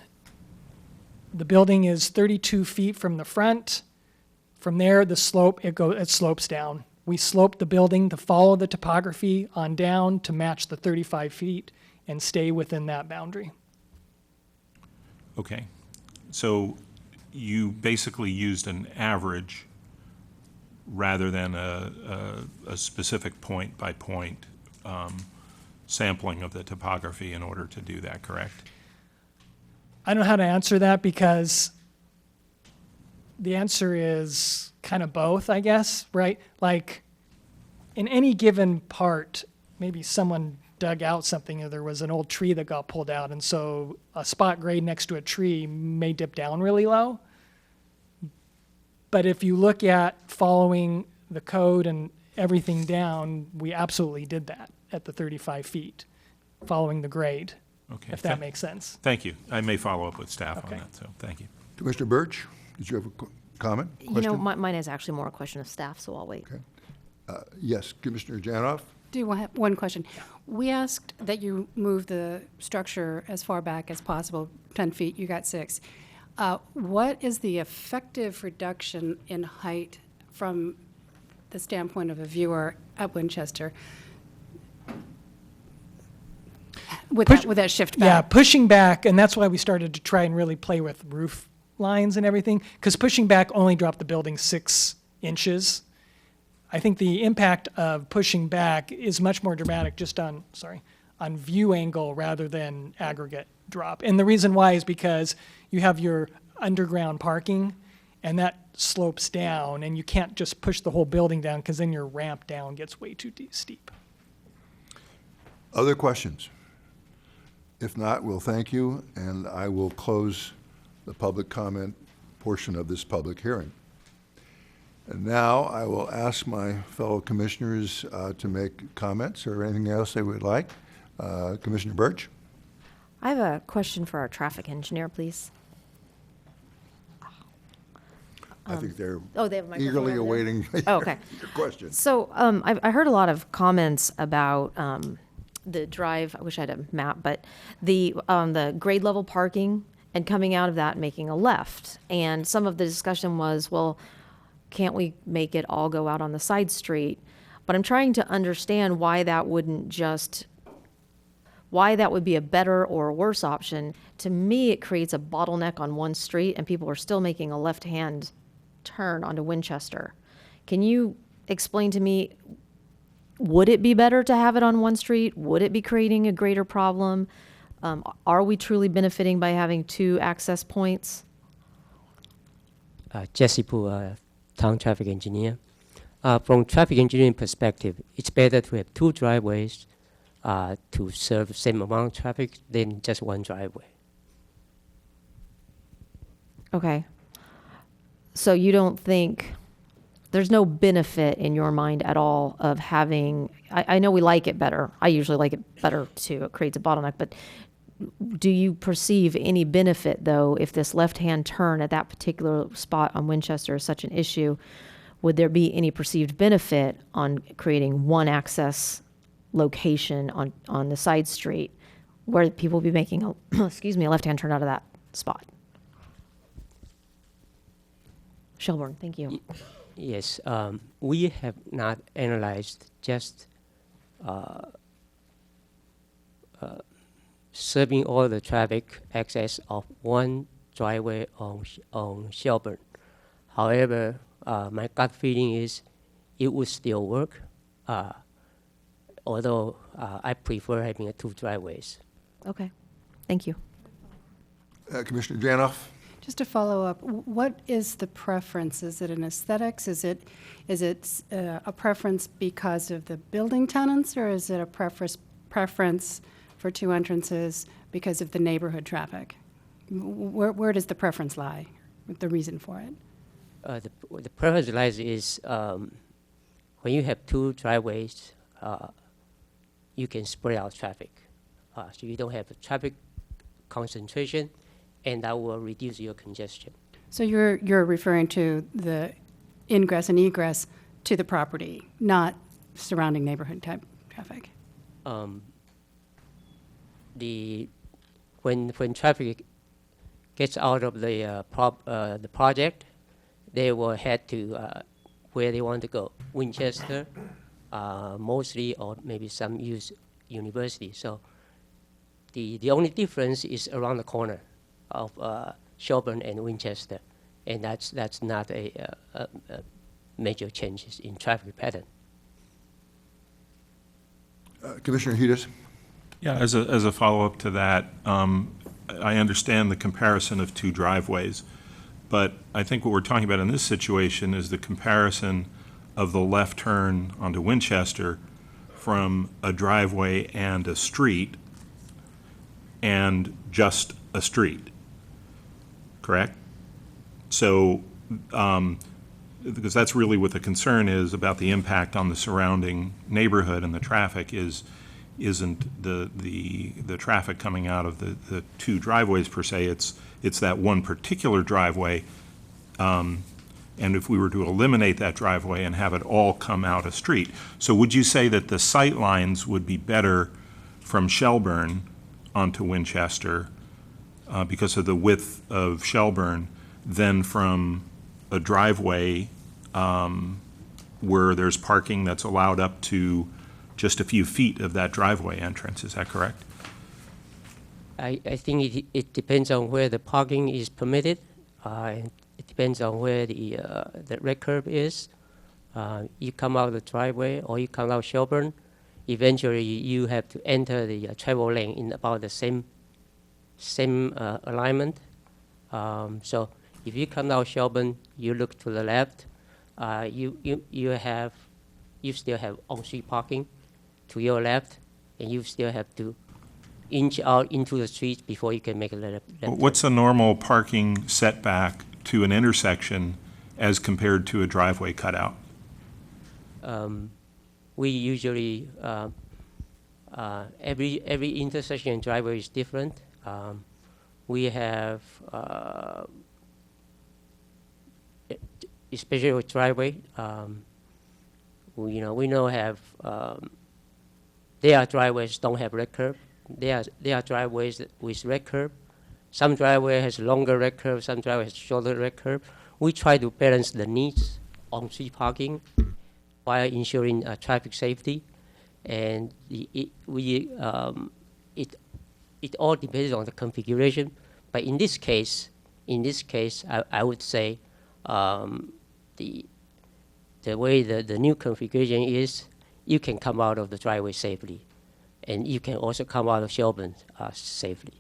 Speaker 12: The building is 32 feet from the front. From there, the slope, it slopes down. We sloped the building to follow the topography on down to match the 35 feet and stay within that boundary.
Speaker 6: Okay. So you basically used an average rather than a specific point-by-point sampling of the topography in order to do that, correct?
Speaker 12: I don't know how to answer that because the answer is kind of both, I guess, right? Like, in any given part, maybe someone dug out something or there was an old tree that got pulled out, and so a spot grade next to a tree may dip down really low. But if you look at following the code and everything down, we absolutely did that at the 35 feet, following the grade,
Speaker 6: Okay.
Speaker 12: if that makes sense.
Speaker 6: Thank you. I may follow up with staff on
Speaker 12: Okay.
Speaker 6: that, so thank you.
Speaker 1: Commissioner Birch, did you have a comment,
Speaker 19: You know,
Speaker 1: question?
Speaker 19: mine is actually more a question of staff, so I'll wait.
Speaker 1: Yes, Commissioner Janoff?
Speaker 14: Do have one question. We asked that you move the structure as far back as possible, 10 feet, you got 6. What is the effective reduction in height from the standpoint of a viewer at Winchester with that shift
Speaker 12: Yeah,
Speaker 14: back?
Speaker 12: pushing back, and that's why we started to try and really play with roof lines and everything, because pushing back only dropped the building 6 inches. I think the impact of pushing back is much more dramatic just on view angle rather than aggregate drop. And the reason why is because you have your underground parking, and that slopes down, and you can't just push the whole building down because then your ramp down gets way too steep.
Speaker 1: Other questions? If not, we'll thank you, and I will close the public comment portion of this public hearing. And now I will ask my fellow commissioners to make comments or anything else they would like. Commissioner Birch?
Speaker 19: I have a question for our traffic engineer, please.
Speaker 1: I think they're
Speaker 19: they have a microphone
Speaker 1: eagerly
Speaker 19: over there?
Speaker 1: awaiting
Speaker 19: Oh, okay.
Speaker 1: your question.
Speaker 19: So I heard a lot of comments about the drive. I wish I had a map, but the grade level parking and coming out of that, making a left. And some of the discussion was, well, can't we make it all go out on the side street? But I'm trying to understand why that would be a better or worse option. To me, it creates a bottleneck on one street, and people are still making a left-hand turn onto Winchester. Can you explain to me, would it be better to have it on one street? Would it be creating a greater problem? Are we truly benefiting by having 2 access points?
Speaker 2: Jesse Poo, town traffic engineer. From traffic engineering perspective, it's better to have 2 driveways to serve the same amount of traffic than just one driveway.
Speaker 19: Okay. So you don't think there's no benefit in your mind at all of having, I know we like it better. I usually like it better too. It creates a bottleneck, but do you perceive any benefit though if this left-hand turn at that particular spot on Winchester is such an issue? Would there be any perceived benefit on creating one access location on the side street where people will be making a, excuse me, a left-hand turn out of that spot? Shelburne, thank you.
Speaker 2: Yes, we have not analyzed just serving all the traffic access of one driveway on Shelburne. However, my gut feeling is it would still work, although I prefer having 2 driveways.
Speaker 19: Okay, thank you.
Speaker 1: Commissioner Janoff?
Speaker 14: Just to follow up, what is the preference? Is it an aesthetics? Is it a preference because of the building tenants, or is it a preference for 2 entrances because of the neighborhood traffic? Where does the preference lie, the reason for it?
Speaker 2: The preference lies is when you have 2 driveways, you can spread out traffic. So you don't have a traffic concentration, and that will reduce your congestion.
Speaker 14: So you're referring to the ingress and egress to the property, not surrounding neighborhood type traffic?
Speaker 2: When traffic gets out of the project, they will head to where they want to go, Winchester, mostly, or maybe some use University. So the only difference is around the corner of Shelburne and Winchester, and that's not a major changes in traffic pattern.
Speaker 1: Commissioner Hedges?
Speaker 6: Yeah, as a follow-up to that, I understand the comparison of two driveways, but I think what we're talking about in this situation is the comparison of the left turn onto Winchester from a driveway and a street and just a street, correct? So, because that's really what the concern is about the impact on the surrounding neighborhood and the traffic isn't the traffic coming out of the two driveways per se, it's that one particular driveway. And if we were to eliminate that driveway and have it all come out a street. So would you say that the sight lines would be better from Shelburne onto Winchester because of the width of Shelburne than from a driveway where there's parking that's allowed up to just a few feet of that driveway entrance? Is that correct?
Speaker 2: I think it depends on where the parking is permitted. It depends on where the red curb is. You come out of the driveway or you come out Shelburne, eventually you have to enter the travel lane in about the same alignment. So if you come out Shelburne, you look to the left, you still have on-street parking to your left, and you still have to inch out into the street before you can make a left.
Speaker 6: What's the normal parking setback to an intersection as compared to a driveway cutout?
Speaker 2: We usually, every intersection and driveway is different. We have, especially with driveway, we know have, there are driveways don't have red curb. There are driveways with red curb. Some driveway has longer red curb, some driveway has shorter red curb. We try to balance the needs on street parking while ensuring traffic safety, and it all depends on the configuration. But in this case, I would say the way the new configuration is, you can come out of the driveway safely, and you can also come out of Shelburne safely.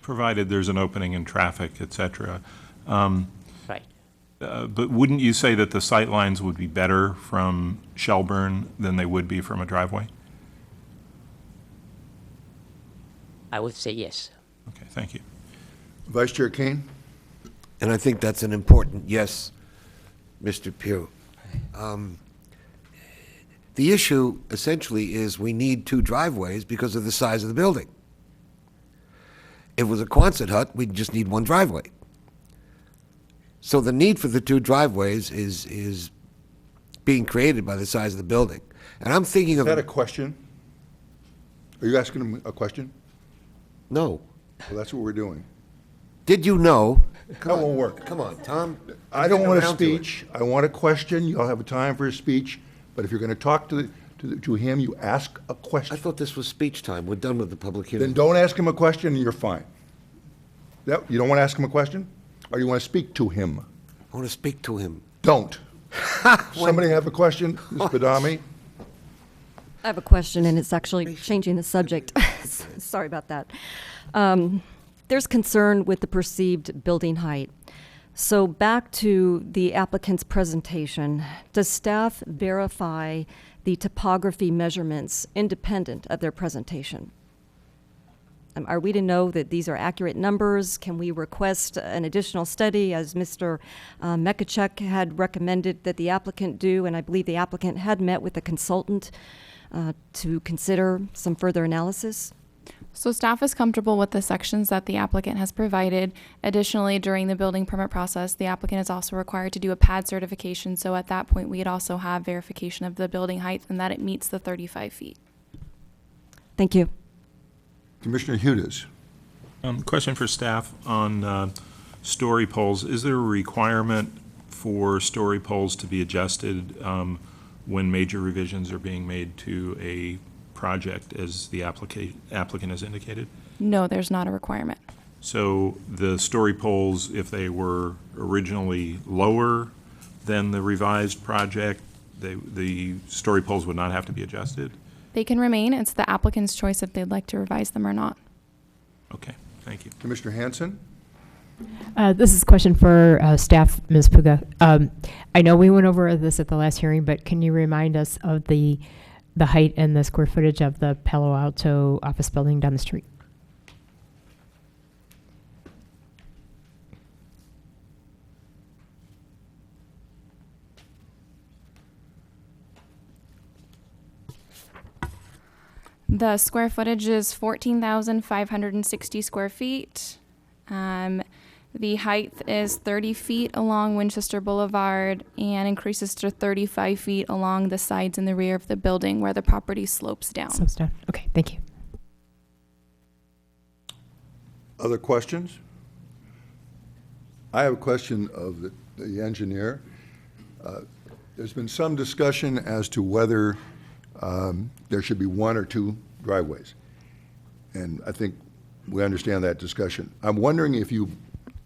Speaker 6: Provided there's an opening in traffic, et cetera.
Speaker 2: Right.
Speaker 6: But wouldn't you say that the sight lines would be better from Shelburne than they would be from a driveway?
Speaker 2: I would say yes.
Speaker 6: Okay, thank you.
Speaker 1: Vice Chair Kane?
Speaker 5: And I think that's an important yes, Mr. Pugh. The issue essentially is we need two driveways because of the size of the building. If it was a Quonset hut, we'd just need one driveway. So the need for the two driveways is being created by the size of the building. And I'm thinking
Speaker 1: Is
Speaker 5: of...
Speaker 1: that a question? Are you asking him a question?
Speaker 5: No.
Speaker 1: Well, that's what we're doing.
Speaker 5: Did you know...
Speaker 1: That won't work.
Speaker 5: Come on, Tom.
Speaker 1: I don't want a
Speaker 5: Around to it.
Speaker 1: speech. I want a question. You'll have a time for a speech. But if you're going to talk to him, you ask a question.
Speaker 5: I thought this was speech time. We're done with the public hearing.
Speaker 1: Then don't ask him a question and you're fine. You don't want to ask him a question? Or you want to speak to him?
Speaker 5: I want to speak to him.
Speaker 1: Don't. Somebody have a question? Ms. Badami?
Speaker 7: I have a question, and it's actually changing the subject. Sorry about that. There's concern with the perceived building height. So back to the applicant's presentation, does staff verify the topography measurements independent of their presentation? Are we to know that these are accurate numbers? Can we request an additional study, as Mr. Mekachek had recommended that the applicant do? And I believe the applicant had met with a consultant to consider some further analysis.
Speaker 11: So staff is comfortable with the sections that the applicant has provided. Additionally, during the building permit process, the applicant is also required to do a pad certification. So at that point, we'd also have verification of the building height and that it meets the 35 feet.
Speaker 7: Thank you.
Speaker 1: Commissioner Hudes.
Speaker 6: Question for staff on story poles. Is there a requirement for story poles to be adjusted when major revisions are being made to a project as the applicant has indicated?
Speaker 11: No, there's not a requirement.
Speaker 6: So the story poles, if they were originally lower than the revised project, the story poles would not have to be adjusted?
Speaker 11: They can remain. It's the applicant's choice if they'd like to revise them or not.
Speaker 6: Okay, thank you.
Speaker 1: Commissioner Hanson?
Speaker 10: This is a question for staff, Ms. Puga. I know we went over this at the last hearing, but can you remind us of the height and the square footage of the Palo Alto office building down the street?
Speaker 11: The square footage is 14,560 square feet. The height is 30 feet along Winchester Boulevard and increases to 35 feet along the sides and the rear of the building where the property slopes down.
Speaker 10: Slopes down. Okay, thank you.
Speaker 1: Other questions? I have a question of the engineer. There's been some discussion as to whether there should be one or two driveways. And I think we understand that discussion. I'm wondering if you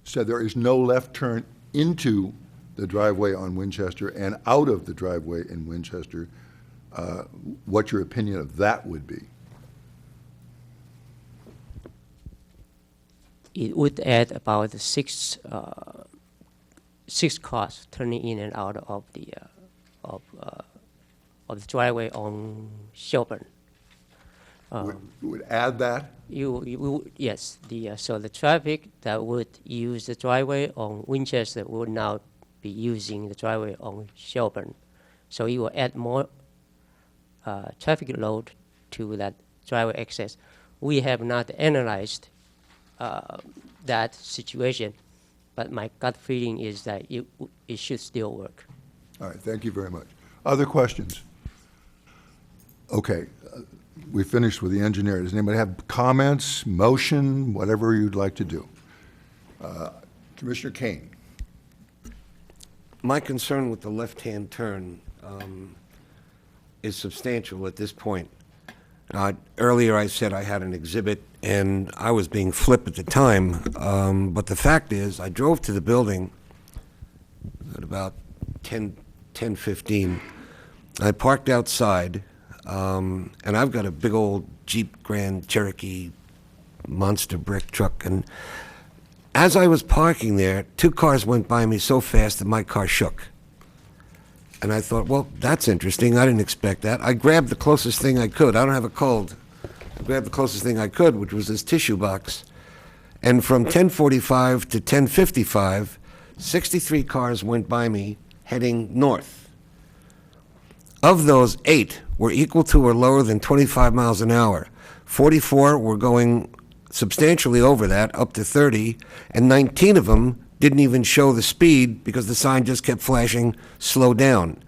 Speaker 1: said there is no left turn into the driveway on Winchester and out of the driveway in Winchester, what your opinion of that would be.
Speaker 2: It would add about six cars turning in and out of the driveway on Shelburne.
Speaker 1: Would add that?
Speaker 2: Yes. So the traffic that would use the driveway on Winchester would now be using the driveway on Shelburne. So it will add more traffic load to that driveway access. We have not analyzed that situation, but my gut feeling is that it should still work.
Speaker 1: All right, thank you very much. Other questions? Okay, we finished with the engineer. Does anybody have comments, motion, whatever you'd like to do? Commissioner Kane.
Speaker 5: My concern with the left-hand turn is substantial at this point. Earlier I said I had an exhibit, and I was being flip at the time, but the fact is, I drove to the building at about 10:15. I parked outside, and I've got a big old Jeep Grand Cherokee monster brick truck, and as I was parking there, two cars went by me so fast that my car shook. And I thought, well, that's interesting. I didn't expect that. I grabbed the closest thing I could. I don't have a cold. I grabbed the closest thing I could, which was this tissue box. And from 10:45 to 10:55, 63 cars went by me heading north. Of those, 8 were equal to or lower than 25 miles an hour. 44 were going substantially over that, up to 30, and 19 of them didn't even show the speed because the sign just kept flashing, slow down.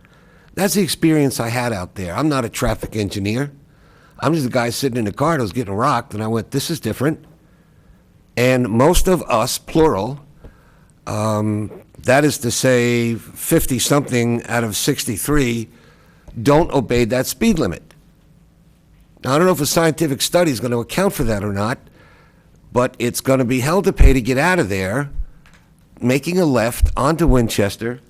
Speaker 5: That's the experience I had out there. I'm not a traffic engineer. I'm just a guy sitting in a car that was getting rocked, and I went, this is different. And most of us, plural, that is to say 50-something out of 63, don't obey that speed limit. Now, I don't know if a scientific study is going to account for that or not, but it's going to be hell to pay to get out of there, making a left onto Winchester,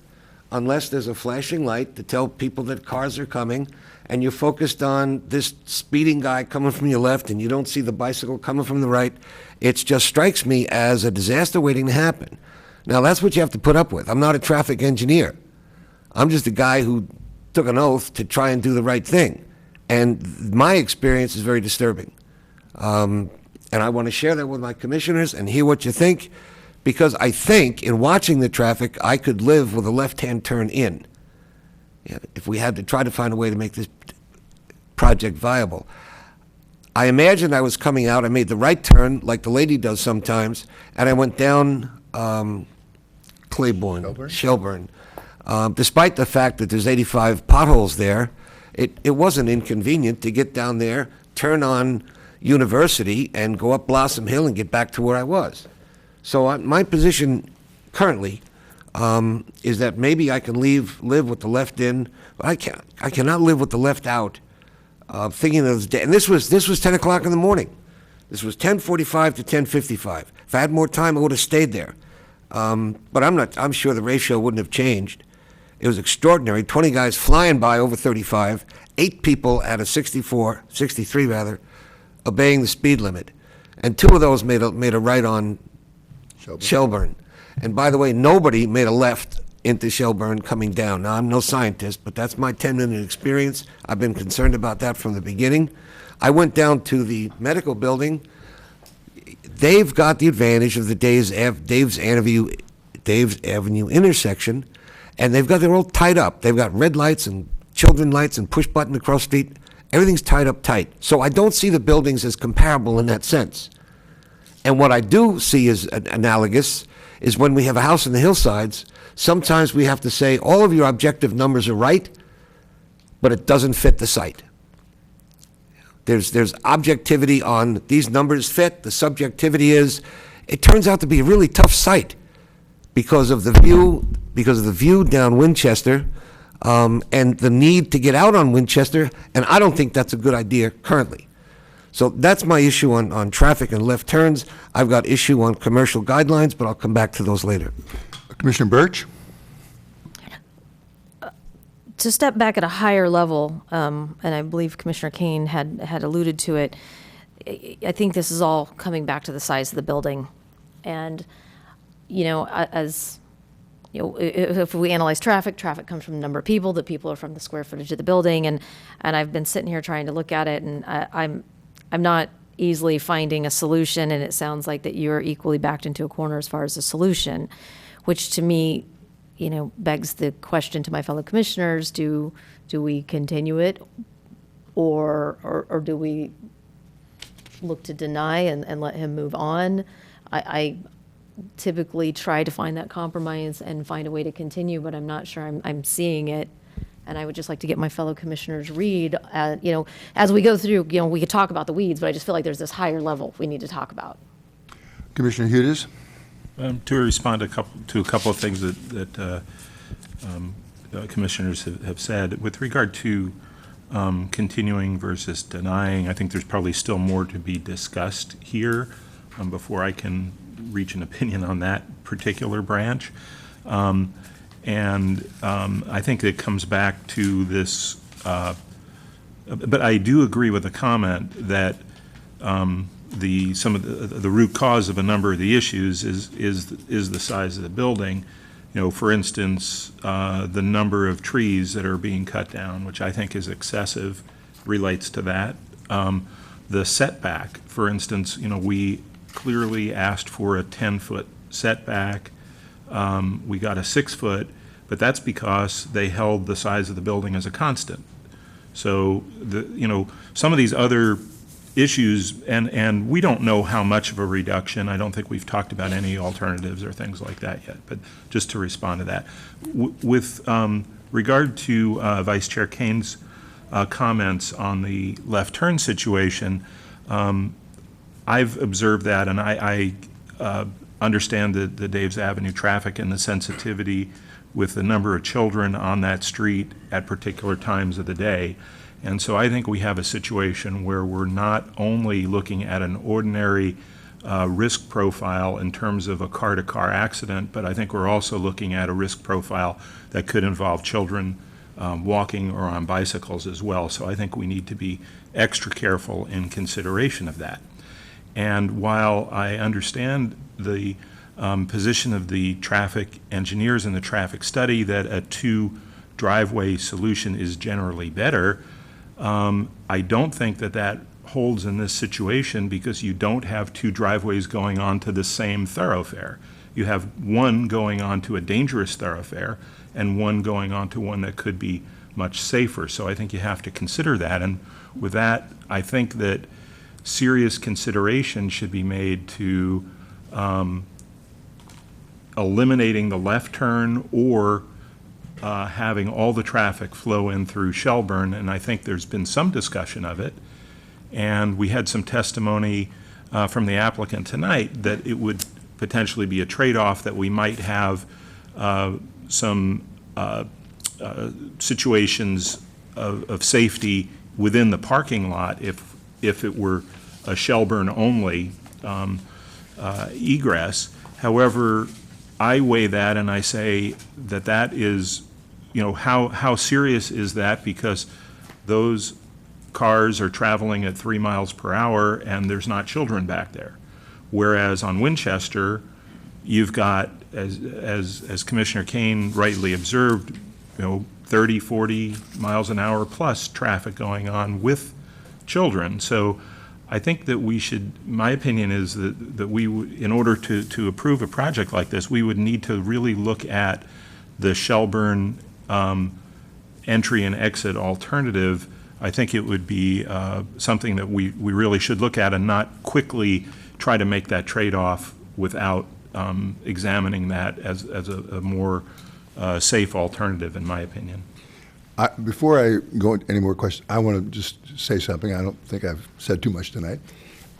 Speaker 5: unless there's a flashing light to tell people that cars are coming, and you're focused on this speeding guy coming from your left, and you don't see the bicycle coming from the right. It just strikes me as a disaster waiting to happen. Now, that's what you have to put up with. I'm not a traffic engineer. I'm just a guy who took an oath to try and do the right thing. And my experience is very disturbing. And I want to share that with my commissioners and hear what you think, because I think in watching the traffic, I could live with a left-hand turn in, if we had to try to find a way to make this project viable. I imagined I was coming out. I made the right turn, like the lady does sometimes, and I went down Claiborne, Shelburne. Despite the fact that there's 85 potholes there, it wasn't inconvenient to get down there, turn on University, and go up Blossom Hill and get back to where I was. So my position currently is that maybe I can live with the left in, but I cannot live with the left out. Thinking of and this was 10 o'clock in the morning. This was 10:45 to 10:55. If I had more time, I would have stayed there. But I'm sure the ratio wouldn't have changed. It was extraordinary. 20 guys flying by over 35, 8 people at a 63 rather, obeying the speed limit. And 2 of those made a right on Shelburne. And by the way, nobody made a left into Shelburne coming down. Now, I'm no scientist, but that's my 10-minute experience. I've been concerned about that from the beginning. I went down to the medical building. They've got the advantage of the Dave's Avenue intersection, and they're all tied up. They've got red lights and children lights and push button across the street. Everything's tied up tight. So I don't see the buildings as comparable in that sense. And what I do see as analogous is when we have a house in the hillsides, sometimes we have to say, all of your objective numbers are right, but it doesn't fit the site. There's objectivity on these numbers fit. The subjectivity is, it turns out to be a really tough site because of the view down Winchester, and the need to get out on Winchester, and I don't think that's a good idea currently. So that's my issue on traffic and left turns. I've got issue on commercial guidelines, but I'll come back to those later.
Speaker 1: Commissioner Birch?
Speaker 19: To step back at a higher level, and I believe Commissioner Kane had alluded to it, I think this is all coming back to the size of the building. And, as you know, if we analyze traffic comes from the number of people, the people are from the square footage of the building, and I've been sitting here trying to look at it, and I'm not easily finding a solution, and it sounds like that you're equally backed into a corner as far as a solution, which to me, begs the question to my fellow commissioners: do we continue it, or do we look to deny and let him move on? I typically try to find that compromise and find a way to continue, but I'm not sure I'm seeing it. And I would just like to get my fellow commissioners' read, as we go through, we could talk about the weeds, but I just feel like there's this higher level we need to talk about.
Speaker 1: Commissioner Hudis?
Speaker 6: To respond to a couple of things that commissioners have said. With regard to continuing versus denying, I think there's probably still more to be discussed here before I can reach an opinion on that particular branch. And I think it comes back to this, but I do agree with the comment that some of the root cause of a number of the issues is the size of the building. For instance, the number of trees that are being cut down, which I think is excessive, relates to that. The setback, for instance, we clearly asked for a 10-foot setback. We got a 6-foot, but that's because they held the size of the building as a constant. So some of these other issues, and we don't know how much of a reduction. I don't think we've talked about any alternatives or things like that yet, but just to respond to that. With regard to Vice Chair Kane's comments on the left turn situation, I've observed that, and I understand the Dave's Avenue traffic and the sensitivity with the number of children on that street at particular times of the day. And so I think we have a situation where we're not only looking at an ordinary risk profile in terms of a car-to-car accident, but I think we're also looking at a risk profile that could involve children walking or on bicycles as well. So I think we need to be extra careful in consideration of that. And while I understand the position of the traffic engineers in the traffic study that a 2-driveway solution is generally better, I don't think that holds in this situation, because you don't have 2 driveways going onto the same thoroughfare. You have one going onto a dangerous thoroughfare and one going onto one that could be much safer. So I think you have to consider that. And with that, I think that serious consideration should be made to eliminating the left turn or having all the traffic flow in through Shelburne, and I think there's been some discussion of it. And we had some testimony from the applicant tonight that it would potentially be a trade-off, that we might have some situations of safety within the parking lot if it were a Shelburne-only egress. However, I weigh that and I say that is, how serious is that? Because those cars are traveling at 3 miles per hour and there's not children back there. Whereas on Winchester, you've got, as Commissioner Kane rightly observed, 30, 40 miles an hour plus traffic going on with children. So I think that we should, my opinion is that we, in order to approve a project like this, we would need to really look at the Shelburne entry and exit alternative. I think it would be something that we really should look at and not quickly try to make that trade-off without examining that as a more safe alternative, in my opinion.
Speaker 1: Before I go into any more questions, I want to just say something. I don't think I've said too much tonight.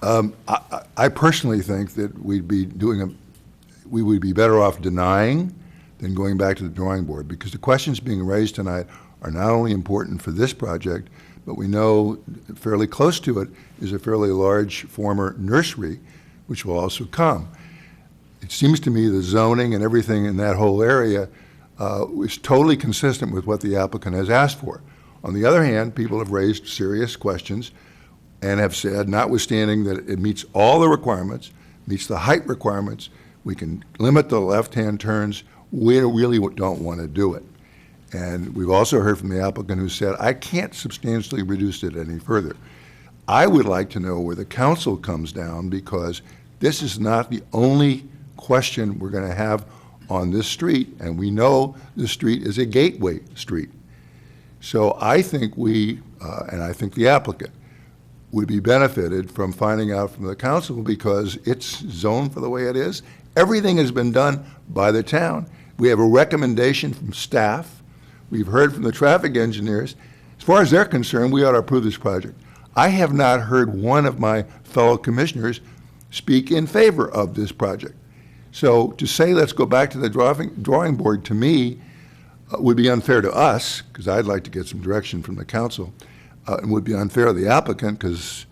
Speaker 1: I personally think that we would be better off denying than going back to the drawing board, because the questions being raised tonight are not only important for this project, but we know fairly close to it is a fairly large former nursery, which will also come. It seems to me the zoning and everything in that whole area is totally consistent with what the applicant has asked for. On the other hand, people have raised serious questions and have said, notwithstanding that it meets all the requirements, meets the height requirements, we can limit the left-hand turns, we really don't want to do it. And we've also heard from the applicant who said, I can't substantially reduce it any further. I would like to know where the council comes down, because this is not the only question we're going to have on this street, and we know the street is a gateway street. So I think we, and I think the applicant, would be benefited from finding out from the council, because it's zoned for the way it is. Everything has been done by the town. We have a recommendation from staff. We've heard from the traffic engineers. As far as they're concerned, we ought to approve this project. I have not heard one of my fellow commissioners speak in favor of this project. So to say let's go back to the drawing board, to me, would be unfair to us, because I'd like to get some direction from the council, and would be unfair to the applicant, because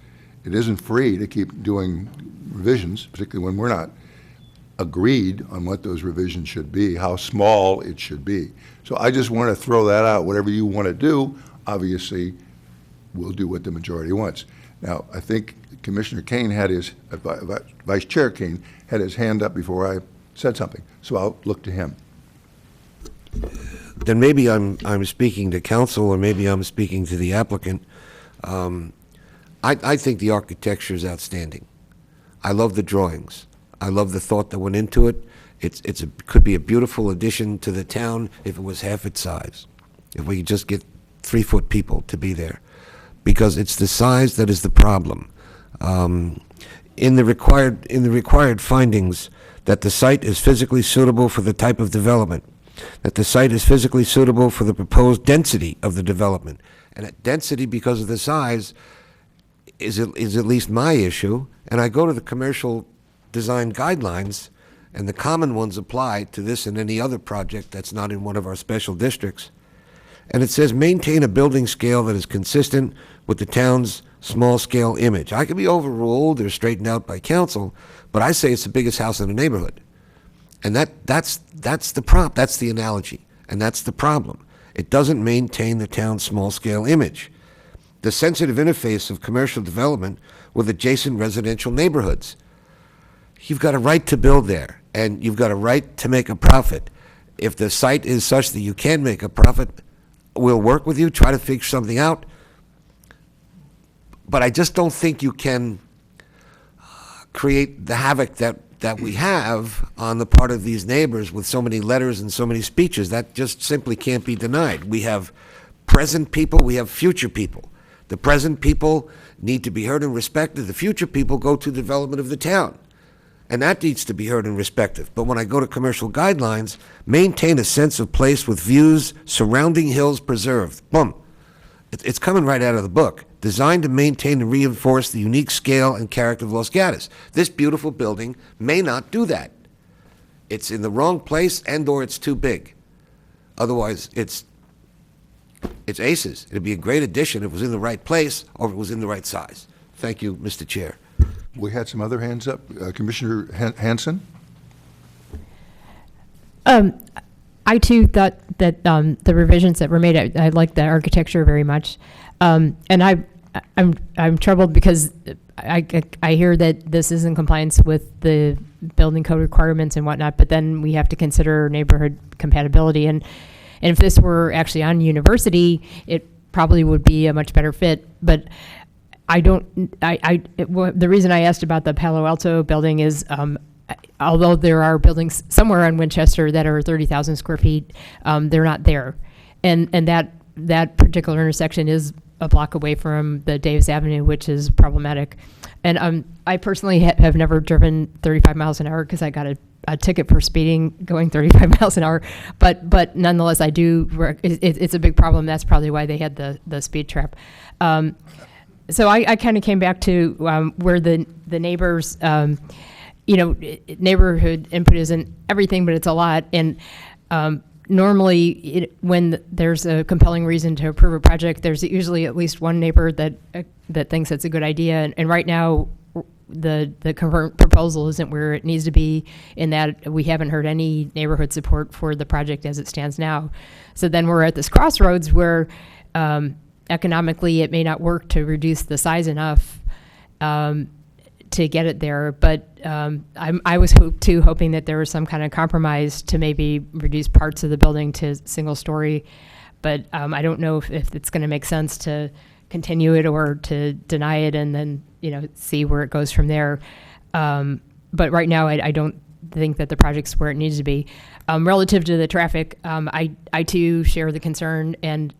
Speaker 1: it isn't free to keep doing revisions, particularly when we're not agreed on what those revisions should be, how small it should be. So I just want to throw that out. Whatever you want to do, obviously, we'll do what the majority wants. Now, I think Commissioner Kane had his, Vice Chair Kane had his hand up before I said something, so I'll look to him.
Speaker 5: Then maybe I'm speaking to council, or maybe I'm speaking to the applicant. I think the architecture is outstanding. I love the drawings. I love the thought that went into it. Could be a beautiful addition to the town if it was half its size. If we could just get 3-foot people to be there, because it's the size that is the problem. In the required findings, that the site is physically suitable for the type of development, that the site is physically suitable for the proposed density of the development, and that density, because of the size, is at least my issue. And I go to the commercial design guidelines, and the common ones apply to this and any other project that's not in one of our special districts. And it says maintain a building scale that is consistent with the town's small-scale image. I could be overruled or straightened out by council, but I say it's the biggest house in the neighborhood. And that's the analogy, and that's the problem. It doesn't maintain the town's small-scale image. The sensitive interface of commercial development with adjacent residential neighborhoods. You've got a right to build there, and you've got a right to make a profit. If the site is such that you can make a profit, we'll work with you, try to figure something out. But I just don't think you can create the havoc that we have on the part of these neighbors with so many letters and so many speeches. That just simply can't be denied. We have present people, we have future people. The present people need to be heard and respected. The future people go to the development of the town. And that needs to be heard and respected. But when I go to commercial guidelines, maintain a sense of place with views, surrounding hills preserved. Boom. It's coming right out of the book. Designed to maintain and reinforce the unique scale and character of Los Gatos. This beautiful building may not do that. It's in the wrong place and/or it's too big. Otherwise, it's aces. It'd be a great addition if it was in the right place or if it was in the right size. Thank you, Mr. Chair.
Speaker 1: We had some other hands up. Commissioner Hanson?
Speaker 10: I too thought that the revisions that were made, I like the architecture very much. And I'm troubled because I hear that this is in compliance with the building code requirements and whatnot, but then we have to consider neighborhood compatibility. And if this were actually on University, it probably would be a much better fit. But the reason I asked about the Palo Alto building is, although there are buildings somewhere on Winchester that are 30,000 square feet, they're not there. And that particular intersection is a block away from the Davis Avenue, which is problematic. And I personally have never driven 35 miles an hour because I got a ticket for speeding going 35 miles an hour. But nonetheless, I do, it's a big problem. That's probably why they had the speed trap. So I kind of came back to where the neighbors, neighborhood input isn't everything, but it's a lot. And normally, when there's a compelling reason to approve a project, there's usually at least one neighbor that thinks it's a good idea. And right now, the current proposal isn't where it needs to be, in that we haven't heard any neighborhood support for the project as it stands now. So then we're at this crossroads where economically it may not work to reduce the size enough to get it there. But I was hoping that there was some kind of compromise to maybe reduce parts of the building to single story. But I don't know if it's going to make sense to continue it or to deny it and then see where it goes from there. But right now, I don't think that the project's where it needs to be. Relative to the traffic, I too share the concern, and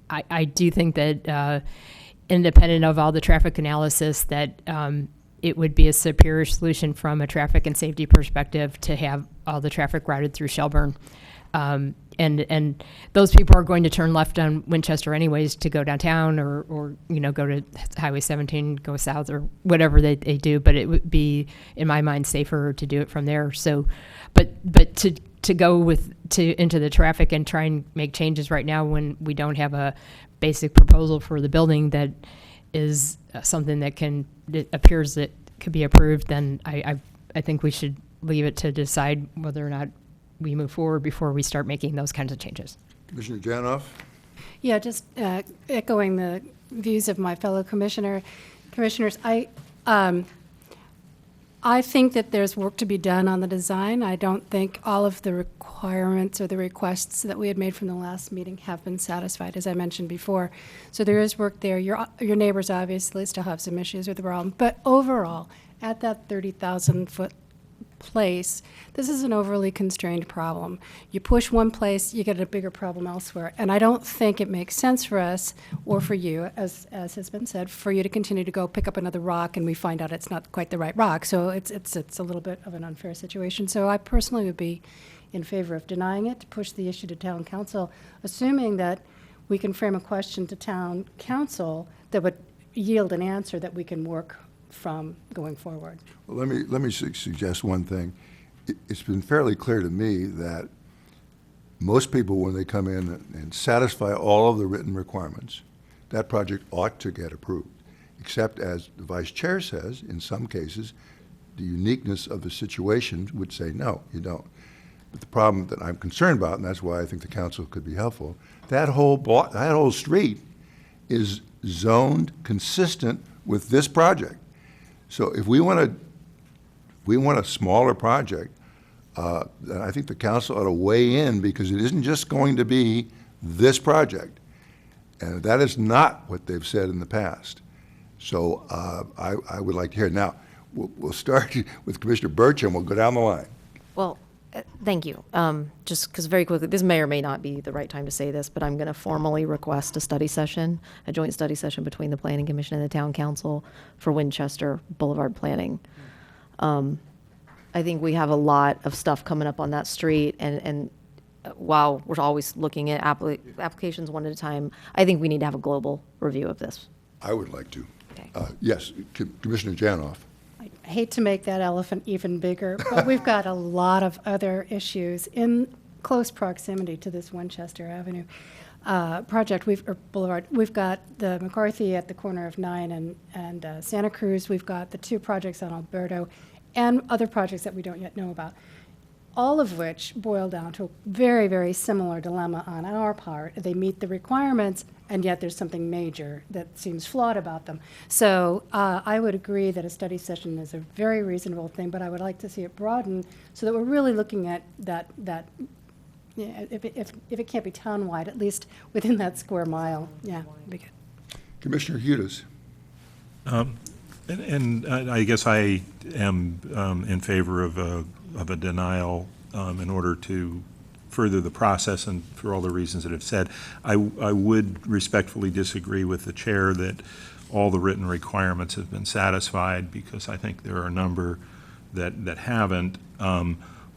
Speaker 10: I do think that independent of all the traffic analysis, that it would be a superior solution from a traffic and safety perspective to have all the traffic routed through Shelburne. And those people are going to turn left on Winchester anyways to go downtown or go to Highway 17, go south, or whatever they do. But it would be, in my mind, safer to do it from there. So, but to go into the traffic and try and make changes right now when we don't have a basic proposal for the building that is something that it appears that could be approved, then I think we should leave it to decide whether or not we move forward before we start making those kinds of changes.
Speaker 1: Commissioner Janoff?
Speaker 14: Yeah, just echoing the views of my fellow commissioners, I think that there's work to be done on the design. I don't think all of the requirements or the requests that we had made from the last meeting have been satisfied, as I mentioned before. So there is work there. Your neighbors obviously still have some issues with the problem. But overall, at that 30,000-foot place, this is an overly constrained problem. You push one place, you get a bigger problem elsewhere. And I don't think it makes sense for us, or for you, as has been said, for you to continue to go pick up another rock and we find out it's not quite the right rock. So it's a little bit of an unfair situation. So I personally would be in favor of denying it, to push the issue to town council, assuming that we can frame a question to town council that would yield an answer that we can work from going forward.
Speaker 1: Well, let me suggest one thing. It's been fairly clear to me that most people, when they come in and satisfy all of the written requirements, that project ought to get approved, except, as the vice chair says, in some cases, the uniqueness of the situation would say, no, you don't. But the problem that I'm concerned about, and that's why I think the council could be helpful, that whole street is zoned consistent with this project. So if we want a smaller project, then I think the council ought to weigh in, because it isn't just going to be this project. And that is not what they've said in the past. So I would like to hear. Now, we'll start with Commissioner Birch and we'll go down the line.
Speaker 19: Well, Thank you. Just because very quickly, this may or may not be the right time to say this, but I'm going to formally request a study session, a joint study session between the Planning Commission and the Town Council for Winchester Boulevard planning. I think we have a lot of stuff coming up on that street, and while we're always looking at applications one at a time, I think we need to have a global review of this.
Speaker 1: I would like to. Yes, Commissioner Janoff.
Speaker 14: I hate to make that elephant even bigger, but we've got a lot of other issues in close proximity to this Winchester Avenue project, or Boulevard. We've got the McCarthy at the corner of 9 and Santa Cruz. We've got the 2 projects on Alberto and other projects that we don't yet know about, all of which boil down to a very, very similar dilemma on our part. They meet the requirements, and yet there's something major that seems flawed about them. So I would agree that a study session is a very reasonable thing, but I would like to see it broadened so that we're really looking at that yeah, if it can't be town-wide, at least within that square mile. Yeah, that'd be good.
Speaker 1: Commissioner Hudis.
Speaker 6: And I guess I am in favor of a denial in order to further the process and for all the reasons that I've said. I would respectfully disagree with the chair that all the written requirements have been satisfied, because I think there are a number that haven't.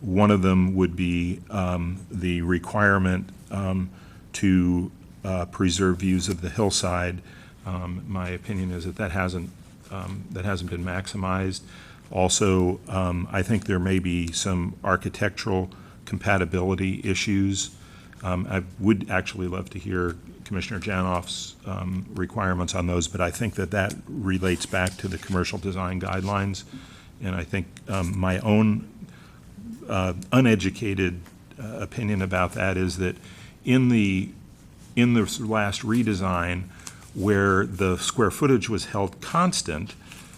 Speaker 6: One of them would be the requirement to preserve views of the hillside. My opinion is that hasn't been maximized. Also, I think there may be some architectural compatibility issues. I would actually love to hear Commissioner Janoff's requirements on those, but I think that relates back to the commercial design guidelines. And I think my own uneducated opinion about that is that in the last redesign, where the square footage was held constant,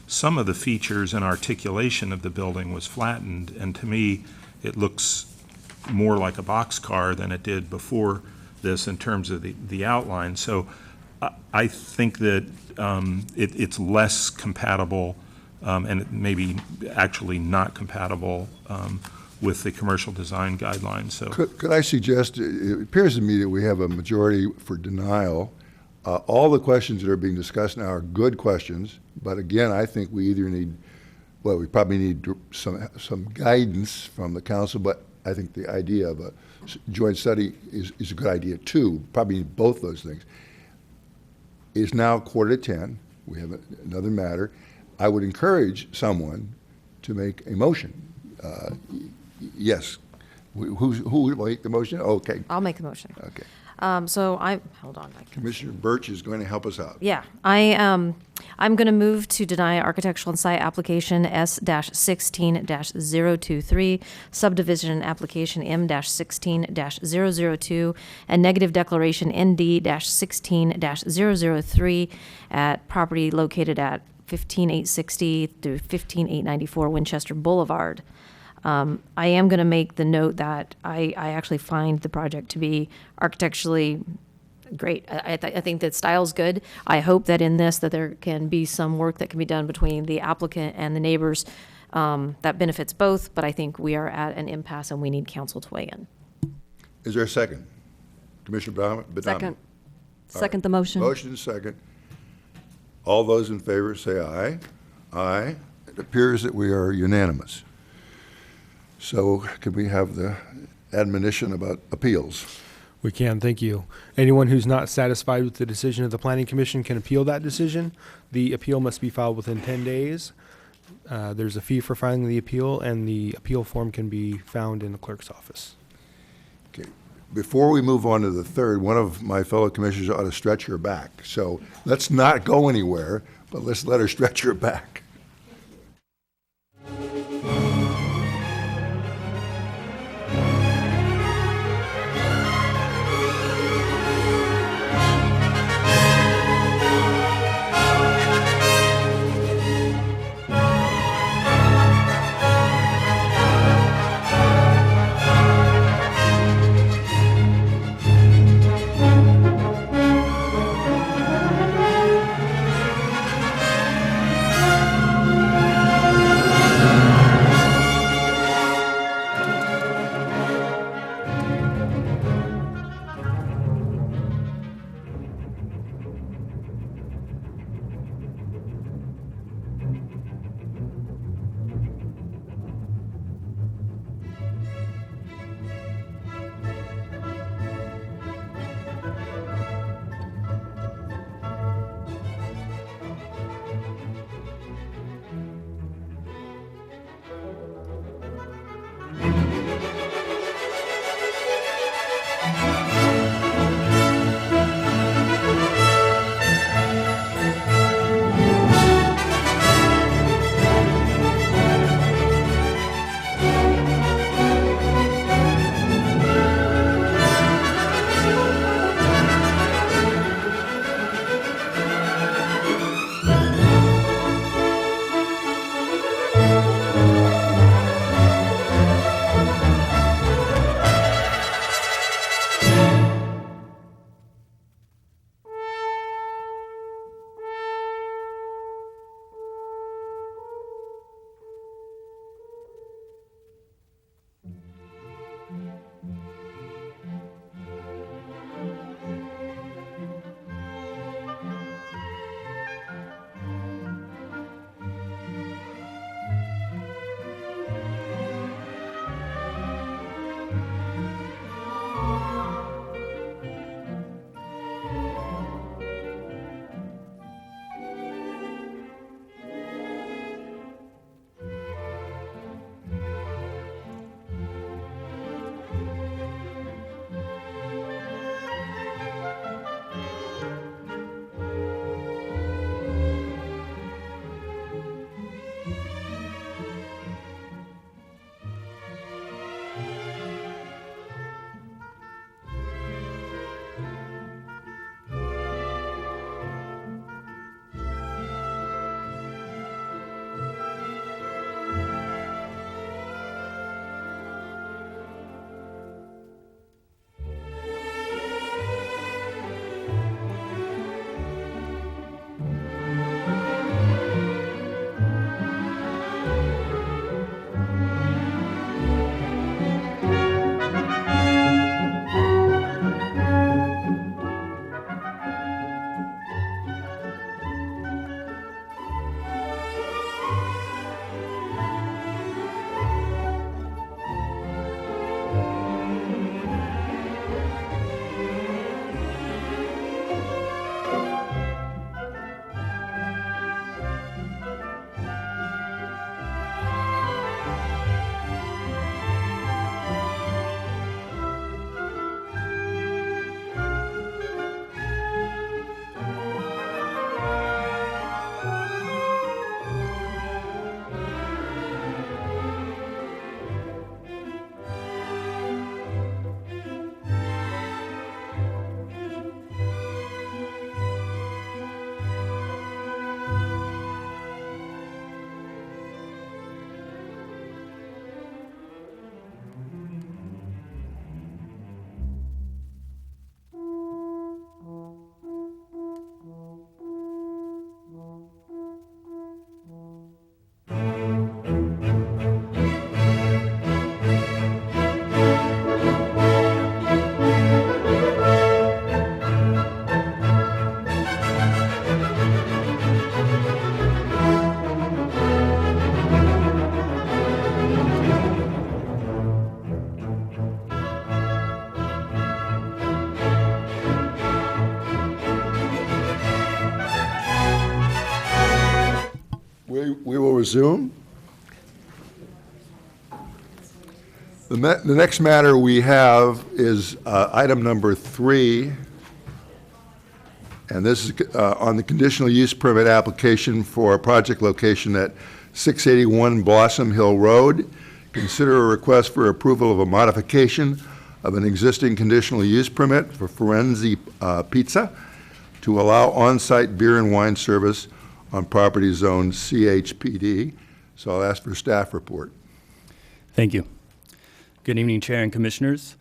Speaker 6: some of the features and articulation of the building was flattened, and to me, it looks more like a boxcar than it did before this in terms of the outline. So I think that it's less compatible, and it may be actually not compatible with the commercial design guidelines. So
Speaker 1: Could I suggest, it appears to me that we have a majority for denial. All the questions that are being discussed now are good questions, but again, I think we either need, well, we probably need some guidance from the council, but I think the idea of a joint study is a good idea too. Probably need both those things. It's now 9:45. We have another matter. I would encourage someone to make a motion. Yes. Who will make the motion? Okay.
Speaker 19: I'll make the motion.
Speaker 1: Okay.
Speaker 19: Hold on.
Speaker 1: Commissioner Birch is going to help us out.
Speaker 19: Yeah, I'm going to move to deny architectural and site application S-16-023, subdivision application M-16-002, and negative declaration ND-16-003 at property located at 15860 through 15894 Winchester Boulevard. I am going to make the note that I actually find the project to be architecturally great. I think that style's good. I hope that in this that there can be some work that can be done between the applicant and the neighbors that benefits both, but I think we are at an impasse and we need council to weigh in.
Speaker 1: Is there a second? Commissioner Badami?
Speaker 7: Second.
Speaker 1: All
Speaker 7: Second the motion.
Speaker 1: Motion second. All those in favor say aye. Aye. It appears that we are unanimous. So can we have the admonition about appeals?
Speaker 13: We can, thank you. Anyone who's not satisfied with the decision of the Planning Commission can appeal that decision. The appeal must be filed within 10 days. There's a fee for filing the appeal, and the appeal form can be found in the clerk's office.
Speaker 1: Okay. Before we move on to the third, one of my fellow commissioners ought to stretch her back. So let's not go anywhere, but let's let her stretch her back. We will resume. The next matter we have is item number 3, and this is on the conditional use permit application for a project location at 681 Blossom Hill Road. Consider a request for approval of a modification of an existing conditional use permit for Firenze Pizza to allow on-site beer and wine service on property zone CHPD. So I'll ask for staff report.
Speaker 3: Thank you. Good evening, Chair and Commissioners.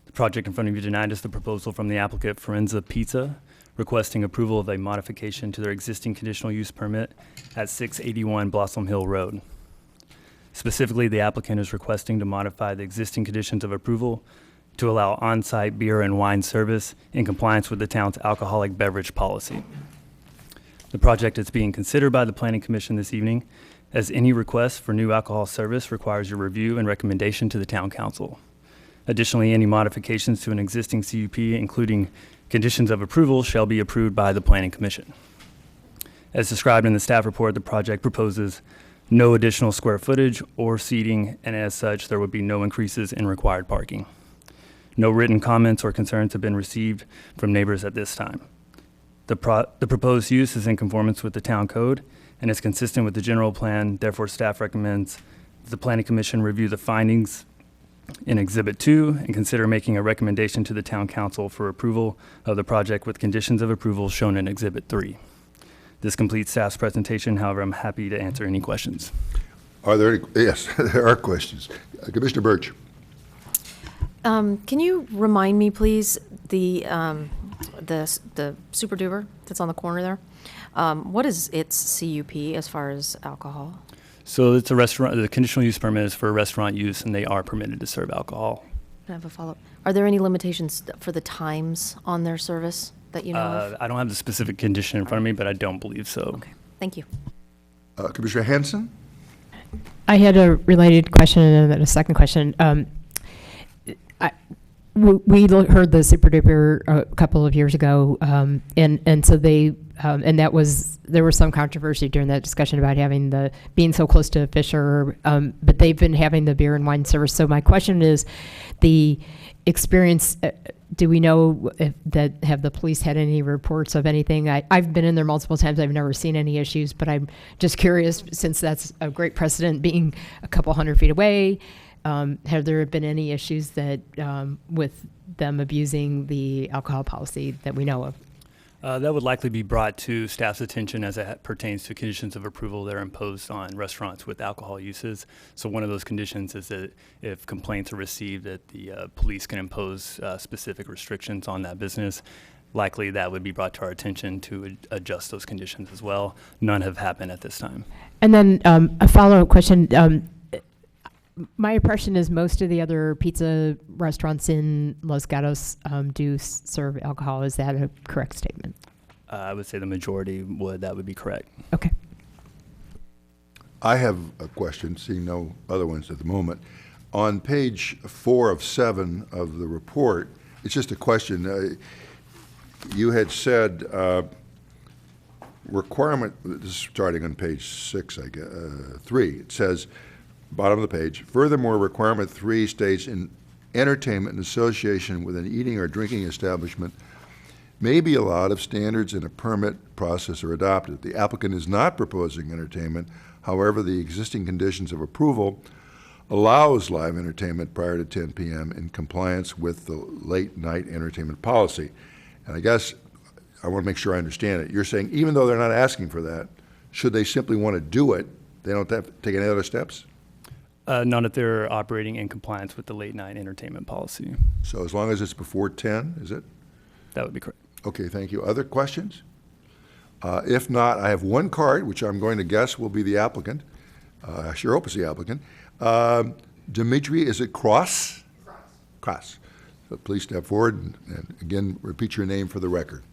Speaker 3: The project in front of you tonight is the proposal from the applicant Firenze Pizza requesting approval of a modification to their existing conditional use permit at 681 Blossom Hill Road. Specifically, the applicant is requesting to modify the existing conditions of approval to allow on-site beer and wine service in compliance with the town's alcoholic beverage policy. The project is being considered by the Planning Commission this evening, as any request for new alcohol service requires your review and recommendation to the Town Council. Additionally, any modifications to an existing CUP, including conditions of approval, shall be approved by the Planning Commission. As described in the staff report, the project proposes no additional square footage or seating, and as such, there would be no increases in required parking. No written comments or concerns have been received from neighbors at this time. The proposed use is in conformance with the town code and is consistent with the general plan. Therefore, staff recommends the Planning Commission review the findings in Exhibit 2 and consider making a recommendation to the Town Council for approval of the project with conditions of approval shown in Exhibit 3. This completes staff's presentation. However, I'm happy to answer any questions.
Speaker 1: Are there any? Yes, there are questions. Commissioner Birch.
Speaker 19: Can you remind me, please, the Super Duper that's on the corner there? What is its CUP as far as alcohol?
Speaker 3: So it's a restaurant. The conditional use permit is for restaurant use, and they are permitted to serve alcohol.
Speaker 19: I have a follow-up. Are there any limitations for the times on their service that you know of?
Speaker 3: I don't have the specific condition in front of me, but I don't believe so.
Speaker 19: Okay, thank you.
Speaker 1: Commissioner Hanson?
Speaker 10: I had a related question and then a second question. We heard the Super Duper a couple of years ago, and so they and there was some controversy during that discussion about having being so close to Fisher, but they've been having the beer and wine service. So my question is, the experience. Do we know have the police had any reports of anything? I've been in there multiple times. I've never seen any issues, but I'm just curious, since that's a great precedent, being a couple hundred feet away. Have there been any issues that with them abusing the alcohol policy that we know of?
Speaker 3: That would likely be brought to staff's attention as it pertains to conditions of approval that are imposed on restaurants with alcohol uses. So one of those conditions is that if complaints are received, that the police can impose specific restrictions on that business. Likely that would be brought to our attention to adjust those conditions as well. None have happened at this time.
Speaker 10: And then a follow-up question. My impression is most of the other pizza restaurants in Los Gatos do serve alcohol. Is that a correct statement?
Speaker 3: I would say the majority would. That would be correct.
Speaker 10: Okay.
Speaker 1: I have a question, seeing no other ones at the moment. On page 4 of 7 of the report, it's just a question. You had said requirement, this is starting on page 6, I guess, 3. It says, bottom of the page, furthermore, requirement 3 states in entertainment in association with an eating or drinking establishment may be allowed if standards in a permit process are adopted. The applicant is not proposing entertainment. However, the existing conditions of approval allows live entertainment prior to 10 p.m. in compliance with the late night entertainment policy. And I guess I want to make sure I understand it. You're saying even though they're not asking for that, should they simply want to do it, they don't have to take any other steps?
Speaker 3: Not if they're operating in compliance with the late night entertainment policy.
Speaker 1: So as long as it's before 10, is it?
Speaker 3: That would be correct.
Speaker 1: Okay, thank you. Other questions? If not, I have one card, which I'm going to guess will be the applicant. I sure hope it's the applicant. Dimitri, is it Cross? Cross. So please step forward and again, repeat your name for the record.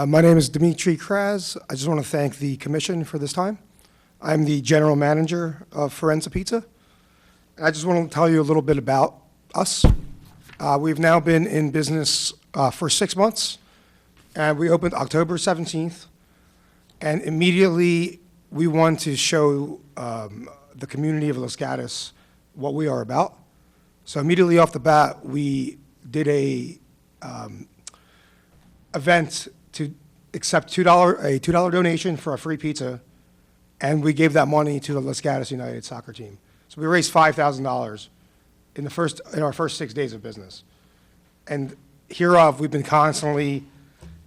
Speaker 15: My name is Dimitri Kraz. I just want to thank the commission for this time. I'm the general manager of Firenze Pizza. I just want to tell you a little bit about us. We've now been in business for 6 months, and we opened October 17th, and immediately we want to show the community of Los Gatos what we are about. So immediately off the bat, we did a event to accept a $2 donation for a free pizza, and we gave that money to the Los Gatos United soccer team. So we raised $5,000 in our first 6 days of business. And hereof, we've been constantly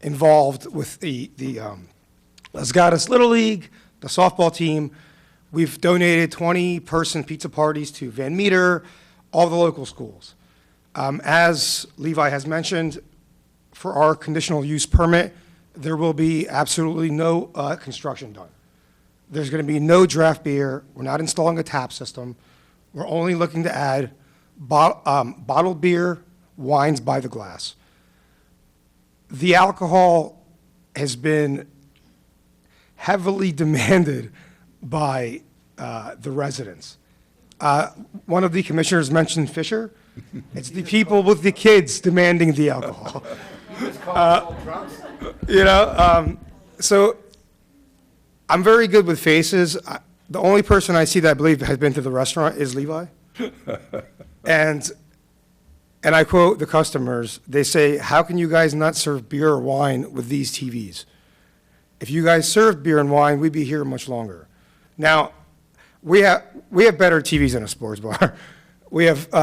Speaker 15: involved with the Los Gatos Little League, the softball team. We've donated 20-person pizza parties to Van Meter, all the local schools. As Levi has mentioned, for our conditional use permit, there will be absolutely no construction done. There's going to be no draft beer. We're not installing a tap system. We're only looking to add bottled beer, wines by the glass. The alcohol has been heavily demanded by the residents. One of the commissioners mentioned Fisher. It's the people with the kids demanding the alcohol. So I'm very good with faces. The only person I see that I believe has been to the restaurant is Levi. And I quote the customers, they say, how can you guys not serve beer or wine with these TVs? If you guys served beer and wine, we'd be here much longer. Now, we have better TVs than a sports bar. We have three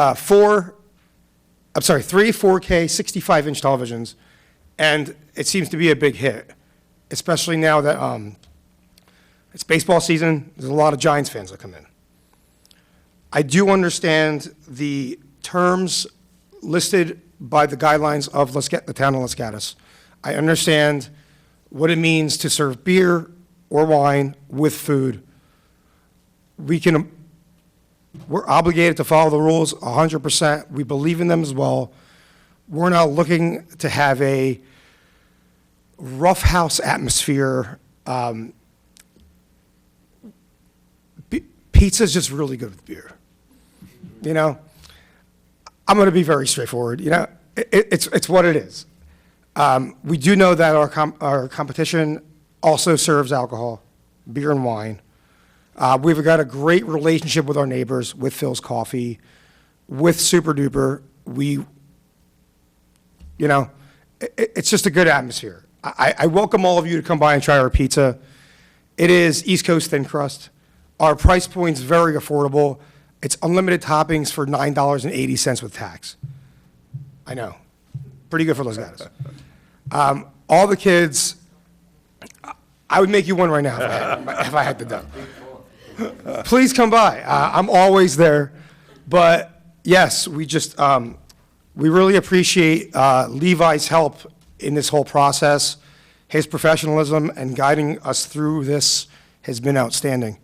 Speaker 15: 4K 65-inch televisions, and it seems to be a big hit, especially now that it's baseball season. There's a lot of Giants fans that come in. I do understand the terms listed by the guidelines of the town of Los Gatos. I understand what it means to serve beer or wine with food. We're obligated to follow the rules 100%. We believe in them as well. We're not looking to have a roughhouse atmosphere. Pizza's just really good with beer. I'm going to be very straightforward. It's what it is. We do know that our competition also serves alcohol, beer and wine. We've got a great relationship with our neighbors, with Phil's Coffee, with Super Duper. It's just a good atmosphere. I welcome all of you to come by and try our pizza. It is East Coast thin crust. Our price point's very affordable. It's unlimited toppings for $9.80 with tax. I know. Pretty good for Los Gatos. All the kids, I would make you one right now if I had the dough. Please come by. I'm always there. But yes, we really appreciate Levi's help in this whole process. His professionalism and guiding us through this has been outstanding.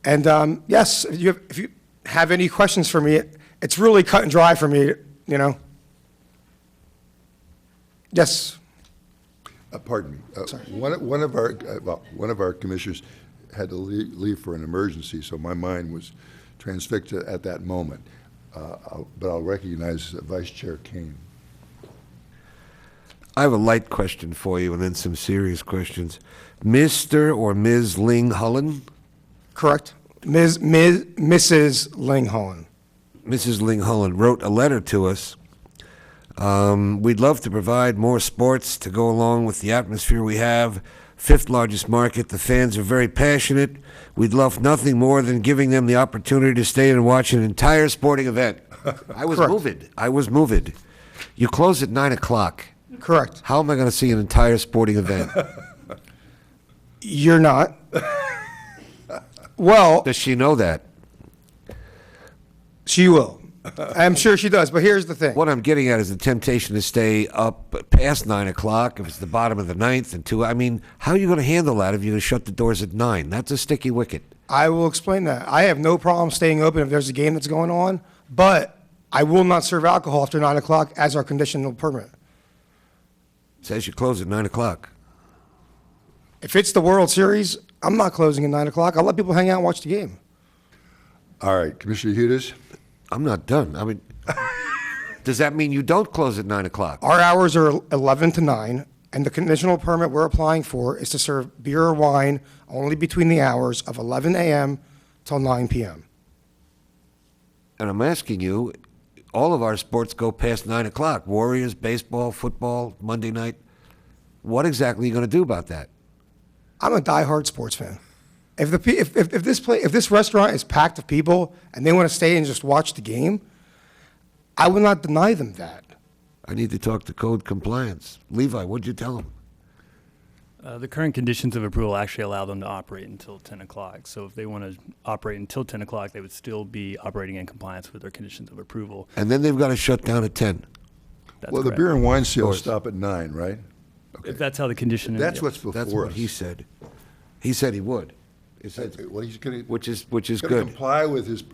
Speaker 15: And yes, if you have any questions for me, it's really cut and dry for me, Yes.
Speaker 1: Pardon me.
Speaker 15: Sorry.
Speaker 1: One of our commissioners had to leave for an emergency, so my mind was transfixed at that moment. But I'll recognize Vice Chair Kane.
Speaker 5: I have a light question for you and then some serious questions. Mr. or Ms. Ling Hullen?
Speaker 15: Correct. Mrs. Ling Hullen.
Speaker 5: Mrs. Ling Hullen wrote a letter to us. We'd love to provide more sports to go along with the atmosphere we have. Fifth largest market. The fans are very passionate. We'd love nothing more than giving them the opportunity to stay and watch an entire sporting event. I was moved. You close at 9 o'clock.
Speaker 15: Correct.
Speaker 5: How am I going to see an entire sporting event?
Speaker 15: You're not. Well,
Speaker 5: does she know that?
Speaker 15: She will. I'm sure she does, but here's the thing.
Speaker 5: What I'm getting at is the temptation to stay up past 9 o'clock if it's the bottom of the ninth and 2. I mean, how are you going to handle that if you're going to shut the doors at 9? That's a sticky wicket.
Speaker 15: I will explain that. I have no problem staying open if there's a game that's going on, but I will not serve alcohol after 9 o'clock as our conditional permit.
Speaker 5: Says you close at 9 o'clock.
Speaker 15: If it's the World Series, I'm not closing at 9 o'clock. I'll let people hang out and watch the game.
Speaker 1: All right, Commissioner Hudis?
Speaker 5: I'm not done. I mean, does that mean you don't close at 9 o'clock?
Speaker 15: Our hours are 11 to 9, And the conditional permit we're applying for is to serve beer or wine only between the hours of 11 a.m. till 9 p.m.
Speaker 5: And I'm asking you, all of our sports go past 9 o'clock. Warriors, baseball, football, Monday night. What exactly are you going to do about that?
Speaker 15: I'm a diehard sports fan. If this restaurant is packed of people and they want to stay and just watch the game, I will not deny them that.
Speaker 5: I need to talk to code compliance. Levi, what'd you tell him?
Speaker 16: The current conditions of approval actually allow them to operate until 10 o'clock. So if they want to operate until 10 o'clock, they would still be operating in compliance with their conditions of approval.
Speaker 5: And then they've got to shut down at 10.
Speaker 16: That's
Speaker 1: Well, the
Speaker 16: correct.
Speaker 1: beer and wine sales stop at 9, right?
Speaker 16: If that's how the condition is.
Speaker 1: That's
Speaker 16: yes.
Speaker 1: what's before
Speaker 5: That's what
Speaker 1: us.
Speaker 5: he said. He said he would. He said,
Speaker 1: Well, he's going to.
Speaker 5: which is
Speaker 1: He's going to
Speaker 5: good.
Speaker 1: comply with his,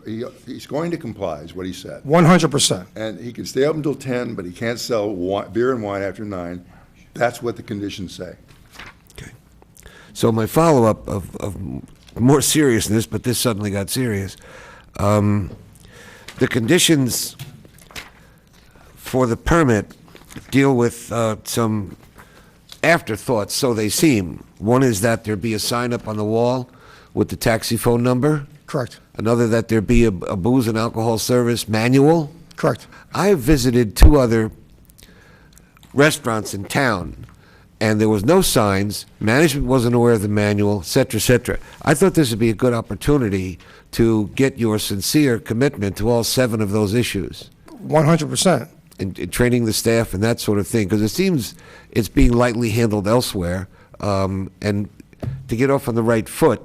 Speaker 1: he's going to comply, is what he said.
Speaker 15: 100%.
Speaker 1: And he can stay up until 10, but he can't sell beer and wine after 9. That's what the conditions say.
Speaker 5: So my follow-up of more seriousness, but this suddenly got serious. The conditions for the permit deal with some afterthoughts, so they seem. One is that there be a sign up on the wall with the taxi phone number.
Speaker 15: Correct.
Speaker 5: Another, that there be a booze and alcohol service manual.
Speaker 15: Correct.
Speaker 5: I have visited 2 other restaurants in town, and there was no signs, management wasn't aware of the manual, et cetera, et cetera. I thought this would be a good opportunity to get your sincere commitment to all 7 of those issues.
Speaker 15: 100%.
Speaker 5: And training the staff and that sort of thing, because it seems it's being lightly handled elsewhere, and to get off on the right foot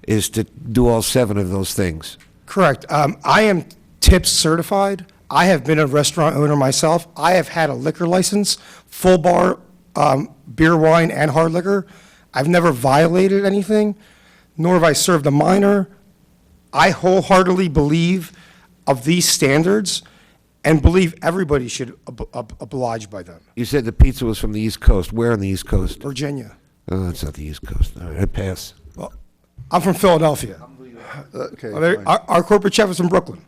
Speaker 5: is to do all 7 of those things.
Speaker 15: Correct. I am TIPS certified. I have been a restaurant owner myself. I have had a liquor license, full bar, beer, wine, and hard liquor. I've never violated anything, nor have I served a minor. I wholeheartedly believe of these standards and believe everybody should oblige by them.
Speaker 5: You said the pizza was from the East Coast. Where on the East Coast?
Speaker 15: Virginia.
Speaker 5: Oh, that's not the East Coast. All right, I pass.
Speaker 15: Well, I'm from Philadelphia.
Speaker 1: Okay, fine.
Speaker 15: Our corporate chef is from Brooklyn.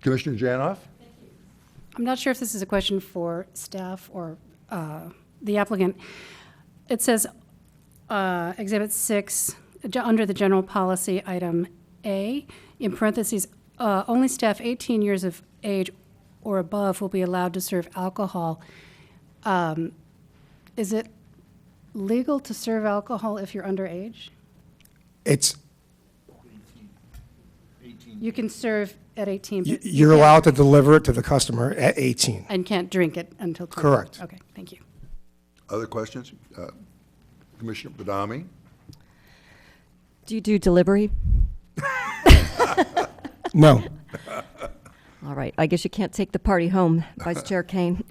Speaker 1: Commissioner Janoff?
Speaker 14: I'm not sure if this is a question for staff or the applicant. It says, Exhibit 6, under the general policy, item A, in parentheses, only staff 18 years of age or above will be allowed to serve alcohol. Is it legal to serve alcohol if you're underage?
Speaker 15: It's,
Speaker 14: You can serve at 18, but you
Speaker 15: you're
Speaker 14: can't-
Speaker 15: allowed to deliver it to the customer at 18.
Speaker 14: and can't drink it until 20.
Speaker 15: Correct.
Speaker 14: Okay, thank you.
Speaker 1: Other questions? Commissioner Badami?
Speaker 7: Do you do delivery?
Speaker 15: No.
Speaker 7: All right. I guess you can't take the party home, Vice Chair Kane.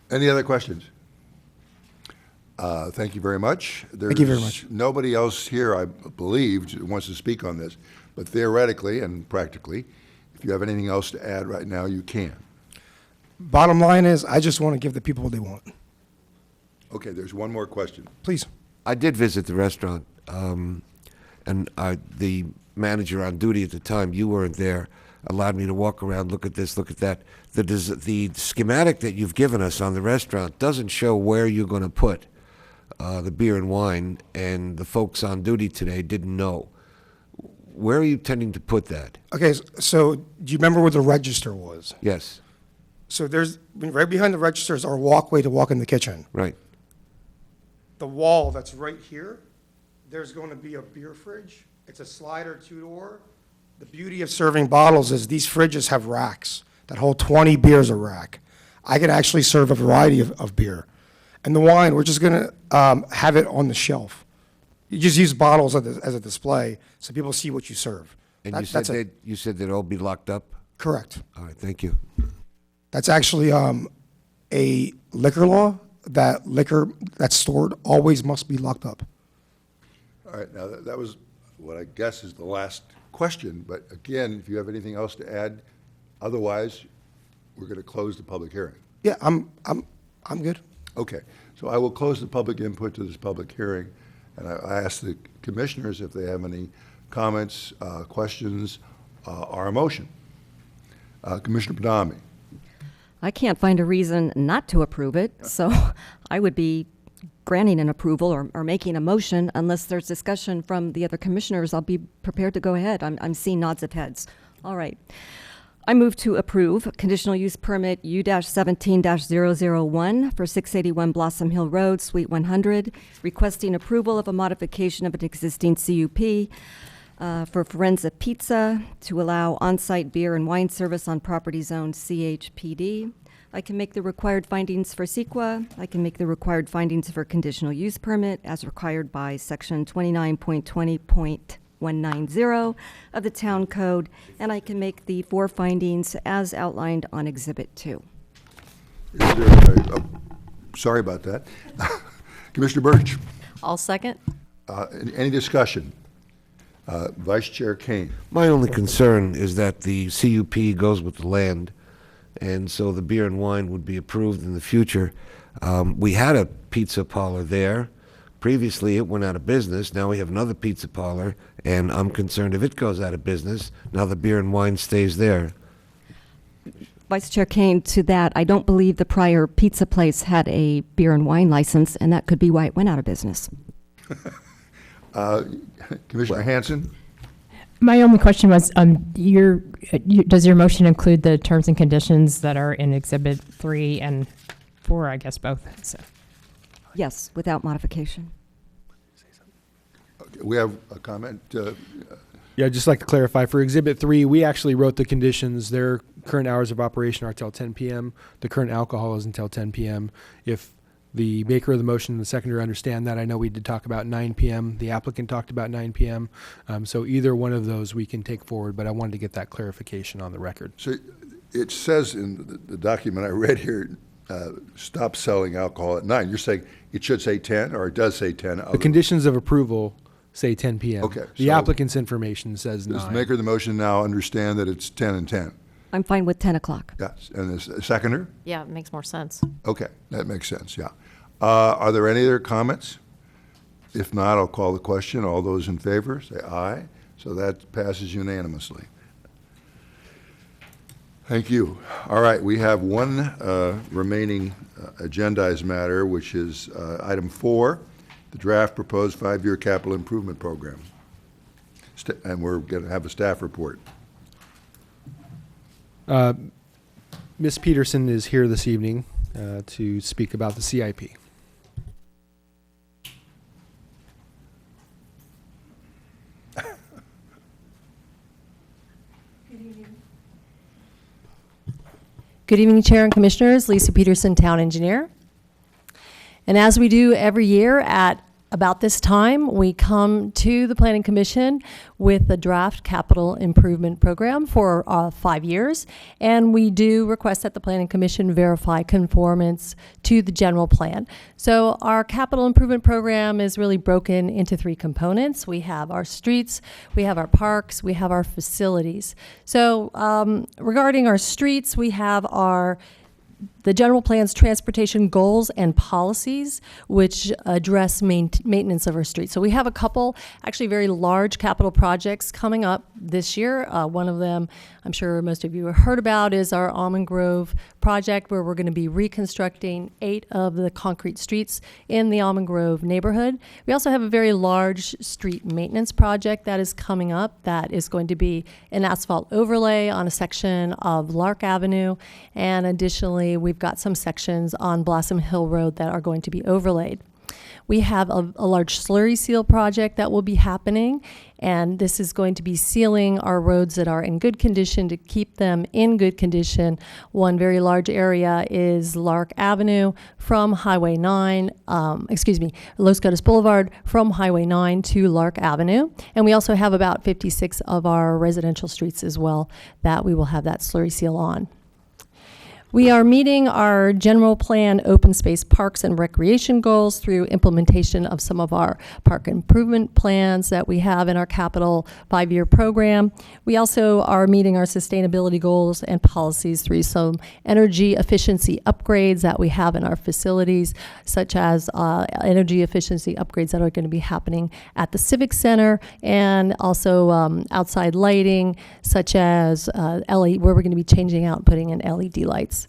Speaker 1: Any other questions? Thank you very much.
Speaker 15: Thank you very
Speaker 1: There's
Speaker 15: much.
Speaker 1: nobody else here, I believe, who wants to speak on this, but theoretically and practically, if you have anything else to add right now, you can.
Speaker 15: Bottom line is, I just want to give the people what they want.
Speaker 1: Okay, there's one more question.
Speaker 15: Please.
Speaker 5: I did visit the restaurant, and the manager on duty at the time, you weren't there, allowed me to walk around, look at this, look at that. The schematic that you've given us on the restaurant doesn't show where you're going to put the beer and wine, and the folks on duty today didn't know. Where are you intending to put that?
Speaker 15: Okay, so do you remember where the register was?
Speaker 5: Yes,
Speaker 15: So there's, right behind the register is our walkway to walk in the kitchen.
Speaker 5: right.
Speaker 15: The wall that's right here, there's going to be a beer fridge. It's a slider 2-door. The beauty of serving bottles is these fridges have racks that hold 20 beers a rack. I could actually serve a variety of beer. And the wine, we're just going to have it on the shelf. You just use bottles as a display so people see what you serve.
Speaker 5: And
Speaker 15: That's it.
Speaker 5: you said they'd all be locked up?
Speaker 15: Correct.
Speaker 5: All right, thank you.
Speaker 15: That's actually a liquor law, that liquor that's stored always must be locked up.
Speaker 1: All right, now, that was what I guess is the last question, but again, if you have anything else to add, otherwise, we're going to close the public hearing.
Speaker 15: Yeah, I'm good.
Speaker 1: Okay, so I will close the public input to this public hearing, and I ask the commissioners if they have any comments, questions, or a motion. Commissioner Badami?
Speaker 7: I can't find a reason not to approve it, so I would be granting an approval or making a motion. Unless there's discussion from the other commissioners, I'll be prepared to go ahead. I'm seeing nods of heads. All right. I move to approve conditional use permit U-17-001 for 681 Blossom Hill Road, Suite 100, requesting approval of a modification of an existing CUP for Forenza Pizza to allow on-site beer and wine service on property zone CHPD. I can make the required findings for CEQA. I can make the required findings for conditional use permit as required by section 29.20.190 of the town code, and I can make the 4 findings as outlined on Exhibit 2.
Speaker 1: Sorry about that. Commissioner Birch,
Speaker 19: I'll second.
Speaker 1: any discussion? Vice Chair Kane.
Speaker 5: My only concern is that the CUP goes with the land, and so the beer and wine would be approved in the future. We had a pizza parlor there. Previously, it went out of business. Now we have another pizza parlor, and I'm concerned if it goes out of business, now the beer and wine stays there.
Speaker 7: Vice Chair Kane, to that, I don't believe the prior pizza place had a beer and wine license, and that could be why it went out of business.
Speaker 1: Commissioner Hanson?
Speaker 10: My only question was, does your motion include the terms and conditions that are in Exhibit 3 and 4, I guess both? So.
Speaker 7: Yes, without modification.
Speaker 1: Okay, we have a comment.
Speaker 13: Yeah, I'd just like to clarify, for Exhibit 3, we actually wrote the conditions. Their current hours of operation are till 10 p.m. The current alcohol is until 10 p.m. If the maker of the motion and the seconder understand that, I know we did talk about 9 p.m. The applicant talked about 9 p.m. So either one of those we can take forward, but I wanted to get that clarification on the record.
Speaker 1: So it says in the document I read here, stop selling alcohol at 9. You're saying it should say 10, or it does say 10?
Speaker 13: The conditions of approval say 10 p.m.
Speaker 1: Okay.
Speaker 13: The
Speaker 1: so
Speaker 13: applicant's information says 9.
Speaker 1: does the maker of the motion now understand that it's 10 and 10?
Speaker 7: I'm fine with 10 o'clock.
Speaker 1: Yes. And the seconder?
Speaker 19: Yeah, it makes more sense.
Speaker 1: Okay, that makes sense, yeah. Are there any other comments? If not, I'll call the question. All those in favor, say aye. So that passes unanimously. Thank you. All right, we have one remaining agendized matter, which is item 4, the draft proposed 5-year capital improvement program. And we're going to have a staff report.
Speaker 13: Ms. Peterson is here this evening to speak about the CIP.
Speaker 17: Good evening, Chair and Commissioners. Lisa Peterson, Town Engineer. And as we do every year at about this time, we come to the Planning Commission with the draft capital improvement program for 5 years. And we do request that the Planning Commission verify conformance to the general plan. So our capital improvement program is really broken into 3 components. We have our streets, we have our parks, we have our facilities. So regarding our streets, we have the general plan's transportation goals and policies, which address maintenance of our streets. So we have a couple, actually very large capital projects coming up this year. One of them, I'm sure most of you have heard about, is our Almond Grove project, where we're going to be reconstructing 8 of the concrete streets in the Almond Grove neighborhood. We also have a very large street maintenance project that is coming up that is going to be an asphalt overlay on a section of Lark Avenue. And additionally, we've got some sections on Blossom Hill Road that are going to be overlaid. We have a large slurry seal project that will be happening, and this is going to be sealing our roads that are in good condition to keep them in good condition. One very large area is Lark Avenue from Highway 9, Los Gatos Boulevard from Highway 9 to Lark Avenue. And we also have about 56 of our residential streets as well that we will have that slurry seal on. We are meeting our general plan open space parks and recreation goals through implementation of some of our park improvement plans that we have in our capital 5-year program. We also are meeting our sustainability goals and policies through some energy efficiency upgrades that we have in our facilities, such as energy efficiency upgrades that are going to be happening at the Civic Center, and also outside lighting, such as where we're going to be changing out and putting in LED lights.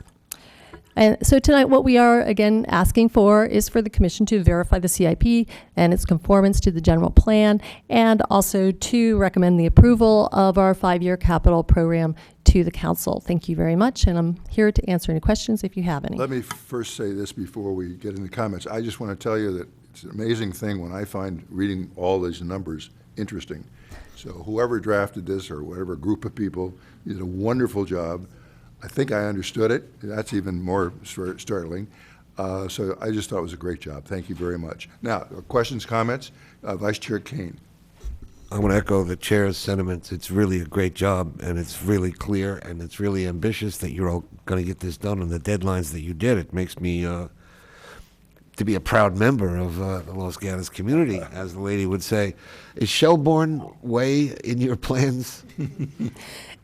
Speaker 17: And so tonight, what we are, again, asking for is for the commission to verify the CIP and its conformance to the general plan, and also to recommend the approval of our 5-year capital program to the council. Thank you very much, and I'm here to answer any questions if you have any.
Speaker 1: Let me first say this before we get into comments. I just want to tell you that it's an amazing thing when I find reading all these numbers interesting. So whoever drafted this, or whatever group of people, did a wonderful job. I think I understood it. That's even more startling. So I just thought it was a great job. Thank you very much. Now, questions, comments? Vice Chair Kane.
Speaker 5: I want to echo the chair's sentiments. It's really a great job, and it's really clear, and it's really ambitious that you're all going to get this done on the deadlines that you did. It makes me to be a proud member of the Los Gatos community, as the lady would say. Is Shelbourne Way in your plans?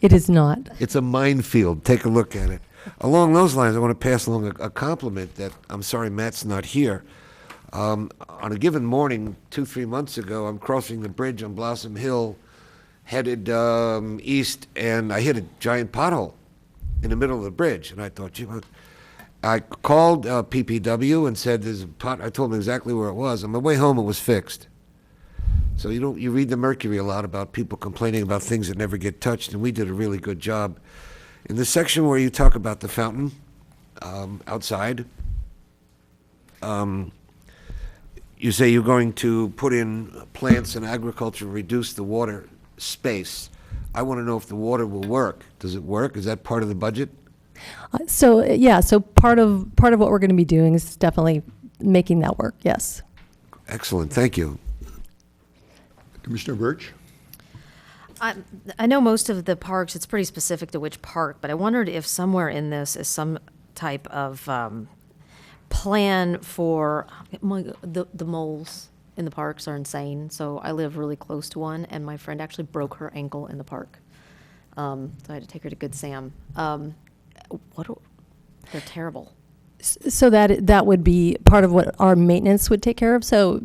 Speaker 17: It is not.
Speaker 5: It's a minefield. Take a look at it. Along those lines, I want to pass along a compliment that I'm sorry Matt's not here. On a given morning, 2-3 months ago, I'm crossing the bridge on Blossom Hill, headed east, and I hit a giant pothole in the middle of the bridge. And I thought, gee, I called PPW and said, "There's a pot." I told them exactly where it was. On my way home, it was fixed. So you read the Mercury a lot about people complaining about things that never get touched, and we did a really good job. In the section where you talk about the fountain outside, you say you're going to put in plants and agriculture, reduce the water space. I want to know if the water will work. Does it work? Is that part of the budget?
Speaker 17: So part of what we're going to be doing is definitely making that work. Yes.
Speaker 5: Excellent. Thank you.
Speaker 1: Commissioner Birch?
Speaker 19: I know most of the parks, it's pretty specific to which park, but I wondered if somewhere in this is some type of plan for, the moles in the parks are insane. So I live really close to one, and my friend actually broke her ankle in the park. So I had to take her to Good Sam. They're terrible.
Speaker 17: So that would be part of what our maintenance would take care of. So,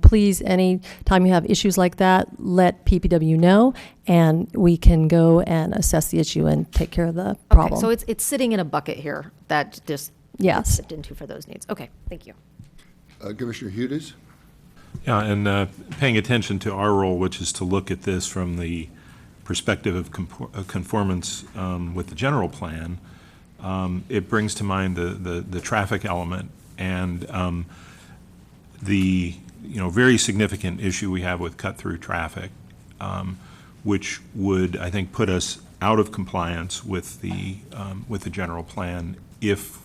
Speaker 17: please, any time you have issues like that, let PPW know, and we can go and assess the issue and take care of the problem.
Speaker 19: Okay, so it's sitting in a bucket here that just
Speaker 17: Yes.
Speaker 19: sipped into for those needs. Okay, thank you.
Speaker 1: Commissioner Hudis?
Speaker 6: Yeah, and paying attention to our role, which is to look at this from the perspective of conformance with the general plan, it brings to mind the traffic element and the very significant issue we have with cut-through traffic, which would, I think, put us out of compliance with the general plan if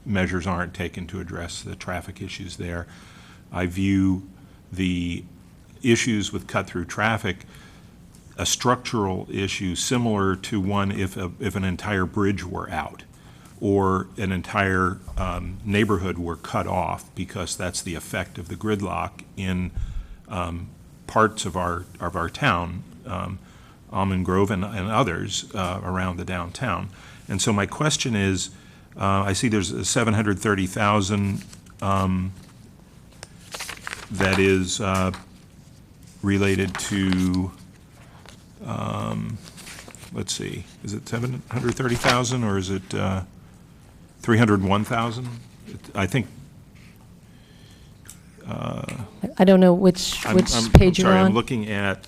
Speaker 6: measures aren't taken to address the traffic issues there. I view the issues with cut-through traffic a structural issue similar to one if an entire bridge were out or an entire neighborhood were cut off, because that's the effect of the gridlock in parts of our town, Almond Grove and others around the downtown. And so my question is, I see there's a 730,000 that is related to, let's see, is it 730,000 or is it 301,000? I think.
Speaker 17: I don't know which page you're on.
Speaker 6: I'm looking at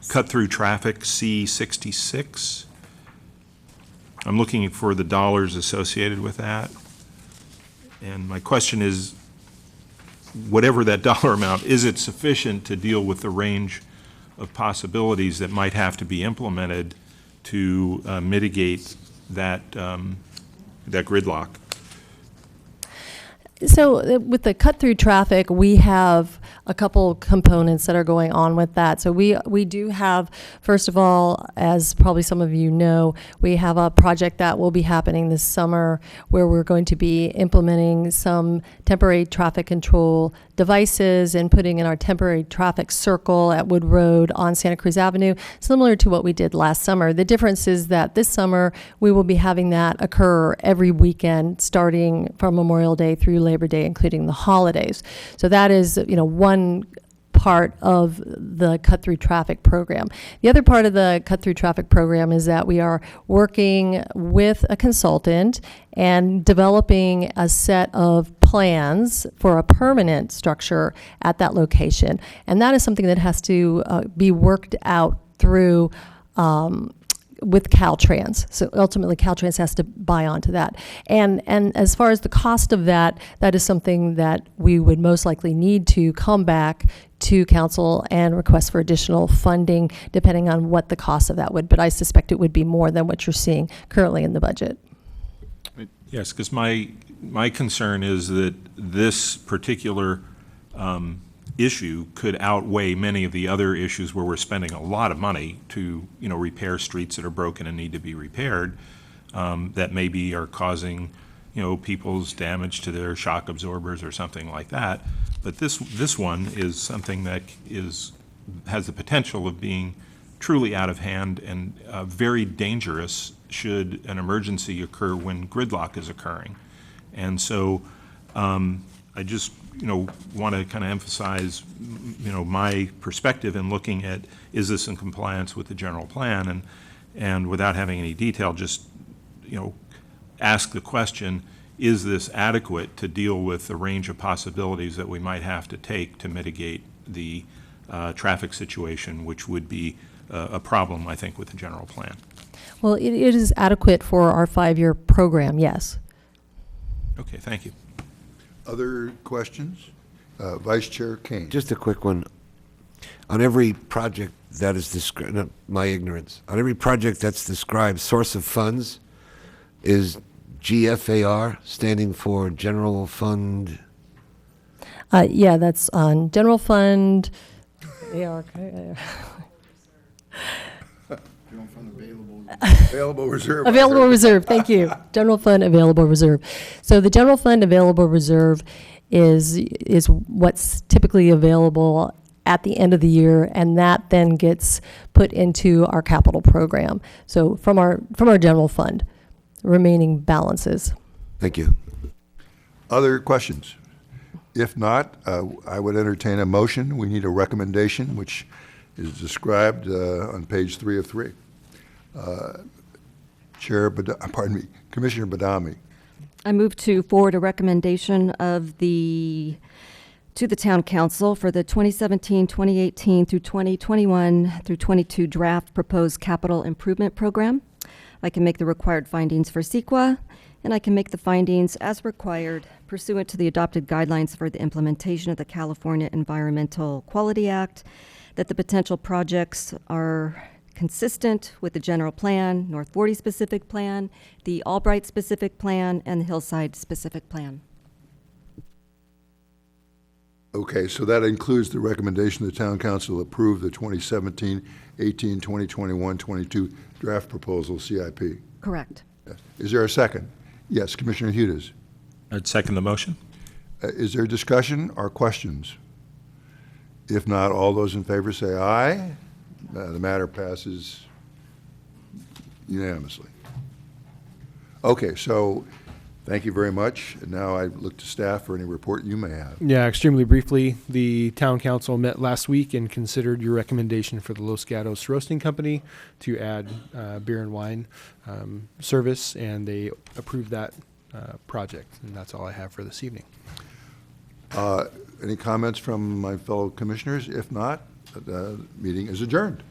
Speaker 6: cut-through traffic C66. I'm looking for the dollars associated with that. And my question is, whatever that dollar amount, is it sufficient to deal with the range of possibilities that might have to be implemented to mitigate that gridlock?
Speaker 17: So with the cut-through traffic, we have a couple components that are going on with that. So we do have, first of all, as probably some of you know, we have a project that will be happening this summer where we're going to be implementing some temporary traffic control devices and putting in our temporary traffic circle at Wood Road on Santa Cruz Avenue, similar to what we did last summer. The difference is that this summer we will be having that occur every weekend starting from Memorial Day through Labor Day, including the holidays. So that is, one part of the cut-through traffic program. The other part of the cut-through traffic program is that we are working with a consultant and developing a set of plans for a permanent structure at that location. And that is something that has to be worked out through with Caltrans. So ultimately, Caltrans has to buy onto that. And as far as the cost of that, that is something that we would most likely need to come back to council and request for additional funding, depending on what the cost of that would. But I suspect it would be more than what you're seeing currently in the budget.
Speaker 6: Yes, because my concern is that this particular issue could outweigh many of the other issues where we're spending a lot of money to, repair streets that are broken and need to be repaired, that maybe are causing, people's damage to their shock absorbers or something like that. But this one is something that has the potential of being truly out of hand and very dangerous should an emergency occur when gridlock is occurring. And so I just want to kind of emphasize, my perspective in looking at, is this in compliance with the general plan? And without having any detail, just, ask the question, is this adequate to deal with the range of possibilities that we might have to take to mitigate the traffic situation, which would be a problem, I think, with the general plan?
Speaker 17: Well, it is adequate for our 5-year program, yes.
Speaker 6: Okay, thank you.
Speaker 1: Other questions? Vice Chair Kane.
Speaker 5: Just a quick one. On every project that is described, my ignorance, on every project that's described, source of funds is GFAR, standing for General Fund.
Speaker 17: Yeah, that's on general fund.
Speaker 1: Available reserve.
Speaker 17: Available reserve, thank you. General fund available reserve. So the general fund available reserve is what's typically available at the end of the year, and that then gets put into our capital program. So from our general fund, remaining balances.
Speaker 5: Thank you.
Speaker 1: Other questions? If not, I would entertain a motion. We need a recommendation, which is described on page 3 of 3. Commissioner Badami.
Speaker 7: I move to forward a recommendation to the Town Council for the 2017, 2018 through 2021 through 22 draft proposed capital improvement program. I can make the required findings for CEQA, and I can make the findings as required pursuant to the adopted guidelines for the implementation of the California Environmental Quality Act, that the potential projects are consistent with the general plan, North 40 specific plan, the Albright specific plan, and the Hillside specific plan.
Speaker 1: Okay, so that includes the recommendation the Town Council approve the 2017, 18, 2021, 22 draft proposal CIP.
Speaker 7: Correct.
Speaker 1: Yes. Is there a second? Yes, Commissioner Hudis.
Speaker 6: I'd second the motion.
Speaker 1: Is there discussion or questions? If not, all those in favor say aye. The matter passes unanimously. Okay, so thank you very much. And now I look to staff for any report you may have.
Speaker 13: Yeah, extremely briefly, the town council met last week and considered your recommendation for the Los Gatos Roasting Company to add beer and wine service, and they approved that project. And that's all I have for this evening.
Speaker 1: Any comments from my fellow commissioners? If not, the meeting is adjourned.